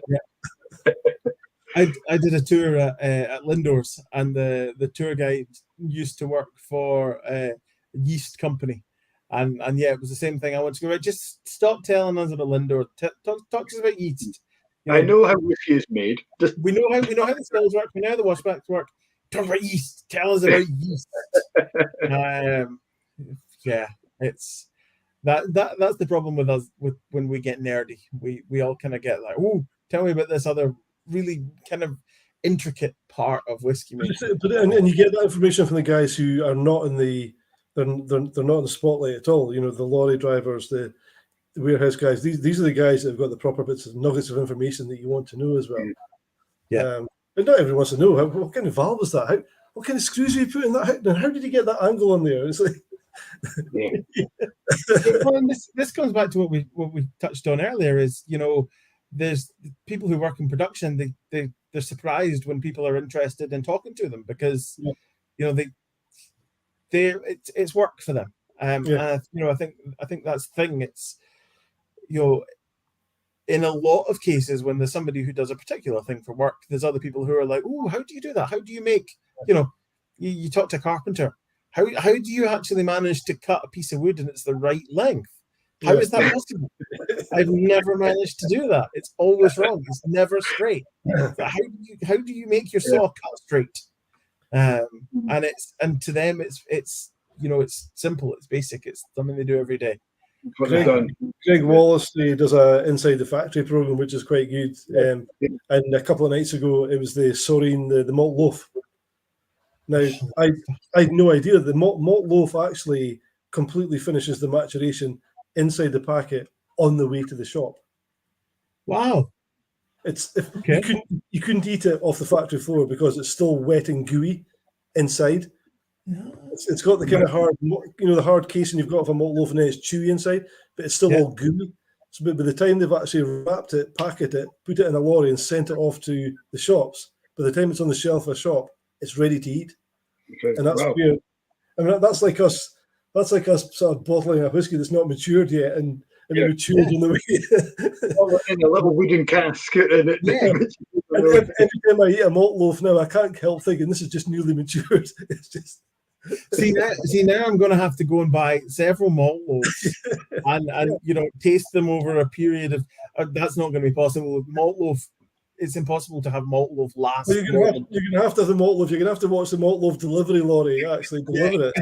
[SPEAKER 3] I did a tour at Lindor's, and the tour guide used to work for a yeast company, and yeah, it was the same thing. I want to go, right, just stop telling us about Lindor. Talk to us about yeast.
[SPEAKER 1] I know how whiskey is made.
[SPEAKER 3] We know how the stills work. We know how the washbacks work. Talk about yeast. Tell us about yeast. Yeah, it's that's the problem with us with when we get nerdy. We all kind of get like, oh, tell me about this other really kind of intricate part of whiskey making.
[SPEAKER 2] And you get that information from the guys who are not in they're not in the spotlight at all. The lorry drivers, the warehouse guys. These are the guys that have got the proper bits of nuggets of information that you want to know as well.
[SPEAKER 3] Yeah.
[SPEAKER 2] But not everyone wants to know what kind of valve is that? What kind of screws are you putting that? And how did you get that angle on there? It's like,
[SPEAKER 3] well, this comes back to what we touched on earlier. Is there's people who work in production. They're surprised when people are interested in talking to them because it's work for them. And I think that's the thing. It's in a lot of cases, when there's somebody who does a particular thing for work, there's other people who are like, oh, how do you do that? How do you make, you talk to a carpenter. How do you actually manage to cut a piece of wood and it's the right length? How is that possible? I've never managed to do that. It's always wrong. It's never straight. How do you make your saw cut straight? And to them, it's it's simple, it's basic, it's something they do every day.
[SPEAKER 2] Greg Wallace does a Inside the Factory program, which is quite good. And a couple of nights ago, it was the Soreen, the malt loaf. Now, I had no idea the malt loaf actually completely finishes the maturation inside the packet on the way to the shop.
[SPEAKER 3] Wow!
[SPEAKER 2] You couldn't eat it off the factory floor because it's still wet and gooey inside. Yeah. It's got the kind of hard, the hard casing you've got of a malt loaf, and then it's chewy inside, but it's still all gooey. So by the time they've actually wrapped it, packed it, put it in a lorry and sent it off to the shops, by the time it's on the shelf of a shop, it's ready to eat. Okay. And that's weird. I mean, that's like us sort of bottling a whiskey that's not matured yet, and it matures on the way.
[SPEAKER 1] In a little wooden cask.
[SPEAKER 2] Every time I eat a malt loaf now, I can't help thinking this is just newly matured. It's just.
[SPEAKER 3] See now I'm going to have to go and buy several malt loaves and taste them over a period of. That's not going to be possible. Malt loaf. It's impossible to have malt loaf last.
[SPEAKER 2] Well, you're going to have to have the malt loaf. You're going to have to watch the malt loaf delivery lorry actually deliver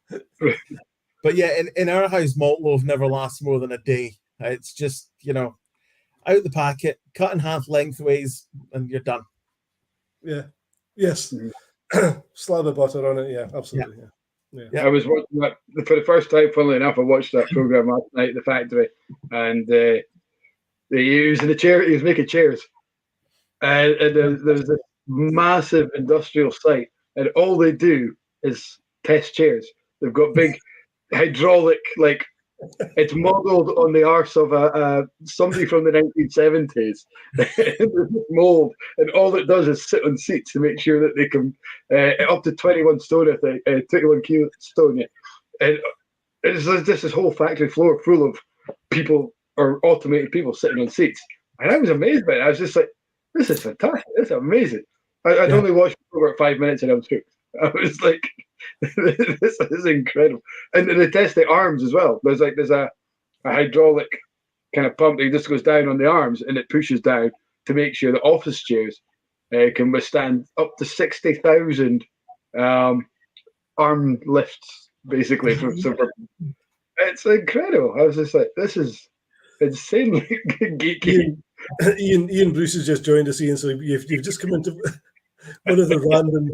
[SPEAKER 2] it.
[SPEAKER 3] But yeah, in our house, malt loaf never lasts more than a day. It's just, out the packet, cut in half lengthways, and you're done.
[SPEAKER 2] Yeah. Yes. Slab of butter on it. Yeah, absolutely. Yeah.
[SPEAKER 1] I was watching that for the first time, funnily enough. I watched that program last night at the factory, and he was making chairs. And there's this massive industrial site, and all they do is test chairs. They've got big hydraulic, it's modelled on the arse of somebody from the 1970s. Mold, and all it does is sit on seats to make sure that they can up to 21 stone, I think, 21 kilo stone. Yeah. And it's just this whole factory floor full of people, or automated people sitting on seats. And I was amazed by it. I was just like, this is fantastic. This is amazing. I'd only watched it for about 5 minutes and I was hooked. I was like, this is incredible. And they test the arms as well. There's a hydraulic kind of pump that just goes down on the arms and it pushes down to make sure the office chairs can withstand up to 60,000 arm lifts, basically. It's incredible. I was just like, this is insanely geeky.
[SPEAKER 2] Ian Bruce has just joined us, Ian. So you've just come into one of the random.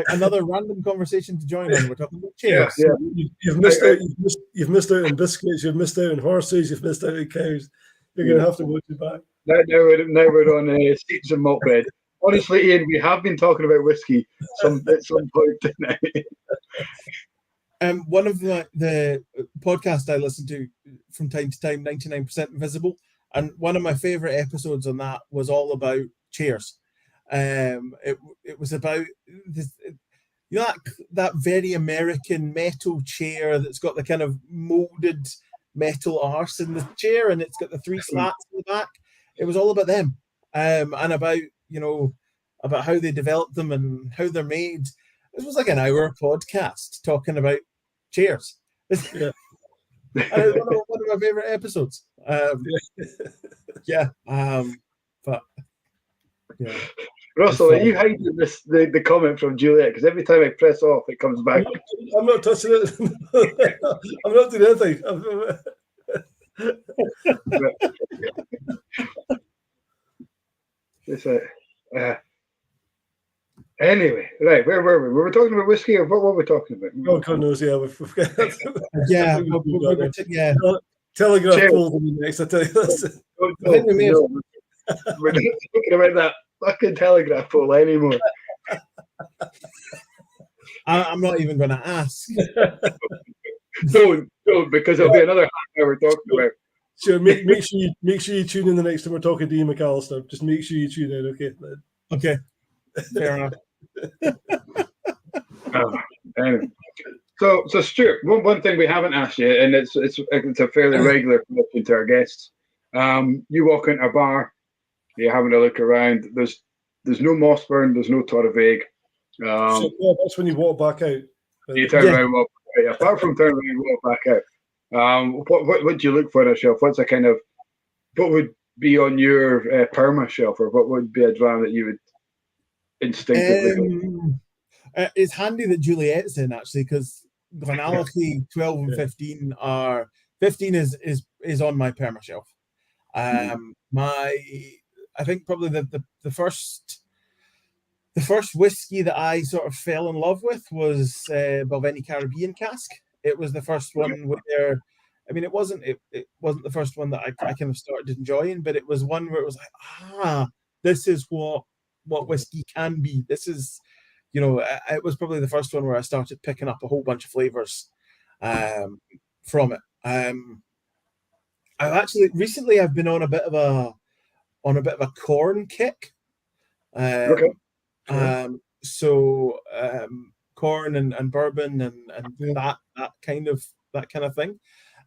[SPEAKER 3] Another random conversation to join on. We're talking about chairs.
[SPEAKER 2] Yeah. You've missed out. You've missed out on biscuits. You've missed out on horses. You've missed out on cows. You're going to have to watch it back.
[SPEAKER 1] Now we're on seats and malt bed. Honestly, Ian, we have been talking about whiskey at some point tonight.
[SPEAKER 3] One of the podcasts I listen to from time to time, 99% Invisible, and one of my favorite episodes on that was all about chairs. It was about this, that very American metal chair that's got the kind of molded metal arse in the chair, and it's got the 3 slats in the back. It was all about them, and about about how they developed them and how they're made. This was like an hour podcast talking about chairs. And it was one of my favorite episodes.
[SPEAKER 1] Russell, are you hiding the comment from Juliet? Because every time I press off, it comes back.
[SPEAKER 2] I'm not touching it. I'm not doing anything.
[SPEAKER 1] Anyway, right, where were we? We were talking about whiskey, or what were we talking about?
[SPEAKER 2] Oh, God knows, yeah. Telegraph pole to me next, I tell you.
[SPEAKER 1] We're not talking about that fucking telegraph pole anymore.
[SPEAKER 3] I'm not even going to ask.
[SPEAKER 1] Don't, because it'll be another half hour talking about.
[SPEAKER 2] Sure, make sure you tune in the next time we're talking to Ian McAllister. Just make sure you tune in, okay?
[SPEAKER 3] Okay, fair enough.
[SPEAKER 1] Anyway. So Stuart, one thing we haven't asked you, and it's a fairly regular question to our guests. You walk into a bar, you're having a look around. There's no Mossburn, there's no Torabhaig.
[SPEAKER 2] That's when you walk back out.
[SPEAKER 1] You turn around and walk back out. Apart from turning around and walk back out. What do you look for on a shelf? What would be on your perma shelf, or what would be a dram that you would instinctively
[SPEAKER 3] It's handy that Juliet's in, actually, because Glenallachie 12 and 15 are 15 is on my perma shelf. I think probably the first whiskey that I sort of fell in love with was Balvenie Caribbean cask. It was the first one where, I mean, it wasn't the first one that I kind of started enjoying, but it was one where it was like, this is what whiskey can be. This is, it was probably the first one where I started picking up a whole bunch of flavors from it. I've been on a bit of a corn kick. So corn and bourbon and that kind of thing.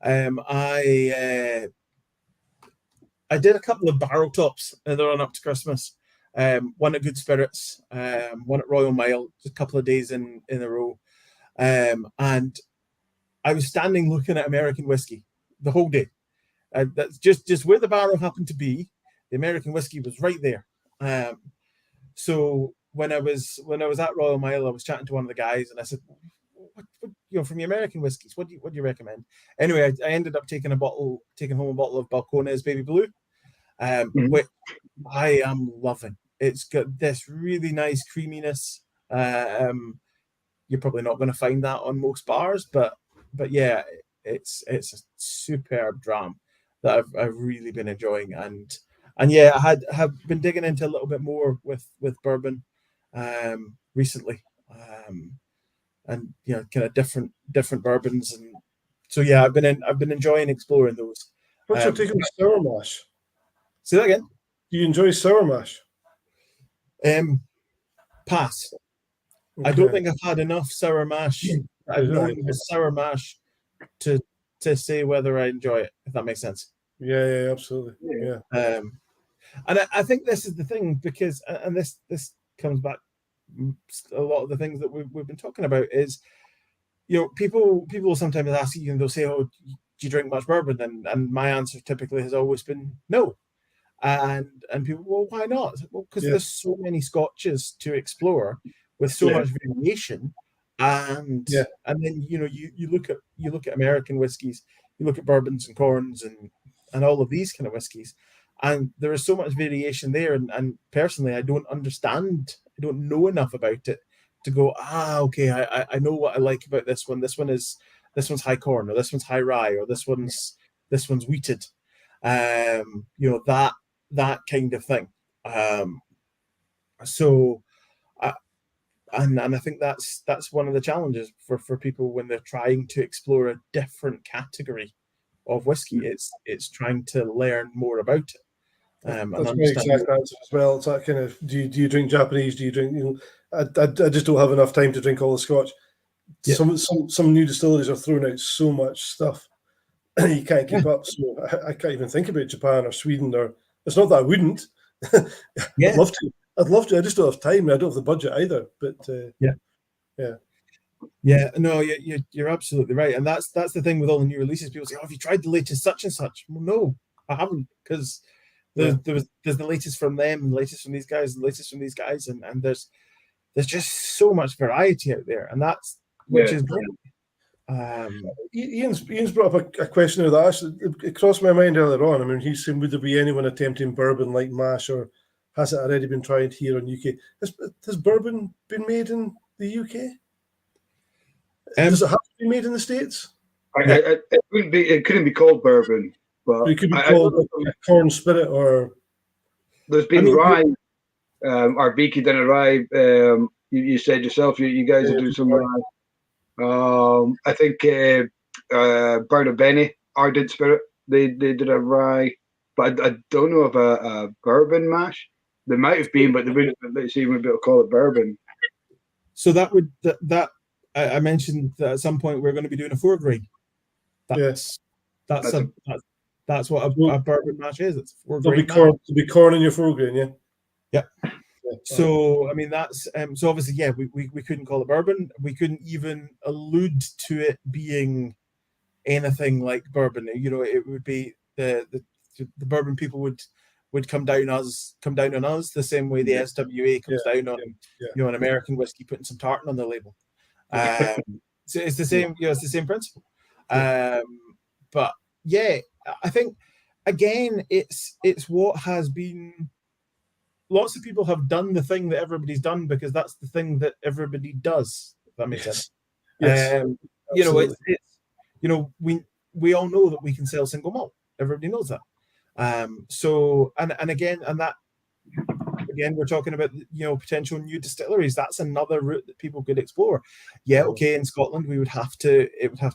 [SPEAKER 3] I did a couple of barrel tops in the run up to Christmas. One at Good Spirits, one at Royal Mile, just a couple of days in a row. And I was standing looking at American whiskey the whole day. That's just where the barrel happened to be. The American whiskey was right there. So when I was at Royal Mile, I was chatting to one of the guys, and I said, "What from the American whiskies, what do you recommend?" Anyway, I ended up taking home a bottle of Balcones Baby Blue, which I am loving. It's got this really nice creaminess. You're probably not going to find that on most bars, but yeah, it's a superb dram that I've really been enjoying, and yeah, I have been digging into a little bit more with bourbon recently, and kind of different bourbons, and so yeah, I've been enjoying exploring those.
[SPEAKER 2] What's your take on sour mash?
[SPEAKER 3] Say that again.
[SPEAKER 2] Do you enjoy sour mash?
[SPEAKER 3] Pass.
[SPEAKER 2] Okay.
[SPEAKER 3] I don't think I've had enough sour mash. I've known sour mash to say whether I enjoy it, if that makes sense.
[SPEAKER 2] Yeah, absolutely. Yeah.
[SPEAKER 3] And I think this is the thing, because, and this comes back a lot of the things that we've been talking about is, people will sometimes ask you, and they'll say, "Oh, do you drink much bourbon?" And my answer typically has always been no. And people, well, why not? Well, because there's so many scotches to explore with so much variation, and then you look at American whiskies, you look at bourbons and corns and all of these kind of whiskies, and there is so much variation there. And personally, I don't know enough about it to go, okay, I know what I like about this one. This one's high corn, or this one's high rye, or this one's wheated. That kind of thing. And I think that's one of the challenges for people when they're trying to explore a different category of whiskey. It's trying to learn more about it.
[SPEAKER 2] That's my exact answer as well. It's that kind of, do you drink Japanese? Do you drink? I just don't have enough time to drink all the Scotch. Yeah. Some new distilleries are throwing out so much stuff, you can't keep up. So I can't even think about Japan or Sweden. Or it's not that I wouldn't. I'd love to. I just don't have time. I don't have the budget either. But
[SPEAKER 3] no, you're absolutely right, and that's the thing with all the new releases. People say, "Oh, have you tried the latest such and such?" Well, no, I haven't, because there's the latest from them, and the latest from these guys, and the latest from these guys, and there's just so much variety out there, and that's which is great.
[SPEAKER 2] Ian's brought up a question that actually it crossed my mind earlier on. I mean, he's saying, would there be anyone attempting bourbon like mash, or has it already been tried here in UK? Has bourbon been made in the UK? Does it have to be made in the States?
[SPEAKER 1] It couldn't be called bourbon, but
[SPEAKER 2] it could be called a corn spirit, or
[SPEAKER 1] there's been rye. Our Vicky did a rye. You said yourself, you guys will do some rye. I think Burner Benny, Ardent Spirit, they did a rye, but I don't know of a bourbon mash. There might have been, but they wouldn't. Let's see, we'd be able to call it bourbon.
[SPEAKER 3] So I mentioned that at some point we're going to be doing a 4 grain. That's what a bourbon mash is. It's 4 grain.
[SPEAKER 2] There'll be corn in your 4 grain, yeah.
[SPEAKER 3] Yeah. So I mean that's so obviously we couldn't call it bourbon. We couldn't even allude to it being anything like bourbon. It would be the bourbon people would would come down on us the same way the SWA comes down on an American whiskey putting some tartan on the label. So it's the same, it's the same principle. But yeah, I think again, it's what has been. Lots of people have done the thing that everybody's done because that's the thing that everybody does. If that makes sense.
[SPEAKER 2] Yes.
[SPEAKER 3] We all know that we can sell single malt. Everybody knows that. So again, we're talking about potential new distilleries. That's another route that people could explore. Yeah, okay. In Scotland, it would have to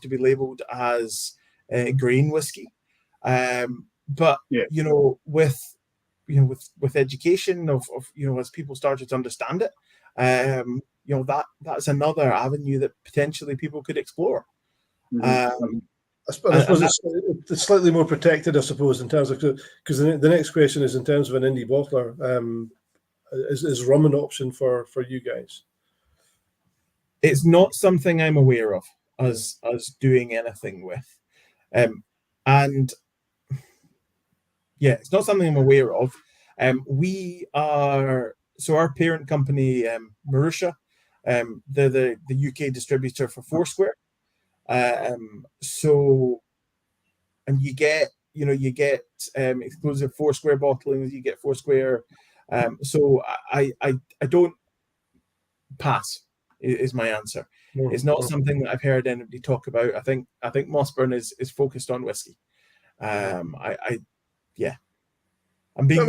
[SPEAKER 3] be labelled as grain whiskey, but with education of as people started to understand it, that's another avenue that potentially people could explore.
[SPEAKER 2] I suppose it's slightly more protected, I suppose, in terms of, because the next question is in terms of an indie bottler. Is rum an option for you guys?
[SPEAKER 3] It's not something I'm aware of as doing anything with, and it's not something I'm aware of. Our parent company, Marusha, they're the UK distributor for Foursquare. You get exclusive Foursquare bottling. You get Foursquare. So I don't pass is my answer. It's not something that I've heard anybody talk about. I think Mossburn is focused on whiskey. I'm being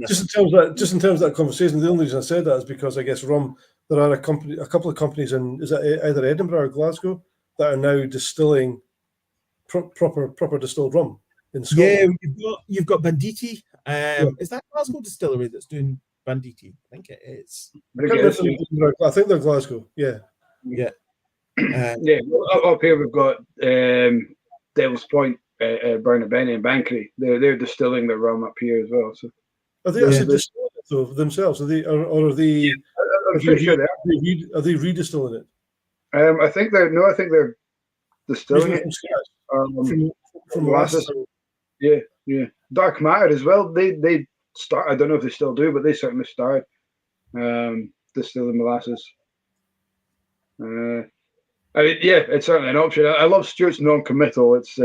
[SPEAKER 2] just in terms of that conversation. The only reason I said that is because I guess rum. There are a couple of companies in either Edinburgh or Glasgow that are now distilling proper distilled rum in Scotland.
[SPEAKER 3] Yeah, you've got Banditti. Is that Glasgow distillery that's doing Banditti? I think it is.
[SPEAKER 2] I think they're Glasgow. Yeah.
[SPEAKER 1] Up here we've got Devil's Point, Burnabenny and Bankery. They're distilling their rum up here as well. So
[SPEAKER 2] are they actually distilling it though themselves? Are they? Or are they?
[SPEAKER 1] I'm pretty sure they are.
[SPEAKER 2] Are they redistilling it?
[SPEAKER 1] I think they're distilling it from molasses. Yeah. Dark Matter as well. They start. I don't know if they still do, but they certainly started distilling molasses. It's certainly an option. I love Stewart's non-committal. It's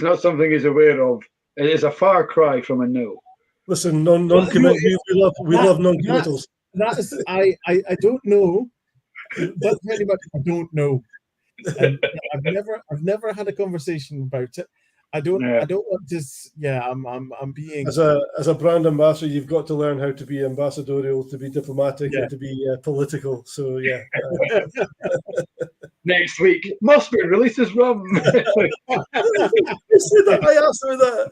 [SPEAKER 1] not something he's aware of. It is a far cry from a no.
[SPEAKER 2] Listen, non-committal. We love non-committals.
[SPEAKER 3] I don't know. That's very much I don't know. I've never had a conversation about it. I don't want to. I'm being
[SPEAKER 2] as a brand ambassador. You've got to learn how to be ambassadorial, to be diplomatic, and to be political. So
[SPEAKER 1] Next week, Mossburn releases rum.
[SPEAKER 2] I asked her that.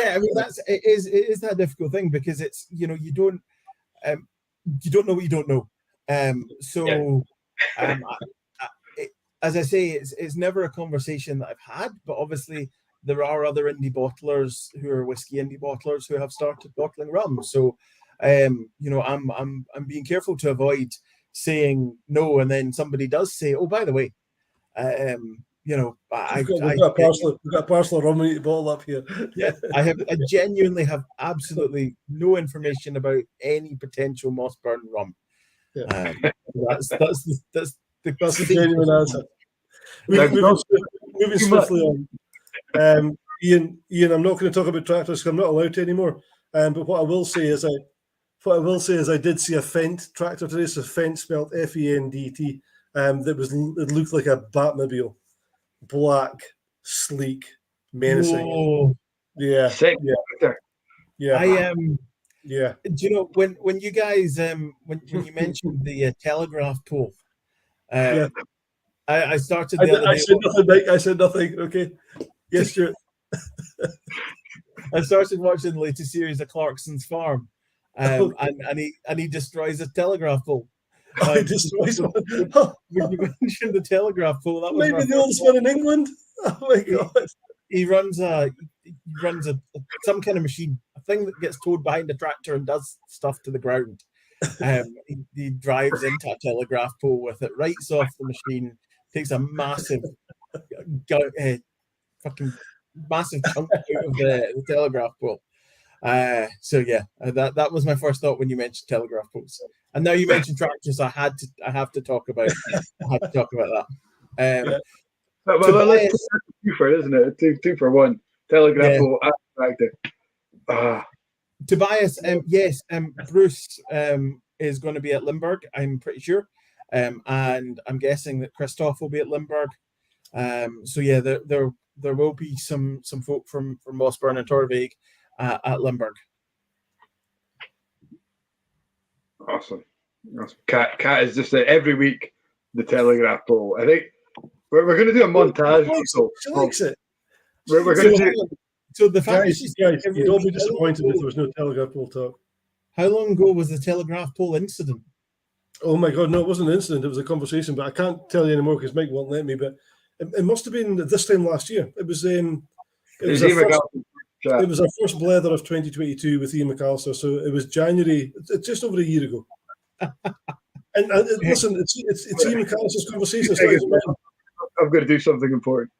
[SPEAKER 3] I mean it is that difficult thing because it's you don't know what you don't know. As I say, it's never a conversation that I've had, but obviously there are other indie bottlers who are whiskey indie bottlers who have started bottling rum. So, I'm being careful to avoid saying no, and then somebody does say, "Oh, by the way, we've
[SPEAKER 2] got a parcel of rum we need to bottle up here."
[SPEAKER 3] Yeah, I genuinely have absolutely no information about any potential Mossburn rum.
[SPEAKER 2] Yeah.
[SPEAKER 3] That's the
[SPEAKER 2] genuine answer. Moving swiftly on. Ian, I'm not going to talk about tractors because I'm not allowed to anymore. But what I will say is I did see a Fendt tractor today. So Fendt spelled F-E-N-D-T. It looked like a Batmobile, black, sleek, menacing.
[SPEAKER 3] Whoa.
[SPEAKER 2] Yeah.
[SPEAKER 1] Sick.
[SPEAKER 2] Yeah.
[SPEAKER 3] I am.
[SPEAKER 2] Yeah.
[SPEAKER 3] Do you know when you guys when you mentioned the telegraph pole? I started.
[SPEAKER 2] I said nothing, Mike. I said nothing. Okay. Yes, Stuart.
[SPEAKER 3] I started watching the latest series of Clarkson's Farm, and he destroys a telegraph pole.
[SPEAKER 2] He destroys one.
[SPEAKER 3] When you mentioned the telegraph pole, that was
[SPEAKER 2] maybe the oldest one in England. Oh my God!
[SPEAKER 3] He runs some kind of machine, a thing that gets towed behind a tractor and does stuff to the ground. He drives into a telegraph pole with it, writes off the machine, takes a massive fucking massive chunk out of the telegraph pole. So yeah, that was my first thought when you mentioned telegraph poles, and now you mentioned tractors. I have to talk about that.
[SPEAKER 1] Yeah. Well, that's two for it, isn't it? Two for one. Telegraph pole and tractor.
[SPEAKER 3] Tobias, yes, Bruce is going to be at Limburg, I'm pretty sure, and I'm guessing that Christoph will be at Limburg. So yeah, there will be some folk from Mossburn and Torabhaig at Limburg.
[SPEAKER 1] Awesome. Cat is just every week the telegraph pole. I think we're going to do a montage.
[SPEAKER 2] She likes it.
[SPEAKER 1] We're going to do.
[SPEAKER 3] So the fact
[SPEAKER 2] guys, you'd all be disappointed if there was no telegraph pole talk.
[SPEAKER 3] How long ago was the telegraph pole incident?
[SPEAKER 2] Oh my God, no, it wasn't an incident. It was a conversation, but I can't tell you anymore because Mike won't let me. But it must have been this time last year. It was our first Blether of 2022 with Ian McAllister. So it was January, just over a year ago. And listen, it's Ian McAllister's conversation.
[SPEAKER 1] I'm going to do something important.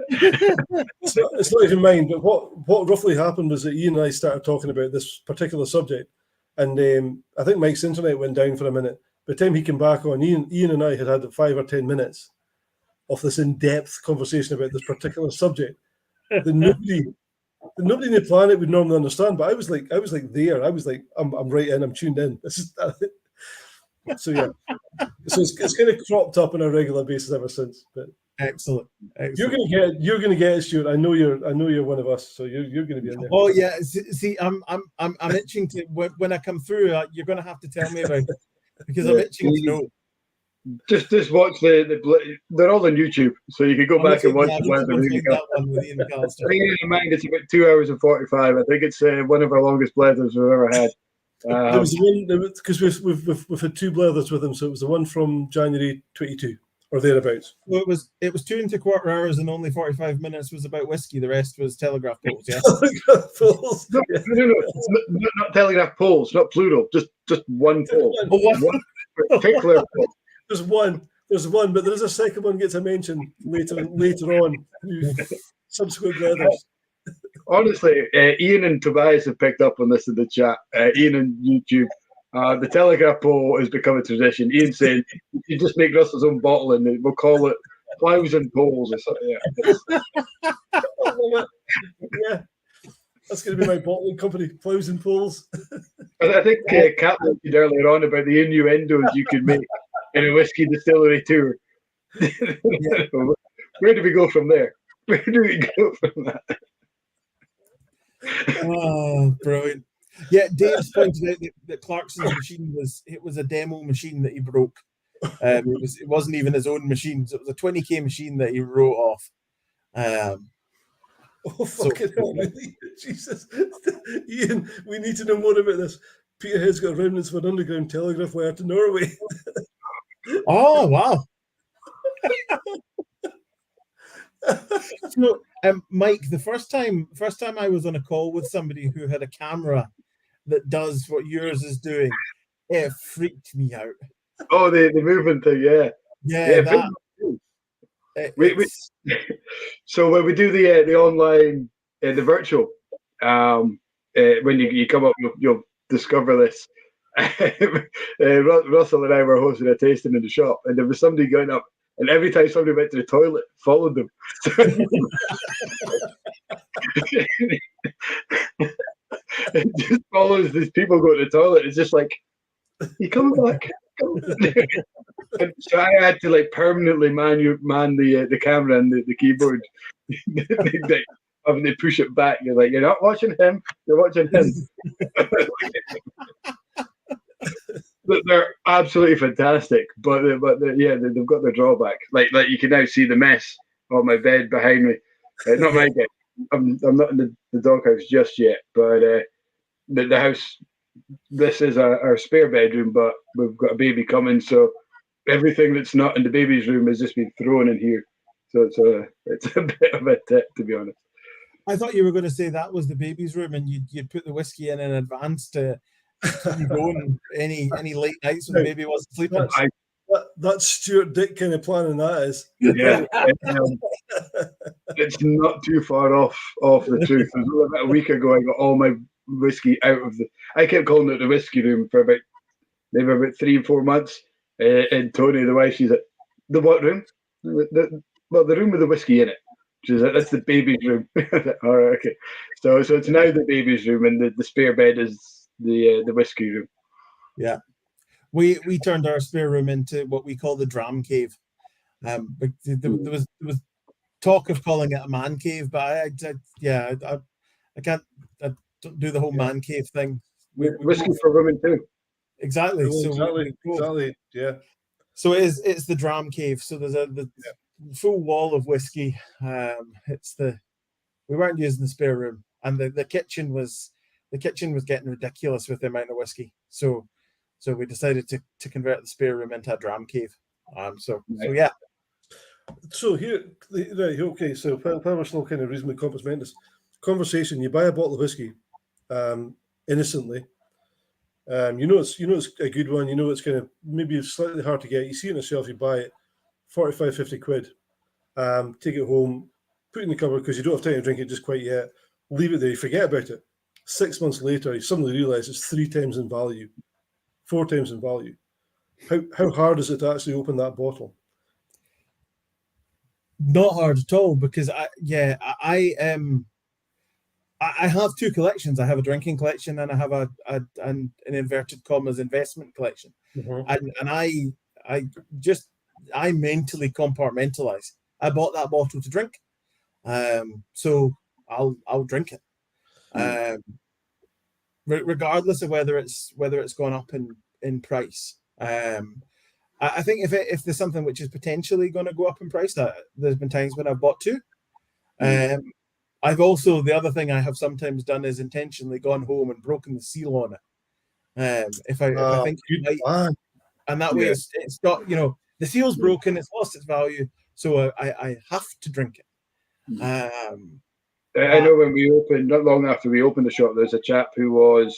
[SPEAKER 2] it's not even mine, but what roughly happened was that Ian and I started talking about this particular subject, and I think Mike's internet went down for a minute. By the time he came back on, Ian and I had 5 or 10 minutes of this in-depth conversation about this particular subject that nobody in the planet would normally understand. But I was like there. I was like, I'm right in. I'm tuned in. This is. So yeah, so it's kind of cropped up on a regular basis ever since. But
[SPEAKER 3] excellent.
[SPEAKER 2] You're gonna get it, Stuart. I know you're one of us, so you're gonna be in there.
[SPEAKER 3] Oh yeah, see, I'm itching to when I come through. You're gonna have to tell me about it because I'm itching to know.
[SPEAKER 1] Just watch they're all on YouTube, so you can go back and watch the Bearing in mind, it's about 2 hours and 45. I think it's one of our longest blethers we've ever had.
[SPEAKER 2] There was one because we've had 2 blethers with him, so it was the one from January 22 or thereabouts.
[SPEAKER 3] Well, it was 2 1/4 hours and only 45 minutes was about whiskey. The rest was telegraph poles. Yeah,
[SPEAKER 2] telegraph poles.
[SPEAKER 1] No, not telegraph poles, not plural. Just one pole. One particular pole.
[SPEAKER 2] There's one, but there is a second one gets a mention later on. Subsequent blethers.
[SPEAKER 1] Honestly, Ian and Tobias have picked up on this in the chat. Ian and YouTube, the telegraph pole has become a tradition. Ian saying, "You just make Russell's own bottle, and we'll call it plows and poles." Or something.
[SPEAKER 2] Yeah, that's going to be my bottling company, Plows and Poles.
[SPEAKER 1] And I think Kat mentioned earlier on about the innuendos you could make in a whiskey distillery tour. Where do we go from there? Where do we go from that?
[SPEAKER 3] Oh, brilliant! Yeah, Dave's pointed out that Clarkson's machine was a demo machine that he broke. It wasn't even his own machine. So it was a 20k machine that he wrote off.
[SPEAKER 2] Oh fucking hell! Really? Jesus, Ian, we need to know more about this. Peterhead's got remnants of an underground telegraph wire to Norway.
[SPEAKER 3] Oh wow! So, Mike, the first time I was on a call with somebody who had a camera that does what yours is doing, it freaked me out.
[SPEAKER 1] Oh, the movement thing, yeah. So when we do the online, the virtual, when you come up, you'll discover this. Russell and I were hosting a tasting in the shop, and there was somebody going up. And every time somebody went to the toilet, followed them. It just follows these people go to the toilet. It's just like, you coming back? And so I had to like permanently man the camera and the keyboard. They push it back. You're like, you're not watching him. You're watching him. They're absolutely fantastic, but they've got their drawback. Like you can now see the mess on my bed behind me. Not my bed. I'm not in the doghouse just yet, but the house. This is our spare bedroom, but we've got a baby coming, so everything that's not in the baby's room has just been thrown in here. So it's a bit of a tip, to be honest.
[SPEAKER 3] I thought you were going to say that was the baby's room, and you'd put the whiskey in advance to keep you going any late nights when the baby wasn't sleeping.
[SPEAKER 2] That's Stewart Dick kind of planning, that is.
[SPEAKER 1] Yeah, it's not too far off the truth. It was about a week ago I got all my whiskey out of the. I kept calling it the whiskey room for maybe about 3 or 4 months. And Tony, the wife, she's like, the what room? The room with the whiskey in it. She's like, that's the baby's room. All right, okay. So it's now the baby's room, and the spare bed is the whiskey room.
[SPEAKER 3] Yeah. We turned our spare room into what we call the dram cave. There was talk of calling it a man cave, but I can't do the whole man cave thing.
[SPEAKER 1] Whiskey for women too.
[SPEAKER 3] Exactly.
[SPEAKER 2] Exactly. Yeah.
[SPEAKER 3] So it's the dram cave. So there's the full wall of whiskey. We weren't using the spare room, and the kitchen was getting ridiculous with the amount of whiskey. So we decided to convert the spare room into a dram cave. So yeah.
[SPEAKER 2] So here, right, okay. So we're still kind of reasonably complimenting this conversation. You buy a bottle of whiskey, innocently. You know it's a good one. You know it's kind of maybe slightly hard to get. You see it on the shelf, you buy it, 45, 50 quid. Take it home, put it in the cupboard because you don't have time to drink it just quite yet. Leave it there, you forget about it. 6 months later, you suddenly realise it's 3 times in value, 4 times in value. How hard is it to actually open that bottle?
[SPEAKER 3] Not hard at all, because I have 2 collections. I have a drinking collection and I have an inverted commas investment collection. Mm-hmm. And I mentally compartmentalize. I bought that bottle to drink, so I'll drink it, regardless of whether it's gone up in price. I think if there's something which is potentially going to go up in price, that there's been times when I've bought 2. I've also, the other thing I have sometimes done is intentionally gone home and broken the seal on it. If I think it might, and that way it's got, the seal's broken, it's lost its value, so I have to drink it.
[SPEAKER 1] I know when we opened, not long after we opened the shop, there's a chap who was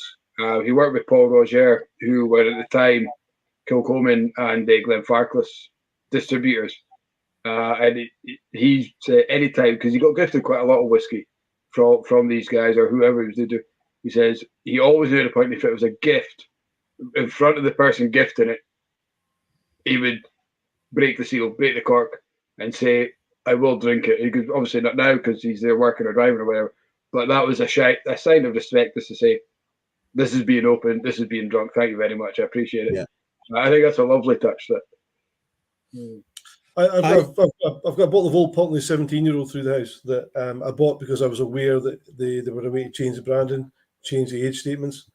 [SPEAKER 1] he worked with Paul Roger, who were at the time Kilcoman and Glenfarclas distributors. And he said anytime, because he got gifted quite a lot of whiskey from these guys or whoever he was doing. He says he always made a point, if it was a gift in front of the person gifting it, he would break the seal, break the cork, and say, I will drink it. He could obviously not now because he's there working or driving or whatever, but that was a sign of respect, just to say, this is being open, this is being drunk. Thank you very much. I appreciate it. Yeah. I think that's a lovely touch.
[SPEAKER 2] I've got a bottle of Old Pulteney 17-year-old through the house that I bought because I was aware that they were a way to change the branding, change the age statements.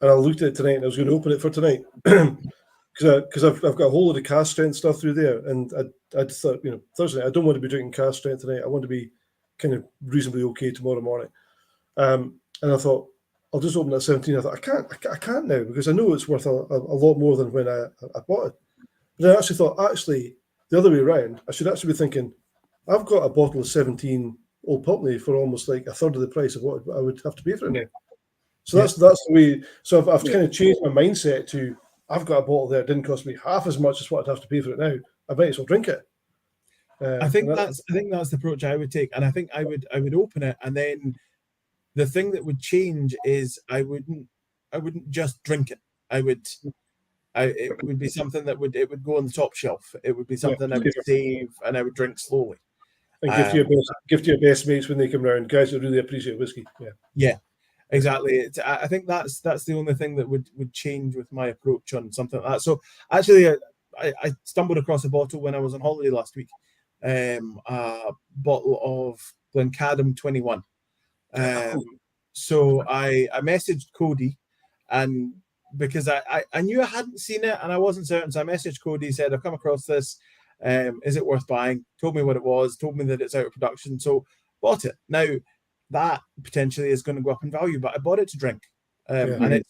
[SPEAKER 2] And I looked at it tonight and I was going to open it for tonight because I've got a whole lot of cast strength stuff through there. And I thought, Thursday, I don't want to be drinking cast strength tonight. I want to be kind of reasonably okay tomorrow morning. And I thought, I'll just open it at 17. I thought, I can't now because I know it's worth a lot more than when I bought it. But I actually thought, the other way around, I should actually be thinking, I've got a bottle of 17 Old Pulteney for almost like a third of the price of what I would have to pay for it now. So that's the way. So I've kind of changed my mindset to, I've got a bottle there. It didn't cost me half as much as what I'd have to pay for it now. I might as well drink it.
[SPEAKER 3] I think that's the approach I would take, and I think I would open it, and then the thing that would change is I wouldn't just drink it. It would be something that would go on the top shelf. It would be something I would save and I would drink slowly.
[SPEAKER 2] And give to your best mates when they come round. Guys that really appreciate whiskey.
[SPEAKER 3] Yeah, exactly. I think that's the only thing that would change with my approach on something like that. So actually, I stumbled across a bottle when I was on holiday last week. A bottle of Glencadam 21. So I messaged Cody, and because I knew I hadn't seen it and I wasn't certain, so I messaged Cody, said, I've come across this, is it worth buying? Told me what it was, told me that it's out of production, so bought it. Now that potentially is going to go up in value, but I bought it to drink, and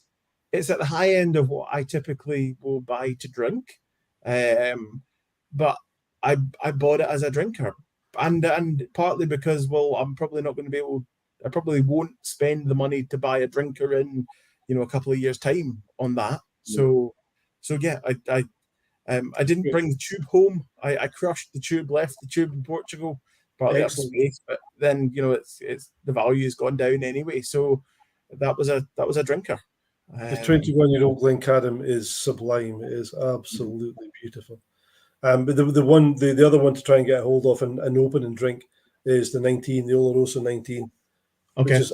[SPEAKER 3] it's at the high end of what I typically will buy to drink, but I bought it as a drinker, and partly because, well, I'm probably not going to be able, I probably won't spend the money to buy a drinker in a couple of years' time on that. So yeah, I didn't bring the tube home. I crushed the tube, left the tube in Portugal, partly up space, but then it's the value has gone down anyway. So that was a drinker.
[SPEAKER 2] The 21-year-old Glencairn is sublime. It is absolutely beautiful. But the other one to try and get a hold of and open and drink is the Oloroso 19, which is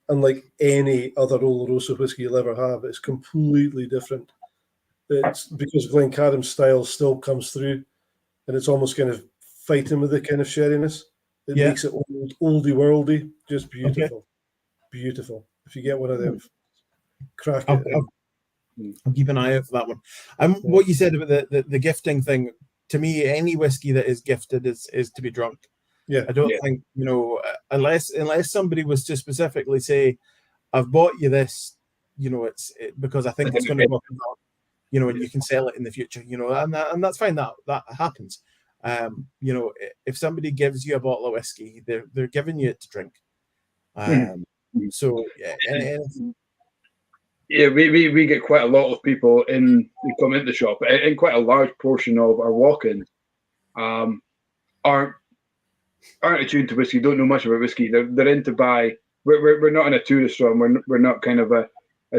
[SPEAKER 2] unlike any other Oloroso whiskey you'll ever have. It's completely different. It's because Glencairn's style still comes through, and it's almost kind of fighting with the kind of sherryness. It makes it oldie worldy, just beautiful, beautiful. If you get one of them, crack it.
[SPEAKER 3] I'll keep an eye out for that one. What you said about the gifting thing, to me, any whiskey that is gifted is to be drunk.
[SPEAKER 2] Yeah,
[SPEAKER 3] I don't think unless somebody was to specifically say, "I've bought you this," it's because I think it's going to work out. And you can sell it in the future, and that's fine. That happens. If somebody gives you a bottle of whiskey, they're giving you it to drink. So
[SPEAKER 1] we get quite a lot of people who come into the shop, and quite a large portion of our walk-ins aren't attuned to whiskey, don't know much about whiskey. They're into buy. We're not in a tourist run. We're not kind of a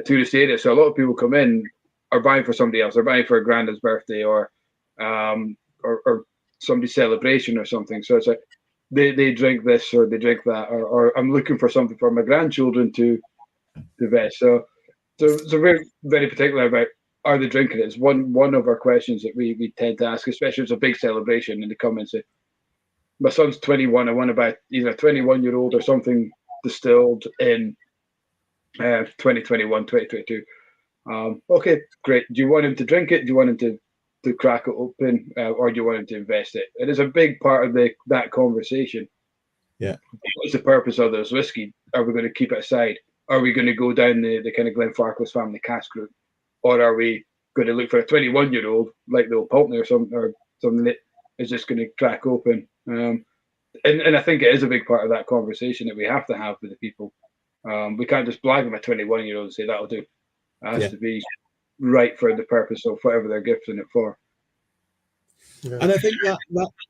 [SPEAKER 1] tourist area. So a lot of people come in are buying for somebody else. They're buying for a granddad's birthday or somebody's celebration or something. So it's like they drink this or they drink that, or I'm looking for something for my grandchildren to vest. So we're very particular about are they drinking it. It's one of our questions that we tend to ask, especially if it's a big celebration and they come and say, my son's 21, I want to buy either a 21-year-old or something distilled in 2021, 2022. Okay, great. Do you want him to drink it? Do you want him to crack it open, or do you want him to invest it? It is a big part of that conversation.
[SPEAKER 3] Yeah.
[SPEAKER 1] What's the purpose of this whiskey? Are we going to keep it aside? Are we going to go down the kind of Glenfarclas family cask route, or are we going to look for a 21-year-old like the old Pulteney or something that is just going to crack open? And I think it is a big part of that conversation that we have to have with the people. We can't just blag them a 21-year-old and say that'll do. It has to be right for the purpose of whatever they're gifting it for.
[SPEAKER 3] Yeah. And I think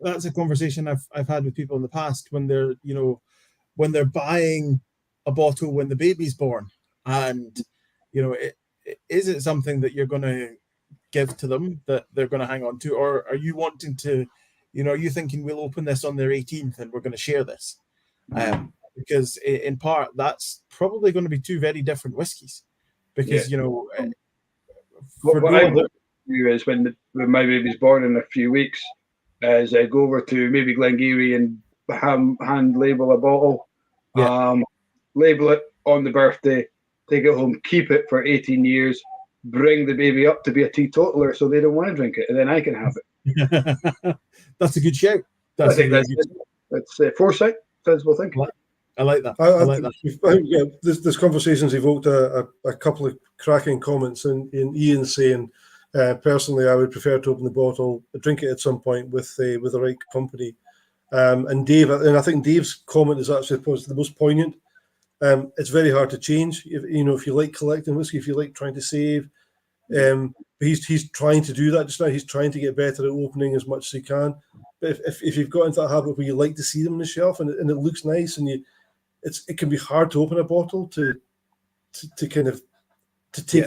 [SPEAKER 3] that's a conversation I've had with people in the past when they're buying a bottle when the baby's born, and is it something that you're going to give to them that they're going to hang on to, or are you wanting to, are you thinking we'll open this on their 18th and we're going to share this? Because in part that's probably going to be two very different whiskies. Because
[SPEAKER 1] what I would do is when my baby's born in a few weeks, is go over to maybe Glengarry and hand label a bottle, label it on the birthday, take it home, keep it for 18 years, bring the baby up to be a teetotaler so they don't want to drink it, and then I can have it.
[SPEAKER 3] That's a good shout.
[SPEAKER 1] That's foresight, sensible thinking.
[SPEAKER 3] I like that.
[SPEAKER 2] This conversation's evoked a couple of cracking comments in Ian saying, personally, I would prefer to open the bottle, drink it at some point with the right company. And Dave, and I think Dave's comment is actually the most poignant. It's very hard to change. If you like collecting whiskey, if you like trying to save, he's trying to do that just now. He's trying to get better at opening as much as he can. But if you've got into that habit where you like to see them on the shelf and it looks nice, and it can be hard to open a bottle to take that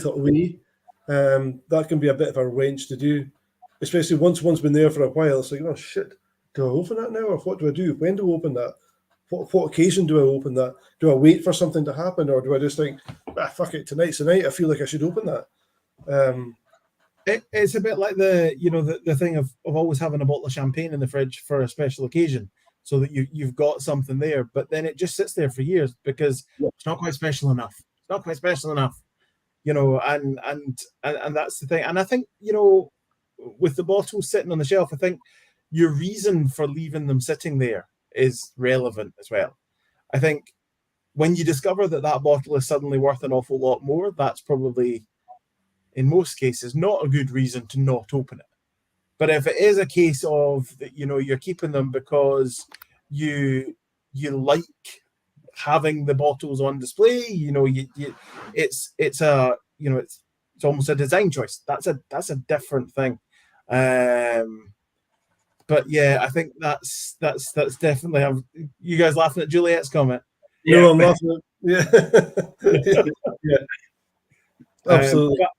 [SPEAKER 2] away. That can be a bit of a wrench to do, especially once one's been there for a while. It's like, oh shit, do I open that now, or what do I do? When do I open that? What occasion do I open that? Do I wait for something to happen, or do I just think, fuck it, tonight's the night, I feel like I should open that?
[SPEAKER 3] It's a bit like the thing of always having a bottle of champagne in the fridge for a special occasion, so that you've got something there, but then it just sits there for years because it's not quite special enough. It's not quite special enough, and that's the thing. And I think, with the bottles sitting on the shelf, I think your reason for leaving them sitting there is relevant as well. I think when you discover that bottle is suddenly worth an awful lot more, that's probably, in most cases, not a good reason to not open it. But if it is a case of that, you're keeping them because you like having the bottles on display, it's almost a design choice. That's a different thing. But yeah, I think that's definitely. You guys laughing at Juliet's comment?
[SPEAKER 2] Yeah. No, I'm laughing at yeah. Absolutely.
[SPEAKER 3] But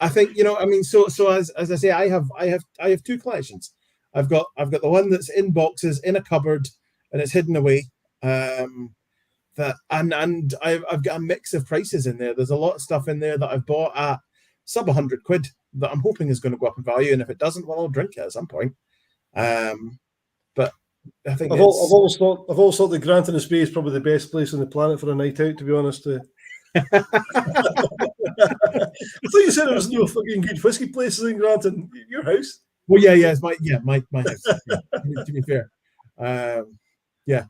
[SPEAKER 3] I think So as I say, I have two collections. I've got the one that's in boxes in a cupboard and it's hidden away. And I've got a mix of prices in there. There's a lot of stuff in there that I've bought at sub £100 that I'm hoping is going to go up in value, and if it doesn't, well, I'll drink it at some point. But I think
[SPEAKER 2] I've always thought the Granton Estate is probably the best place on the planet for a night out, to be honest. I thought you said there was no fucking good whiskey places in Granton. Your house?
[SPEAKER 3] Well, yeah, it's my house. To be fair, yeah.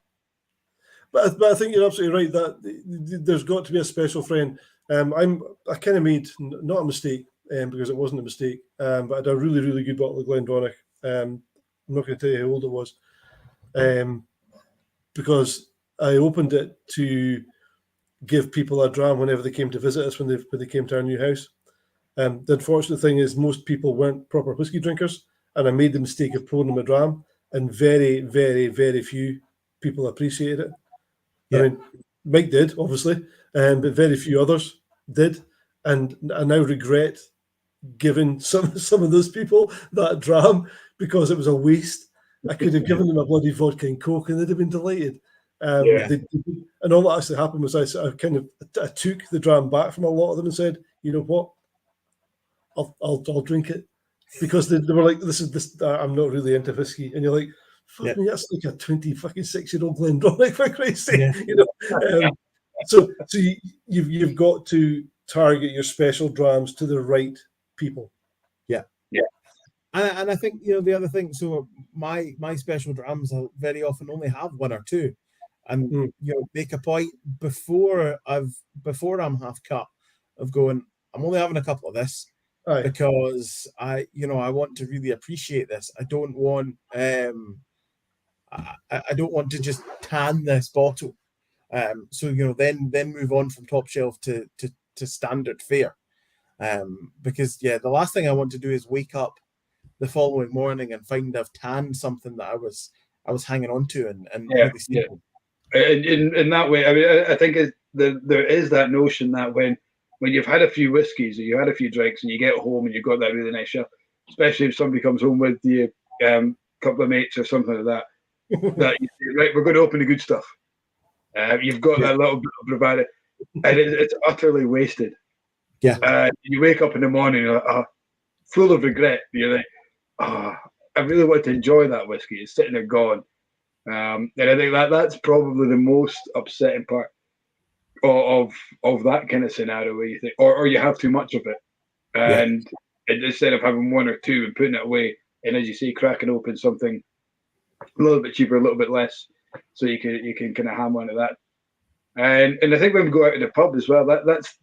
[SPEAKER 2] But I think you're absolutely right that there's got to be a special friend. I kind of made not a mistake because it wasn't a mistake, but I had a really, really good bottle of Glendronach. I'm not going to tell you how old it was, because I opened it to give people a dram whenever they came to visit us when they came to our new house. The unfortunate thing is most people weren't proper whiskey drinkers, and I made the mistake of pouring them a dram, and very, very, very few people appreciated it. Yeah. I mean, Mike did, obviously, but very few others did, and I now regret giving some of those people that dram because it was a waste. I could have given them a bloody vodka and coke, and they'd have been delighted. And all that actually happened was I took the dram back from a lot of them and said, you know what, I'll drink it, because they were like, this. I'm not really into whiskey, and you're like, fuck me, that's like a 26-year-old Glendronach, for Christ's sake. Yeah. So you've got to target your special drams to the right people.
[SPEAKER 3] Yeah. And I think the other thing. So my special drams I very often only have one or two, and make a point before I'm half cut of going, I'm only having a couple of this. Aye. Because I want to really appreciate this. I don't want I don't want to just tan this bottle. So then move on from top shelf to standard fare. Because the last thing I want to do is wake up the following morning and find I've tanned something that I was hanging on to and
[SPEAKER 1] in that way, I mean, I think there is that notion that when you've had a few whiskies or you had a few drinks and you get home and you've got that really nice shelf, especially if somebody comes home with you, couple of mates or something like that, that you say, right, we're going to open the good stuff. You've got that little bit of bravado, and it's utterly wasted.
[SPEAKER 3] Yeah.
[SPEAKER 1] You wake up in the morning, you're like, full of regret. You're like, I really want to enjoy that whiskey. It's sitting there gone. And I think that's probably the most upsetting part of that kind of scenario, where you think, or you have too much of it, and instead of having one or two and putting it away, and as you say, cracking open something a little bit cheaper, a little bit less, so you can kind of ham onto that. And I think when we go out to the pub as well, that's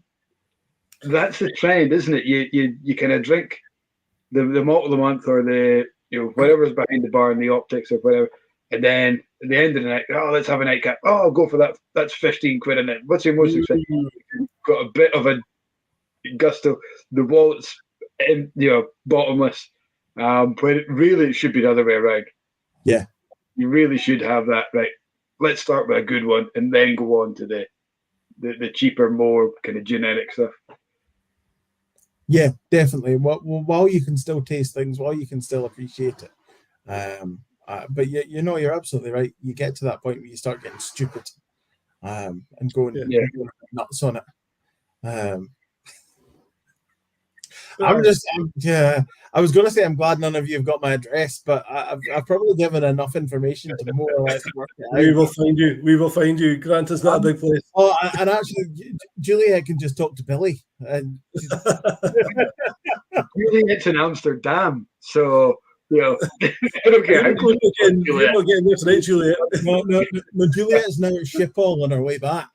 [SPEAKER 1] the trend, isn't it? You kind of drink the malt of the month, or the whatever's behind the bar and the optics or whatever, and then at the end of the night, let's have a nightcap. I'll go for that. That's 15 quid in it. What's your most expensive? Got a bit of a gusto. The wallet's bottomless. But it should be the other way around.
[SPEAKER 3] Yeah,
[SPEAKER 1] you really should have that. Right, let's start with a good one and then go on to the cheaper, more kind of generic stuff.
[SPEAKER 3] Yeah, definitely. While you can still taste things, while you can still appreciate it. But you're absolutely right. You get to that point where you start getting stupid, and going nuts on it. I was going to say I'm glad none of you have got my address, but I've probably given enough information to more or less work it out.
[SPEAKER 2] We will find you. Grant is not a big place.
[SPEAKER 3] Oh, and actually, Juliet can just talk to Billy. And
[SPEAKER 1] Juliet's in Amsterdam, so I don't care.
[SPEAKER 2] You're not getting there tonight, Juliet.
[SPEAKER 3] No, Juliet's now at Schiphol on her way back.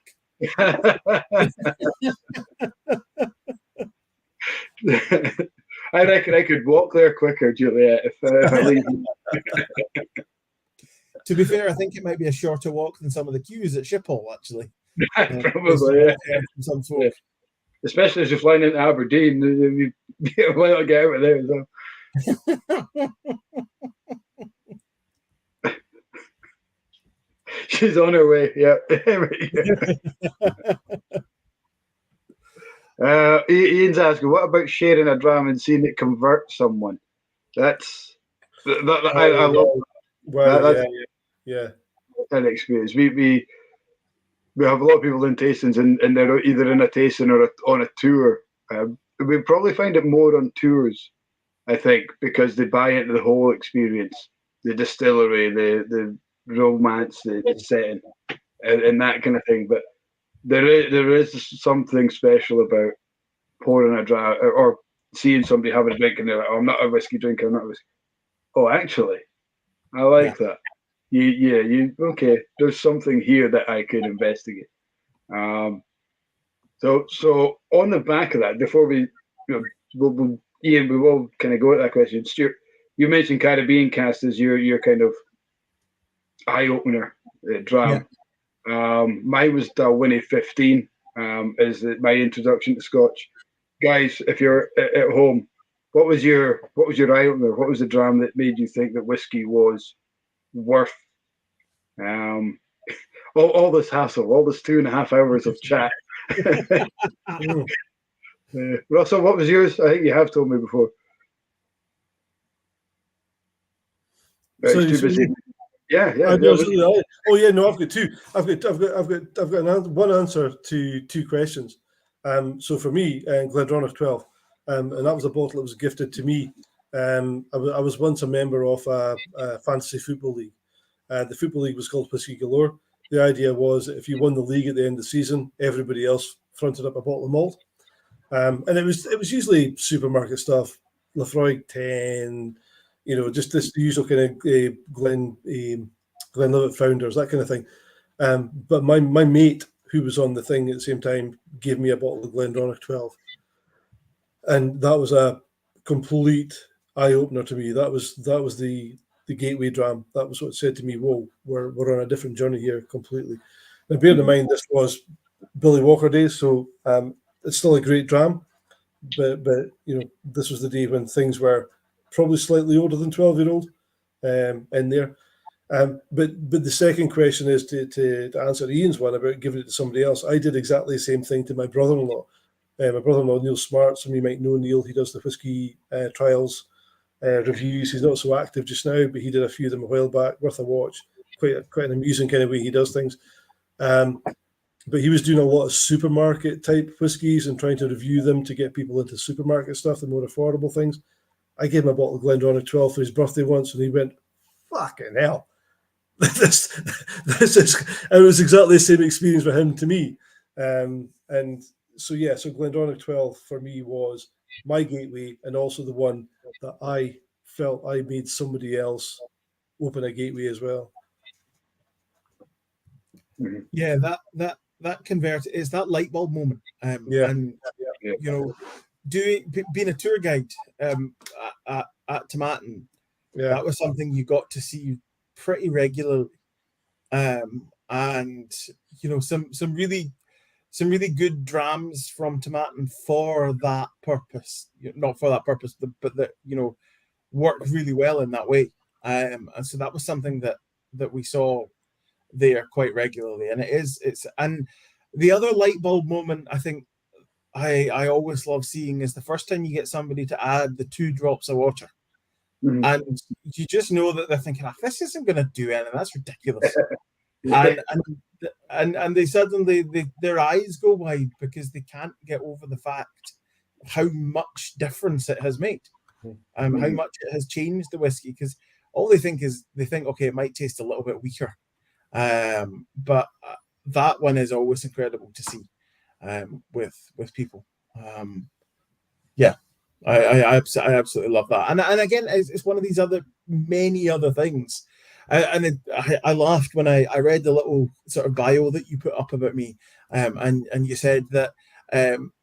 [SPEAKER 1] I reckon I could walk there quicker, Juliet, if I leave.
[SPEAKER 3] To be fair, I think it might be a shorter walk than some of the queues at Schiphol, actually.
[SPEAKER 1] Probably,
[SPEAKER 3] some folk.
[SPEAKER 1] Especially as you're flying into Aberdeen, you might not get out of there as well. She's on her way. Yeah. Ian's asking, what about sharing a dram and seeing it convert someone? That's I love.
[SPEAKER 2] Well, yeah.
[SPEAKER 1] An experience. We have a lot of people in tastings, and they're either in a tasting or on a tour. We probably find it more on tours, I think, because they buy into the whole experience, the distillery, the romance, the setting, and that kind of thing. But there is something special about pouring a dram or seeing somebody have a drink and they're like, "Oh, I'm not a whiskey drinker. I'm not a whiskey." Oh, actually, I like that. You okay? There's something here that I could investigate. So on the back of that, before we, Ian, we will kind of go at that question. Stewart, you mentioned Caribbean Cast as your kind of eye opener dram. Yeah. Mine was Dalwhinnie 15. Is my introduction to Scotch. Guys, if you're at home, what was your eye opener? What was the dram that made you think that whiskey was worth all this hassle, all this 2.5 hours of chat? Russell, what was yours? I think you have told me before. Too busy. Yeah.
[SPEAKER 2] Oh yeah, no, I've got two. I've got one answer to two questions. So for me, Glendronach 12, and that was a bottle that was gifted to me. I was once a member of a fantasy football league. The football league was called Whisky Galore. The idea was that if you won the league at the end of the season, everybody else fronted up a bottle of malt. And it was usually supermarket stuff, Laphroaig 10, just this usual kind of Glenlivet Founders, that kind of thing. But my mate, who was on the thing at the same time, gave me a bottle of Glendronach 12. And that was a complete eye-opener to me. That was the gateway dram. That was what said to me, whoa, we're on a different journey here completely. Now, bear in mind, this was Billy Walker days, so it's still a great dram, but this was the day when things were probably slightly older than 12-year-old in there. But the second question is to answer Ian's one about giving it to somebody else. I did exactly the same thing to my brother-in-law. My brother-in-law, Neil Smart, some of you might know Neil. He does the whiskey trials reviews. He's not so active just now, but he did a few of them a while back. Worth a watch. Quite an amusing kind of way he does things. But he was doing a lot of supermarket type whiskies and trying to review them to get people into supermarket stuff, the more affordable things. I gave him a bottle of Glendronach 12 for his birthday once, and he went, "Fucking hell!" this is. It was exactly the same experience for him to me. And so Glendronach 12 for me was my gateway, and also the one that I felt I made somebody else open a gateway as well.
[SPEAKER 3] Yeah, that convert is that light bulb moment. And being a tour guide at Tomatin, that was something you got to see pretty regularly. And some really good drams from Tomatin for that purpose. Not for that purpose, but that worked really well in that way. And so that was something that we saw there quite regularly. And and the other light bulb moment I think I always love seeing is the first time you get somebody to add the 2 drops of water. Mm-hmm. And you just know that they're thinking, this isn't going to do anything. That's ridiculous. and they suddenly their eyes go wide because they can't get over the fact how much difference it has made. How much it has changed the whiskey, because all they think is okay, it might taste a little bit weaker. But that one is always incredible to see with people. I absolutely love that. And again, it's one of these many other things. I laughed when I read the little sort of bio that you put up about me, and you said that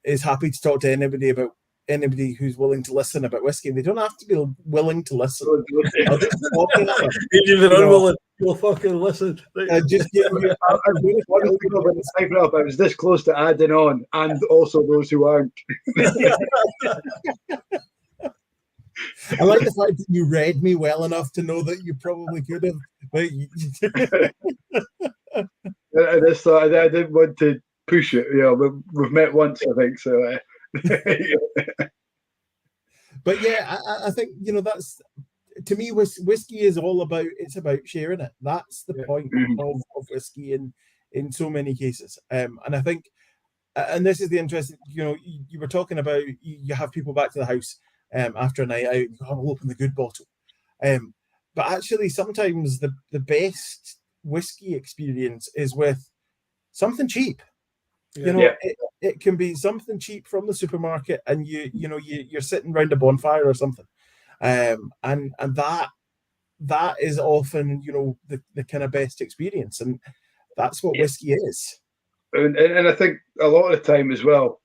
[SPEAKER 3] is happy to talk to anybody who's willing to listen about whiskey. They don't have to be willing to listen.
[SPEAKER 2] Even unwilling, you'll fucking listen.
[SPEAKER 1] I was this close to adding on, and also those who aren't.
[SPEAKER 3] I like the fact that you read me well enough to know that you probably could have.
[SPEAKER 1] I just thought I didn't want to push it. We've met once, I think. So,
[SPEAKER 3] but yeah, I think that's, to me, whiskey is all about. It's about sharing it. That's the point of whiskey in so many cases. And I think, and this is the interesting. You were talking about you have people back to the house after a night out. I'll open the good bottle. But actually, sometimes the best whiskey experience is with something cheap. It can be something cheap from the supermarket, and you're sitting around a bonfire or something, and that is often the kind of best experience, and that's what whiskey is.
[SPEAKER 1] And I think a lot of the time as well,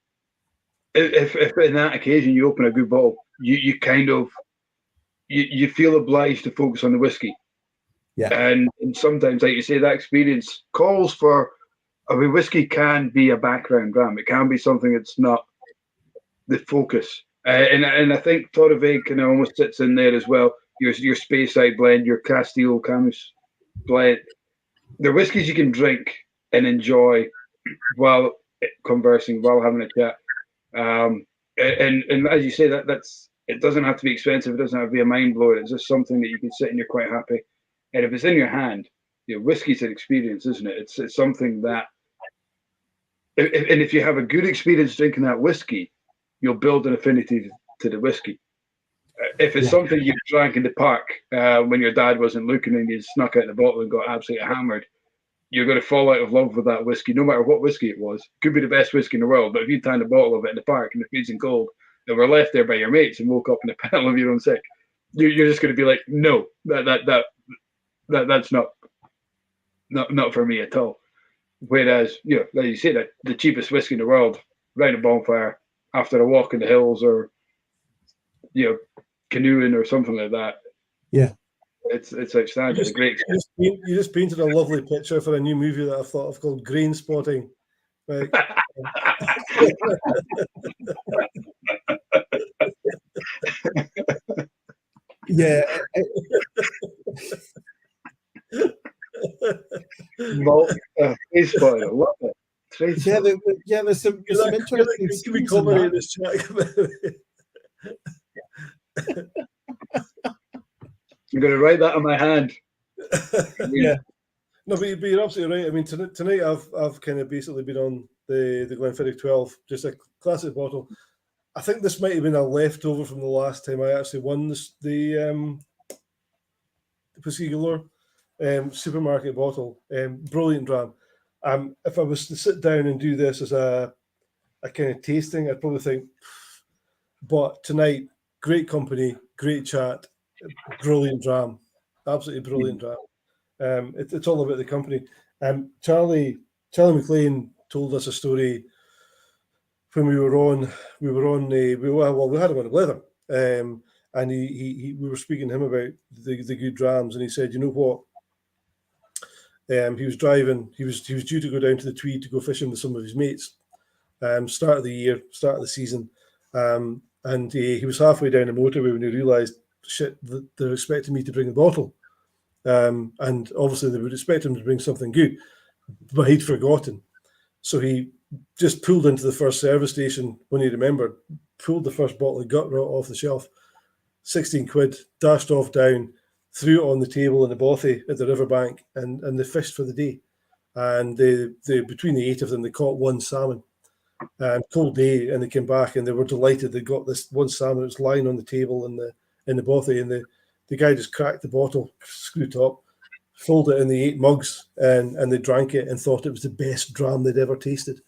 [SPEAKER 1] if in that occasion you open a good bottle, you kind of you feel obliged to focus on the whiskey.
[SPEAKER 3] Yeah.
[SPEAKER 1] And sometimes, like you say, that experience calls for. I mean, whiskey can be a background dram. It can be something that's not the focus. And I think Torabhaig kind of almost sits in there as well. Your Speyside blend, your Castile Camus blend. They're whiskies you can drink and enjoy while conversing, while having a chat. And as you say, that's it doesn't have to be expensive. It doesn't have to be a mind blower. It's just something that you can sit and you're quite happy. And if it's in your hand, whiskey's an experience, isn't it? It's something that, if you have a good experience drinking that whiskey, you'll build an affinity to the whiskey. If it's something you drank in the park when your dad wasn't looking and you snuck out the bottle and got absolutely hammered, you're going to fall out of love with that whiskey, no matter what whiskey it was. It could be the best whiskey in the world, but if you tied a bottle of it in the park in the freezing cold and were left there by your mates and woke up in a panel of your own sick, you're just going to be like, no, that's not for me at all. Whereas, like you say, that the cheapest whiskey in the world, round a bonfire after a walk in the hills, or canoeing or something like that.
[SPEAKER 3] Yeah,
[SPEAKER 1] it's outstanding. It's great.
[SPEAKER 2] You just painted a lovely picture for a new movie that I've thought of called Grain Spotting. Like,
[SPEAKER 3] yeah.
[SPEAKER 1] Grain Spotting, I love it.
[SPEAKER 3] There's some interesting.
[SPEAKER 2] Can we comment in this chat?
[SPEAKER 1] I'm going to write that on my hand.
[SPEAKER 2] Yeah. No, but you're absolutely right. I mean, tonight I've kind of basically been on the Glenfiddich 12, just a classic bottle. I think this might have been a leftover from the last time I actually won the Whisky Galore supermarket bottle. Brilliant dram. If I was to sit down and do this as a kind of tasting, I'd probably think, but tonight, great company, great chat, brilliant dram, absolutely brilliant dram. It's all about the company. Charlie McLean told us a story when we had him on a Blether, and we were speaking to him about the good drams, and he said, you know what? He was driving. He was due to go down to the Tweed to go fishing with some of his mates. Start of the year, start of the season, and he was halfway down the motorway when he realised, shit, they're expecting me to bring a bottle, and obviously they would expect him to bring something good, but he'd forgotten. So he just pulled into the first service station when he remembered, pulled the first bottle of gut rot off the shelf, 16 quid, dashed off down, threw it on the table in the bothy at the riverbank, and they fished for the day. And they between the 8 of them, they caught one salmon. Cold day, and they came back and they were delighted. They got this one salmon that was lying on the table in the bothy, and the guy just cracked the bottle, screw top, filled it in the 8 mugs, and they drank it and thought it was the best dram they'd ever tasted.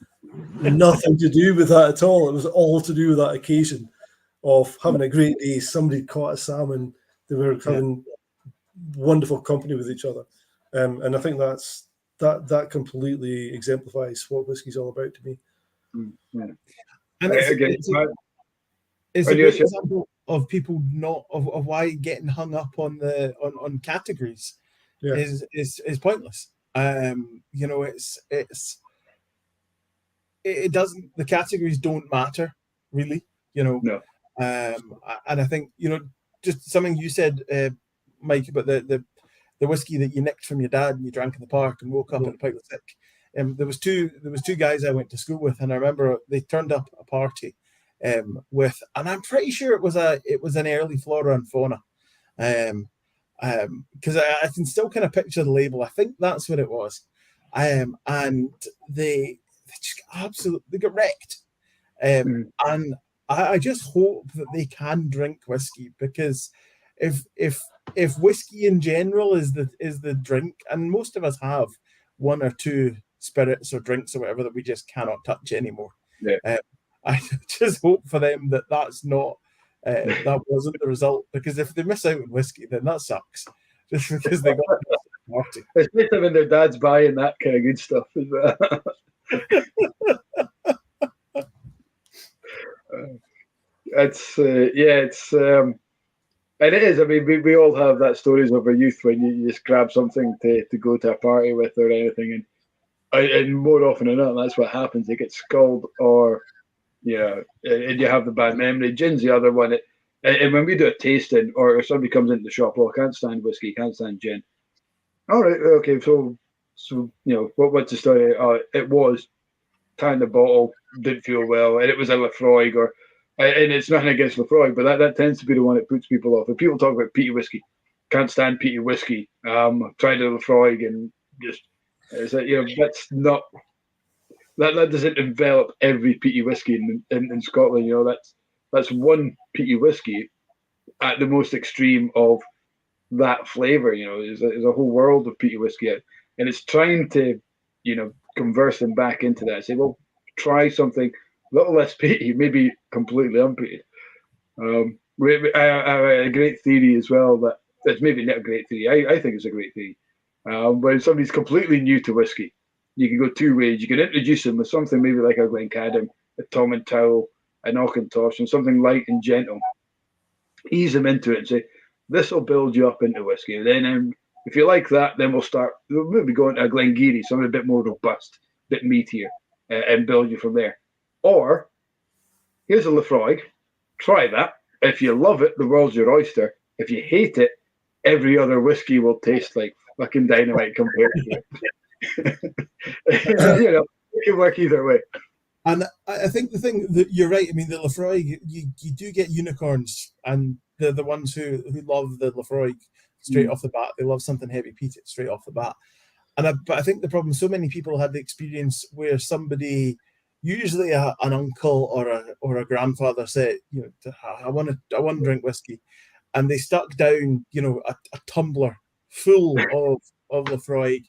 [SPEAKER 2] Nothing to do with that at all. It was all to do with that occasion of having a great day. Somebody caught a salmon. They were having wonderful company with each other, and I think that completely exemplifies what whiskey's all about to me.
[SPEAKER 3] And it's a great example of people of why getting hung up on categories is pointless. It doesn't, the categories don't matter really,
[SPEAKER 1] No.
[SPEAKER 3] And I think just something you said, Mike, about the whiskey that you nicked from your dad and you drank in the park and woke up in a pint of sick. There was two guys I went to school with, and I remember they turned up at a party with, and I'm pretty sure it was an early flora and fauna, because I can still kind of picture the label. I think that's what it was, and they just absolutely got wrecked, and I just hope that they can drink whiskey, because if whiskey in general is the drink, and most of us have one or two spirits or drinks or whatever that we just cannot touch anymore. I just hope for them that that's not that wasn't the result, because if they miss out on whiskey, then that sucks. Just because they got the party.
[SPEAKER 1] Especially when their dad's buying that kind of good stuff as well. And it is. I mean, we all have that stories of our youth when you just grab something to go to a party with or anything, and more often than not, that's what happens. They get sculled, or and you have the bad memory. Gin's the other one. And when we do a tasting, or if somebody comes into the shop, I can't stand whiskey, can't stand gin. All right, okay, so what's the story? It was tying the bottle, didn't feel well, and it was a Lefroy, and it's nothing against Lefroy, but that tends to be the one that puts people off. If people talk about peaty whiskey, can't stand peaty whiskey. Tried a Lefroy and just that's not that doesn't envelop every peaty whiskey in Scotland. That's one peaty whiskey at the most extreme of that flavour. There's a whole world of peaty whiskey, and it's trying to converse them back into that. Say, well, try something a little less peaty, maybe completely unpeated. I have a great theory as well, that it's maybe not a great theory. I think it's a great theory. When somebody's completely new to whiskey, you can go two ways. You can introduce them with something maybe like a Glencadam, a Tom and Towel, an Auchintosh, and something light and gentle. Ease them into it and say, this will build you up into whiskey. And then if you like that, then we'll maybe go into a Glengarry, something a bit more robust, a bit meatier, and build you from there. Or, here's a Lefroy, try that. If you love it, the world's your oyster. If you hate it, every other whiskey will taste like fucking dynamite compared to it. It can work either way.
[SPEAKER 3] And I think the thing that you're right. I mean, the Lefroy, you do get unicorns, and they're the ones who love the Lefroy straight off the bat. They love something heavy peated straight off the bat. But I think the problem, so many people had the experience where somebody, usually an uncle or a grandfather, said, I want to drink whiskey, and they stuck down, a tumbler full of Lefroy,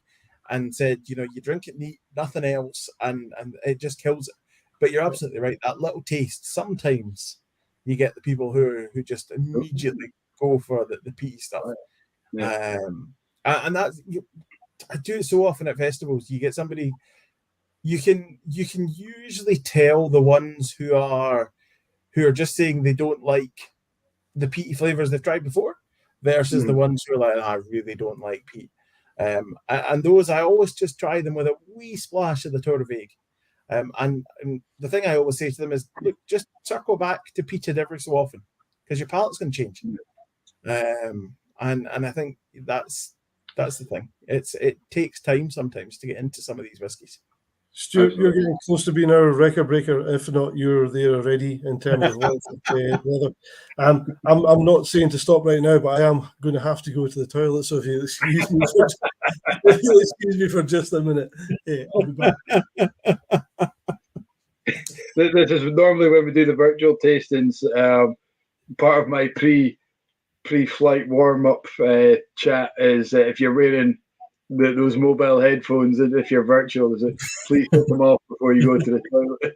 [SPEAKER 3] and said, you drink it neat, nothing else, and it just kills it. But you're absolutely right. That little taste, sometimes you get the people who just immediately go for the peaty stuff. Yeah. And that's, I do it so often at festivals. You get somebody, you can usually tell the ones who are just saying they don't like the peaty flavors they've tried before, versus the ones who are like, I really don't like peat. And those, I always just try them with a wee splash of the Torabhaig. And the thing I always say to them is, look, just circle back to peated every so often, because your palate's going to change. And I think that's the thing. It takes time sometimes to get into some of these whiskies.
[SPEAKER 2] Stuart, you're getting close to being our record breaker, if not you're there already in terms of weather. I'm not saying to stop right now, but I am going to have to go to the toilet. So if you excuse me for just a minute, I'll be back.
[SPEAKER 1] This is normally when we do the virtual tastings. Part of my pre-flight warm-up chat is if you're wearing those mobile headphones, and if you're virtual, is it please take them off before you go to the toilet.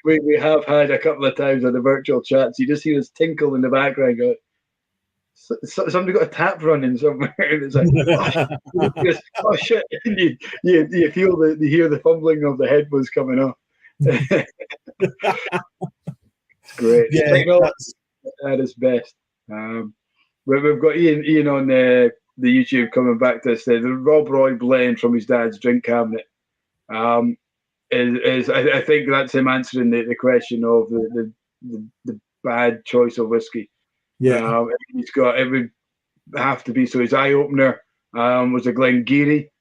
[SPEAKER 1] we have had a couple of times on the virtual chats, you just hear this tinkle in the background going, somebody got a tap running somewhere, and it's like, oh shit, and you feel you hear the fumbling of the headphones coming off. It's great.
[SPEAKER 3] Yeah,
[SPEAKER 1] technology at its best. We've got Ian on the YouTube coming back to us. The Rob Roy blend from his dad's drink cabinet is I think that's him answering the question of the bad choice of whiskey.
[SPEAKER 3] Yeah.
[SPEAKER 1] He's got, it would have to be, so his eye opener was a Glengarry.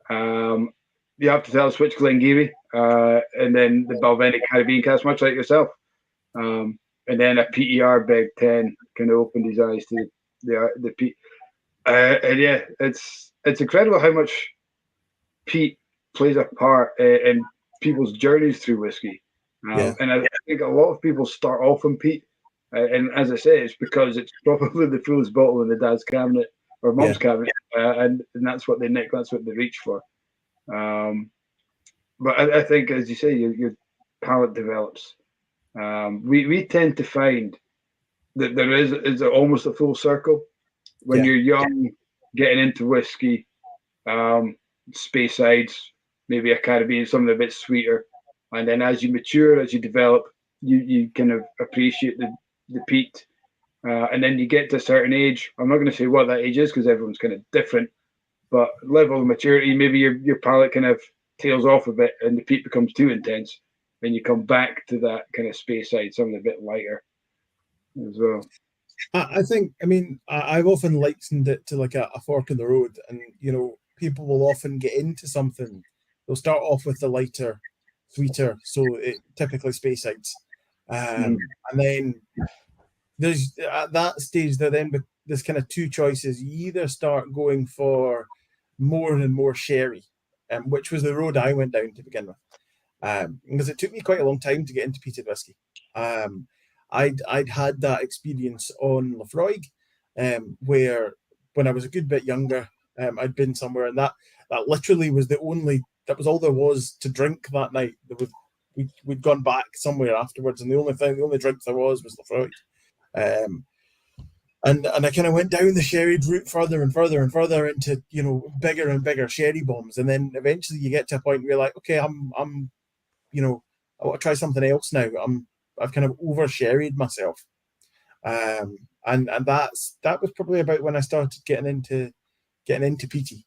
[SPEAKER 1] You have to tell us which Glengarry, and then the Balvenie Caribbean cask, much like yourself. And then a PER Beg 10 kind of opened his eyes to the peat. And yeah, it's incredible how much peat plays a part in people's journeys through whiskey. And I think a lot of people start off on peat. And as I say, it's because it's probably the fullest bottle in the dad's cabinet or mum's cabinet. And that's what they nick, that's what they reach for. But I think, as you say, your palate develops. We tend to find that there is almost a full circle when you're young, getting into whiskey, Speyside, maybe a Caribbean, something a bit sweeter, and then as you mature, as you develop, you kind of appreciate the peat, and then you get to a certain age. I'm not going to say what that age is because everyone's kind of different, but level of maturity, maybe your palate kind of tails off a bit, and the peat becomes too intense. Then you come back to that kind of Speyside, something a bit lighter as well.
[SPEAKER 3] I think, I mean, I've often likened it to like a fork in the road, and people will often get into something. They'll start off with the lighter, sweeter, so typically Speysides, and then there's at that stage there's kind of two choices. You either start going for more and more sherry, which was the road I went down to begin with. Because it took me quite a long time to get into peated whiskey. I'd had that experience on Laphroaig, where when I was a good bit younger, I'd been somewhere, and that literally was that was all there was to drink that night. We'd gone back somewhere afterwards, and the only drink there was Laphroaig. And I kind of went down the sherried route further and further and further into bigger and bigger sherry bombs, and then eventually you get to a point where you're like, okay, I'm I want to try something else now. I've kind of over sherried myself, and that was probably about when I started getting into peaty.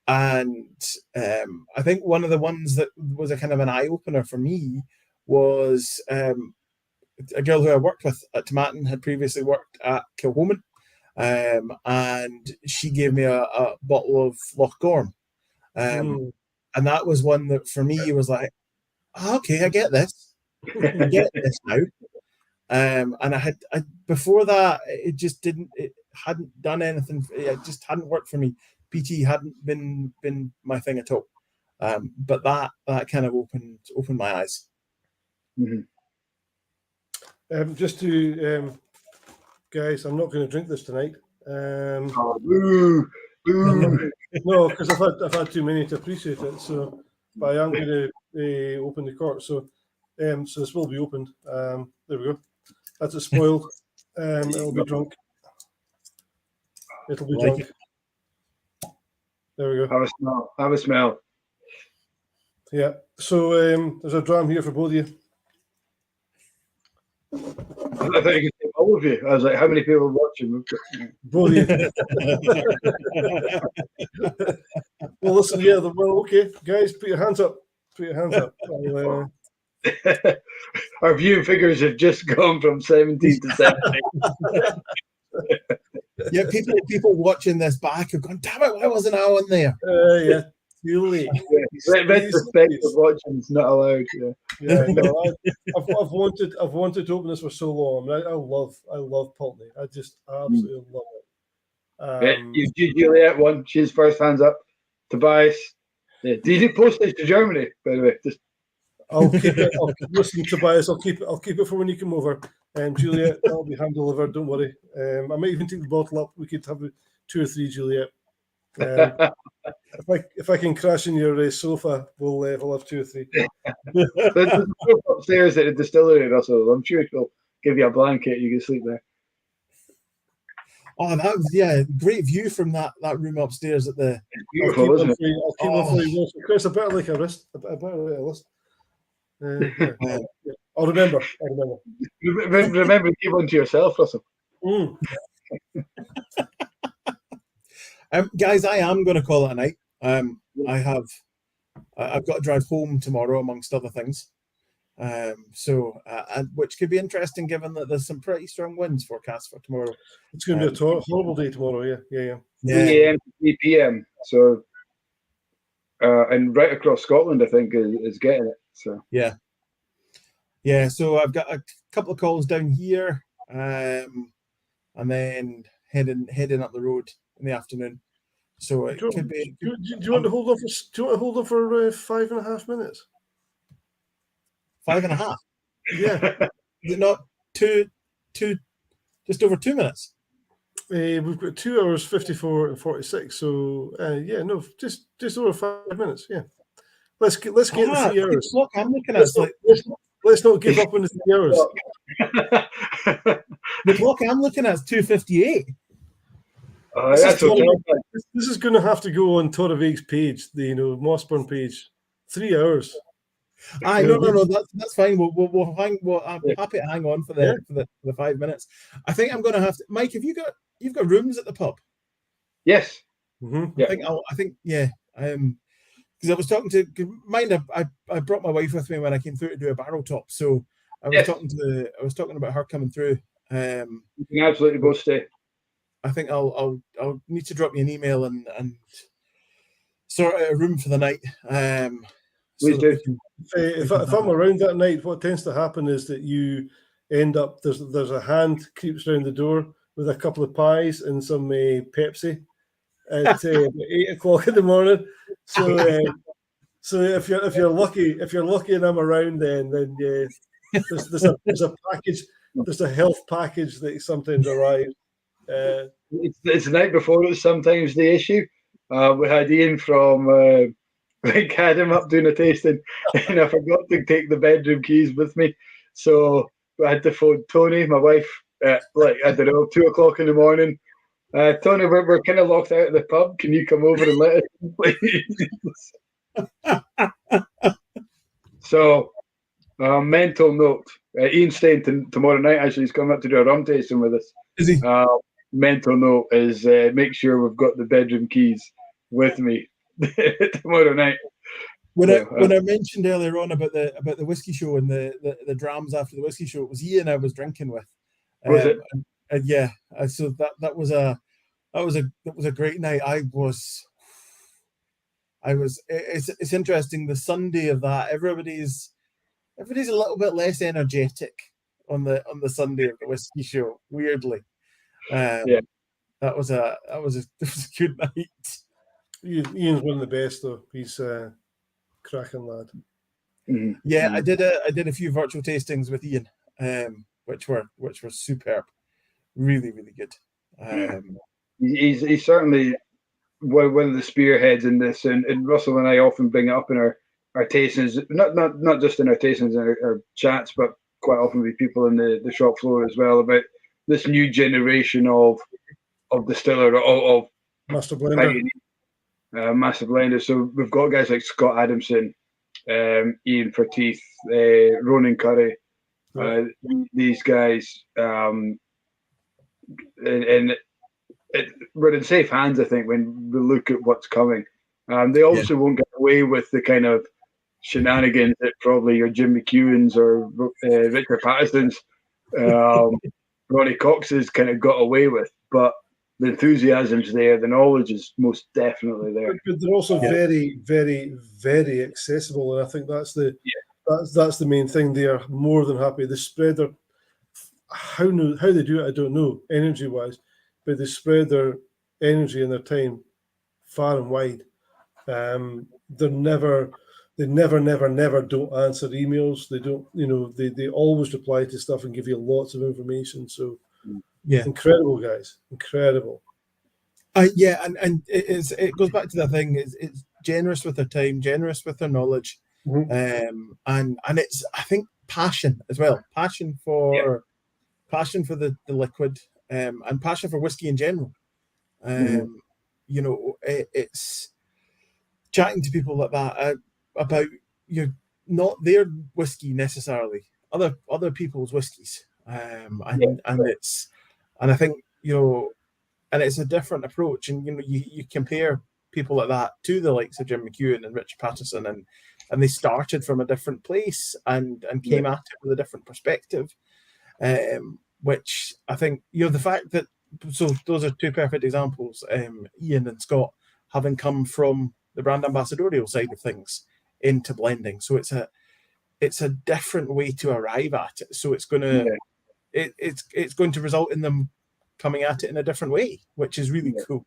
[SPEAKER 3] And I think one of the ones that was a kind of an eye opener for me was a girl who I worked with at Tomatin had previously worked at Kilhoman, and she gave me a bottle of Loch Gorm. And that was one that for me was like, okay, I get this. I get this now. And before that, it hadn't done anything. It just hadn't worked for me. PT hadn't been my thing at all. But that kind of opened my eyes.
[SPEAKER 2] Just to guys, I'm not going to drink this tonight. No, because I've had too many to appreciate it. So, but I am going to open the cork. So this will be opened. There we go. That's it spoiled. It'll be drunk. It'll be drunk. There we go.
[SPEAKER 1] Have a smell.
[SPEAKER 2] Yeah. So there's a dram here for both of you.
[SPEAKER 1] I thought you could say all of you. I was like, how many people are watching?
[SPEAKER 2] Both of you. Well, listen, okay. Guys, put your hands up. Put your hands up.
[SPEAKER 1] Our view figures have just gone from 17 to 17.
[SPEAKER 3] Yeah, people watching this back have gone, damn it, why wasn't I on there?
[SPEAKER 2] Yeah, too late.
[SPEAKER 1] Retrospect of watching is not allowed.
[SPEAKER 2] Yeah, no, I've wanted to open this for so long. I love Pulteney. I just absolutely love it.
[SPEAKER 1] Juliet won. She's first, hands up. Tobias. Yeah. Do you do postage to Germany, by the way?
[SPEAKER 2] I'll keep it. Listen, Tobias, I'll keep it for when you come over. Juliet, that'll be hand delivered. Don't worry. I might even take the bottle up. We could have 2 or 3, Juliet. If I can crash in your sofa, we'll have 2 or 3.
[SPEAKER 1] There's a sofa upstairs at the distillery, Russell. I'm sure she'll give you a blanket. You can sleep there.
[SPEAKER 3] Oh, great view from that room upstairs at the.
[SPEAKER 1] It's beautiful, isn't it?
[SPEAKER 2] I'll keep one for you. Chris, a bit like a list. I'll remember.
[SPEAKER 1] Remember to keep one to yourself, Russell.
[SPEAKER 3] Guys, I am going to call it a night. I've got to drive home tomorrow, amongst other things. Which could be interesting given that there's some pretty strong winds forecast for tomorrow.
[SPEAKER 2] It's going to be a horrible day tomorrow. Yeah.
[SPEAKER 1] 3 a.m. to 3 p.m. So, and right across Scotland, I think is getting it. So
[SPEAKER 3] yeah. So I've got a couple of calls down here, and then heading up the road in the afternoon. So it could be.
[SPEAKER 2] Do you want to hold on for? Do you want to hold on for 5.5 minutes?
[SPEAKER 3] 5.5.
[SPEAKER 2] Yeah.
[SPEAKER 3] Is it not two? Just over 2 minutes.
[SPEAKER 2] We've got 2 hours 54 and 46. So just over 5 minutes. Yeah. Let's get the 3 hours.
[SPEAKER 3] Look, I'm looking at
[SPEAKER 2] let's not give up on the 3 hours.
[SPEAKER 3] The clock I'm looking at is 2:58.
[SPEAKER 2] This is going to have to go on Torabhaig's page, the Mossburn page. 3 hours.
[SPEAKER 3] No, that's fine. We'll hang. I'm happy to hang on for the 5 minutes. I think I'm going to have to. Mike, you've got rooms at the pub?
[SPEAKER 1] Yes.
[SPEAKER 2] Mm-hmm.
[SPEAKER 3] Yeah. Because I was talking to. Mind, I brought my wife with me when I came through to do a barrel top. So I was talking about her coming through.
[SPEAKER 1] You can absolutely both stay.
[SPEAKER 3] I think I'll need to drop you an email and sort out a room for the night.
[SPEAKER 1] Please do.
[SPEAKER 2] If I'm around that night, what tends to happen is that you end up there's a hand creeps around the door with a couple of pies and some Pepsi at 8 o'clock in the morning. So if you're lucky and I'm around, then there's a package, there's a health package that sometimes arrives.
[SPEAKER 1] It's the night before it's sometimes the issue. We had Ian from Big had him up doing a tasting, and I forgot to take the bedroom keys with me, so I had to phone Tony, my wife, at 2 o'clock in the morning. Tony, we're kind of locked out of the pub. Can you come over and let us in, please? So, mental note: Ian's staying tomorrow night. Actually, he's coming up to do a rum tasting with us.
[SPEAKER 3] Is he?
[SPEAKER 1] Mental note is make sure we've got the bedroom keys with me tomorrow night.
[SPEAKER 3] When I mentioned earlier on about the whiskey show and the drams after the whiskey show, it was Ian I was drinking with.
[SPEAKER 1] Was it?
[SPEAKER 3] And yeah, so that was a great night. It's interesting. The Sunday of that, everybody's a little bit less energetic on the Sunday of the whiskey show. Weirdly, that was a good night.
[SPEAKER 2] Ian's one of the best, though. He's a cracking lad.
[SPEAKER 1] Mm-hmm.
[SPEAKER 3] Yeah, I did a few virtual tastings with Ian, which were superb, really, really good.
[SPEAKER 1] He's certainly one of the spearheads in this, and Russell and I often bring it up in our tastings, not just in our tastings and our chats, but quite often with people in the shop floor as well, about this new generation of distiller of
[SPEAKER 2] master blender.
[SPEAKER 1] Massive blender. So we've got guys like Scott Adamson, Ian Forteeth, Ronan Curry, these guys, and we're in safe hands, I think, when we look at what's coming. They obviously won't get away with the kind of shenanigans that probably your Jim McEwen's or Richard Patterson's, Ronnie Cox's kind of got away with, but the enthusiasm's there, the knowledge is most definitely there.
[SPEAKER 2] But they're also very, very, very accessible, and I think that's the main thing. They are more than happy. The spreader, how they do it, I don't know, energy-wise, but they spread their energy and their time far and wide. They never don't answer emails. They don't, they always reply to stuff and give you lots of information. So. Yeah, incredible guys, incredible.
[SPEAKER 3] And it goes back to the thing. It's generous with their time, generous with their knowledge, and it's, I think, passion as well. Passion for the liquid, and passion for whiskey in general. It's chatting to people like that about not their whiskey necessarily, other people's whiskies, and I think, and it's a different approach. And, you compare people like that to the likes of Jim McEwen and Richard Patterson and they started from a different place and came at it with a different perspective, which I think, the fact that, so those are two perfect examples, Ian and Scott, having come from the brand ambassadorial side of things into blending. So it's a different way to arrive at it. So it's going to it's going to result in them coming at it in a different way, which is really cool.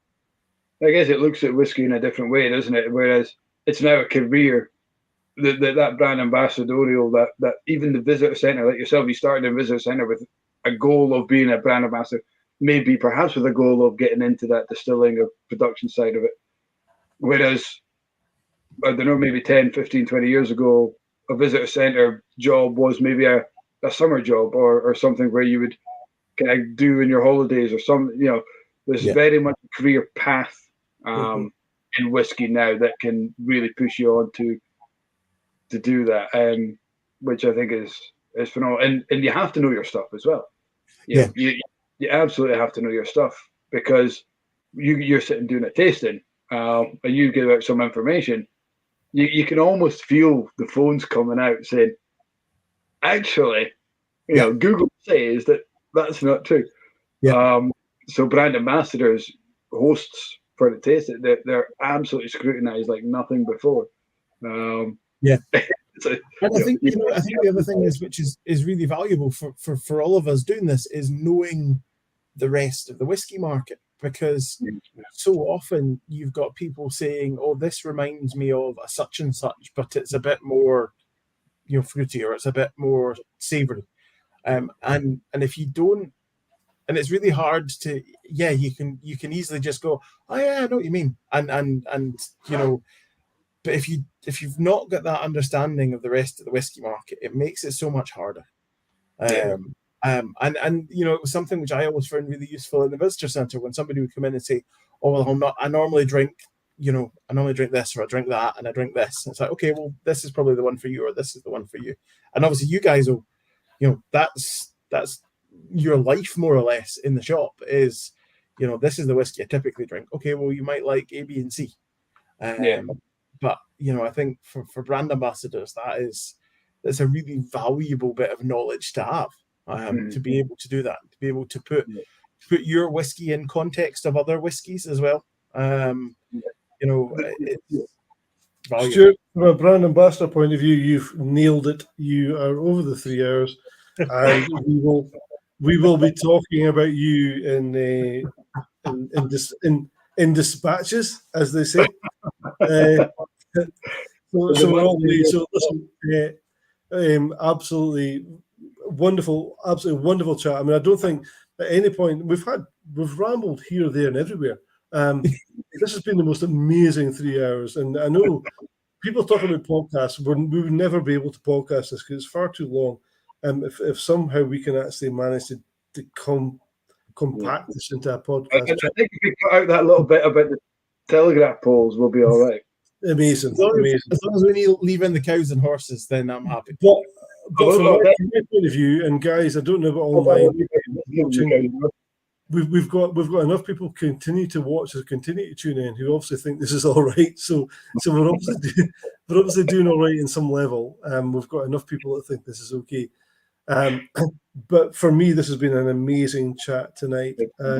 [SPEAKER 1] I guess it looks at whiskey in a different way, doesn't it? Whereas it's now a career. That brand ambassadorial, that even the visitor centre, like yourself, you started in visitor centre with a goal of being a brand ambassador, maybe perhaps with a goal of getting into that distilling or production side of it. Whereas, I don't know, maybe 10, 15, 20 years ago, a visitor centre job was maybe a summer job or something where you would kind of do in your holidays or something. There's very much a career path in whiskey now that can really push you on to do that, which I think is phenomenal. And you have to know your stuff as well. You absolutely have to know your stuff, because you're sitting doing a tasting and you give out some information. You can almost feel the phones coming out saying, actually, Google says that's not true. So brand ambassadors, hosts for the tasting, they're absolutely scrutinized like nothing before.
[SPEAKER 3] And I think the other thing which is really valuable for all of us doing this is knowing the rest of the whiskey market, because so often you've got people saying, "Oh, this reminds me of a such and such, but it's a bit more, fruity, or it's a bit more savoury," and if you don't, and it's really hard to, you can easily just go, "Oh yeah, I know what you mean," and but if you've not got that understanding of the rest of the whiskey market, it makes it so much harder. And it was something which I always found really useful in the visitor centre, when somebody would come in and say, "Oh, well, I normally drink this, or I drink that, and I drink this." And it's like, okay, well, this is probably the one for you, or this is the one for you. And obviously you guys will, that's your life more or less in the shop is, this is the whiskey I typically drink. Okay, well, you might like A, B, and C. But I think for brand ambassadors, that's a really valuable bit of knowledge to have, to be able to do that, to be able to put your whiskey in context of other whiskies as well. It's valuable.
[SPEAKER 2] Stuart, from a brand ambassador point of view, you've nailed it. You are over the 3 hours, and we will be talking about you in dispatches, as they say. Absolutely wonderful chat. I mean, I don't think at any point we've rambled here, there, and everywhere. This has been the most amazing 3 hours, and I know people talk about podcasts. We would never be able to podcast this because it's far too long. If somehow we can actually manage to compact this into a podcast,
[SPEAKER 1] I think if we cut out that little bit about the telegraph poles, we'll be all right.
[SPEAKER 2] Amazing.
[SPEAKER 3] As long as we leave in the cows and horses, then I'm happy.
[SPEAKER 2] But from my point of view, and guys, I don't know about online watching. We've got enough people continue to watch us, continue to tune in, who obviously think this is all right. So we're obviously doing all right in some level. We've got enough people that think this is okay. But for me, this has been an amazing chat tonight. I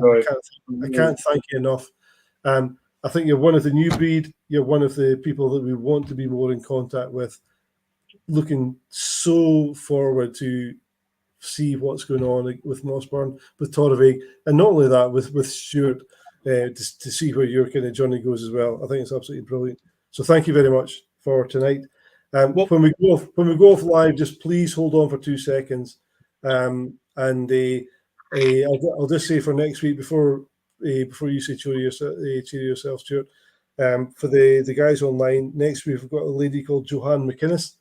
[SPEAKER 2] can't thank you enough. I think you're one of the new breed. You're one of the people that we want to be more in contact with. Looking so forward to see what's going on with Mossburn, with Torabhaig, and not only that, with Stewart, to see where your kind of journey goes as well. I think it's absolutely brilliant. So thank you very much for tonight. When we go off live, just please hold on for 2 seconds, and I'll just say for next week before you say cheer yourself, Stuart. For the guys online, next week we've got a lady called Johanne McInnes.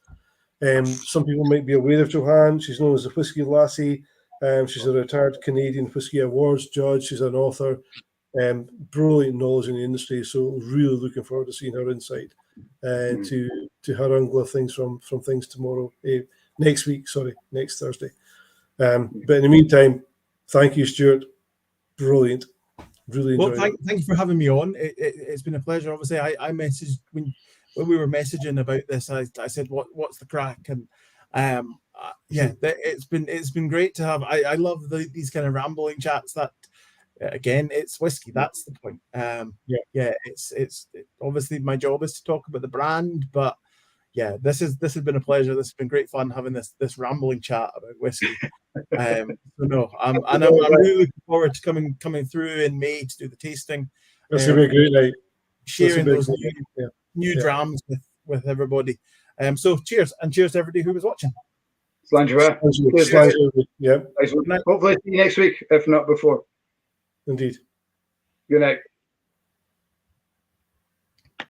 [SPEAKER 2] Some people might be aware of Johanne. She's known as the Whisky Lassie. She's a retired Canadian Whisky Awards judge. She's an author. Brilliant knowledge in the industry. So really looking forward to seeing her insight to her angle of things from things tomorrow. Next Thursday. But in the meantime, thank you, Stuart. Brilliant. Really enjoyed it.
[SPEAKER 3] Thank you for having me on. It's been a pleasure. Obviously, I messaged when when we were messaging about this, I said, what's the crack? And it's been great to have. I love these kind of rambling chats. That again, it's whiskey. That's the point. It's obviously my job is to talk about the brand, but yeah, this has been a pleasure. This has been great fun having this rambling chat about whiskey. I'm really looking forward to coming through in May to do the tasting.
[SPEAKER 2] This will be a great night.
[SPEAKER 3] Sharing those new drams with everybody. So cheers to everybody who was watching.
[SPEAKER 1] Slange.
[SPEAKER 2] Yeah.
[SPEAKER 1] Hopefully see you next week, if not before.
[SPEAKER 2] Indeed.
[SPEAKER 1] Good night.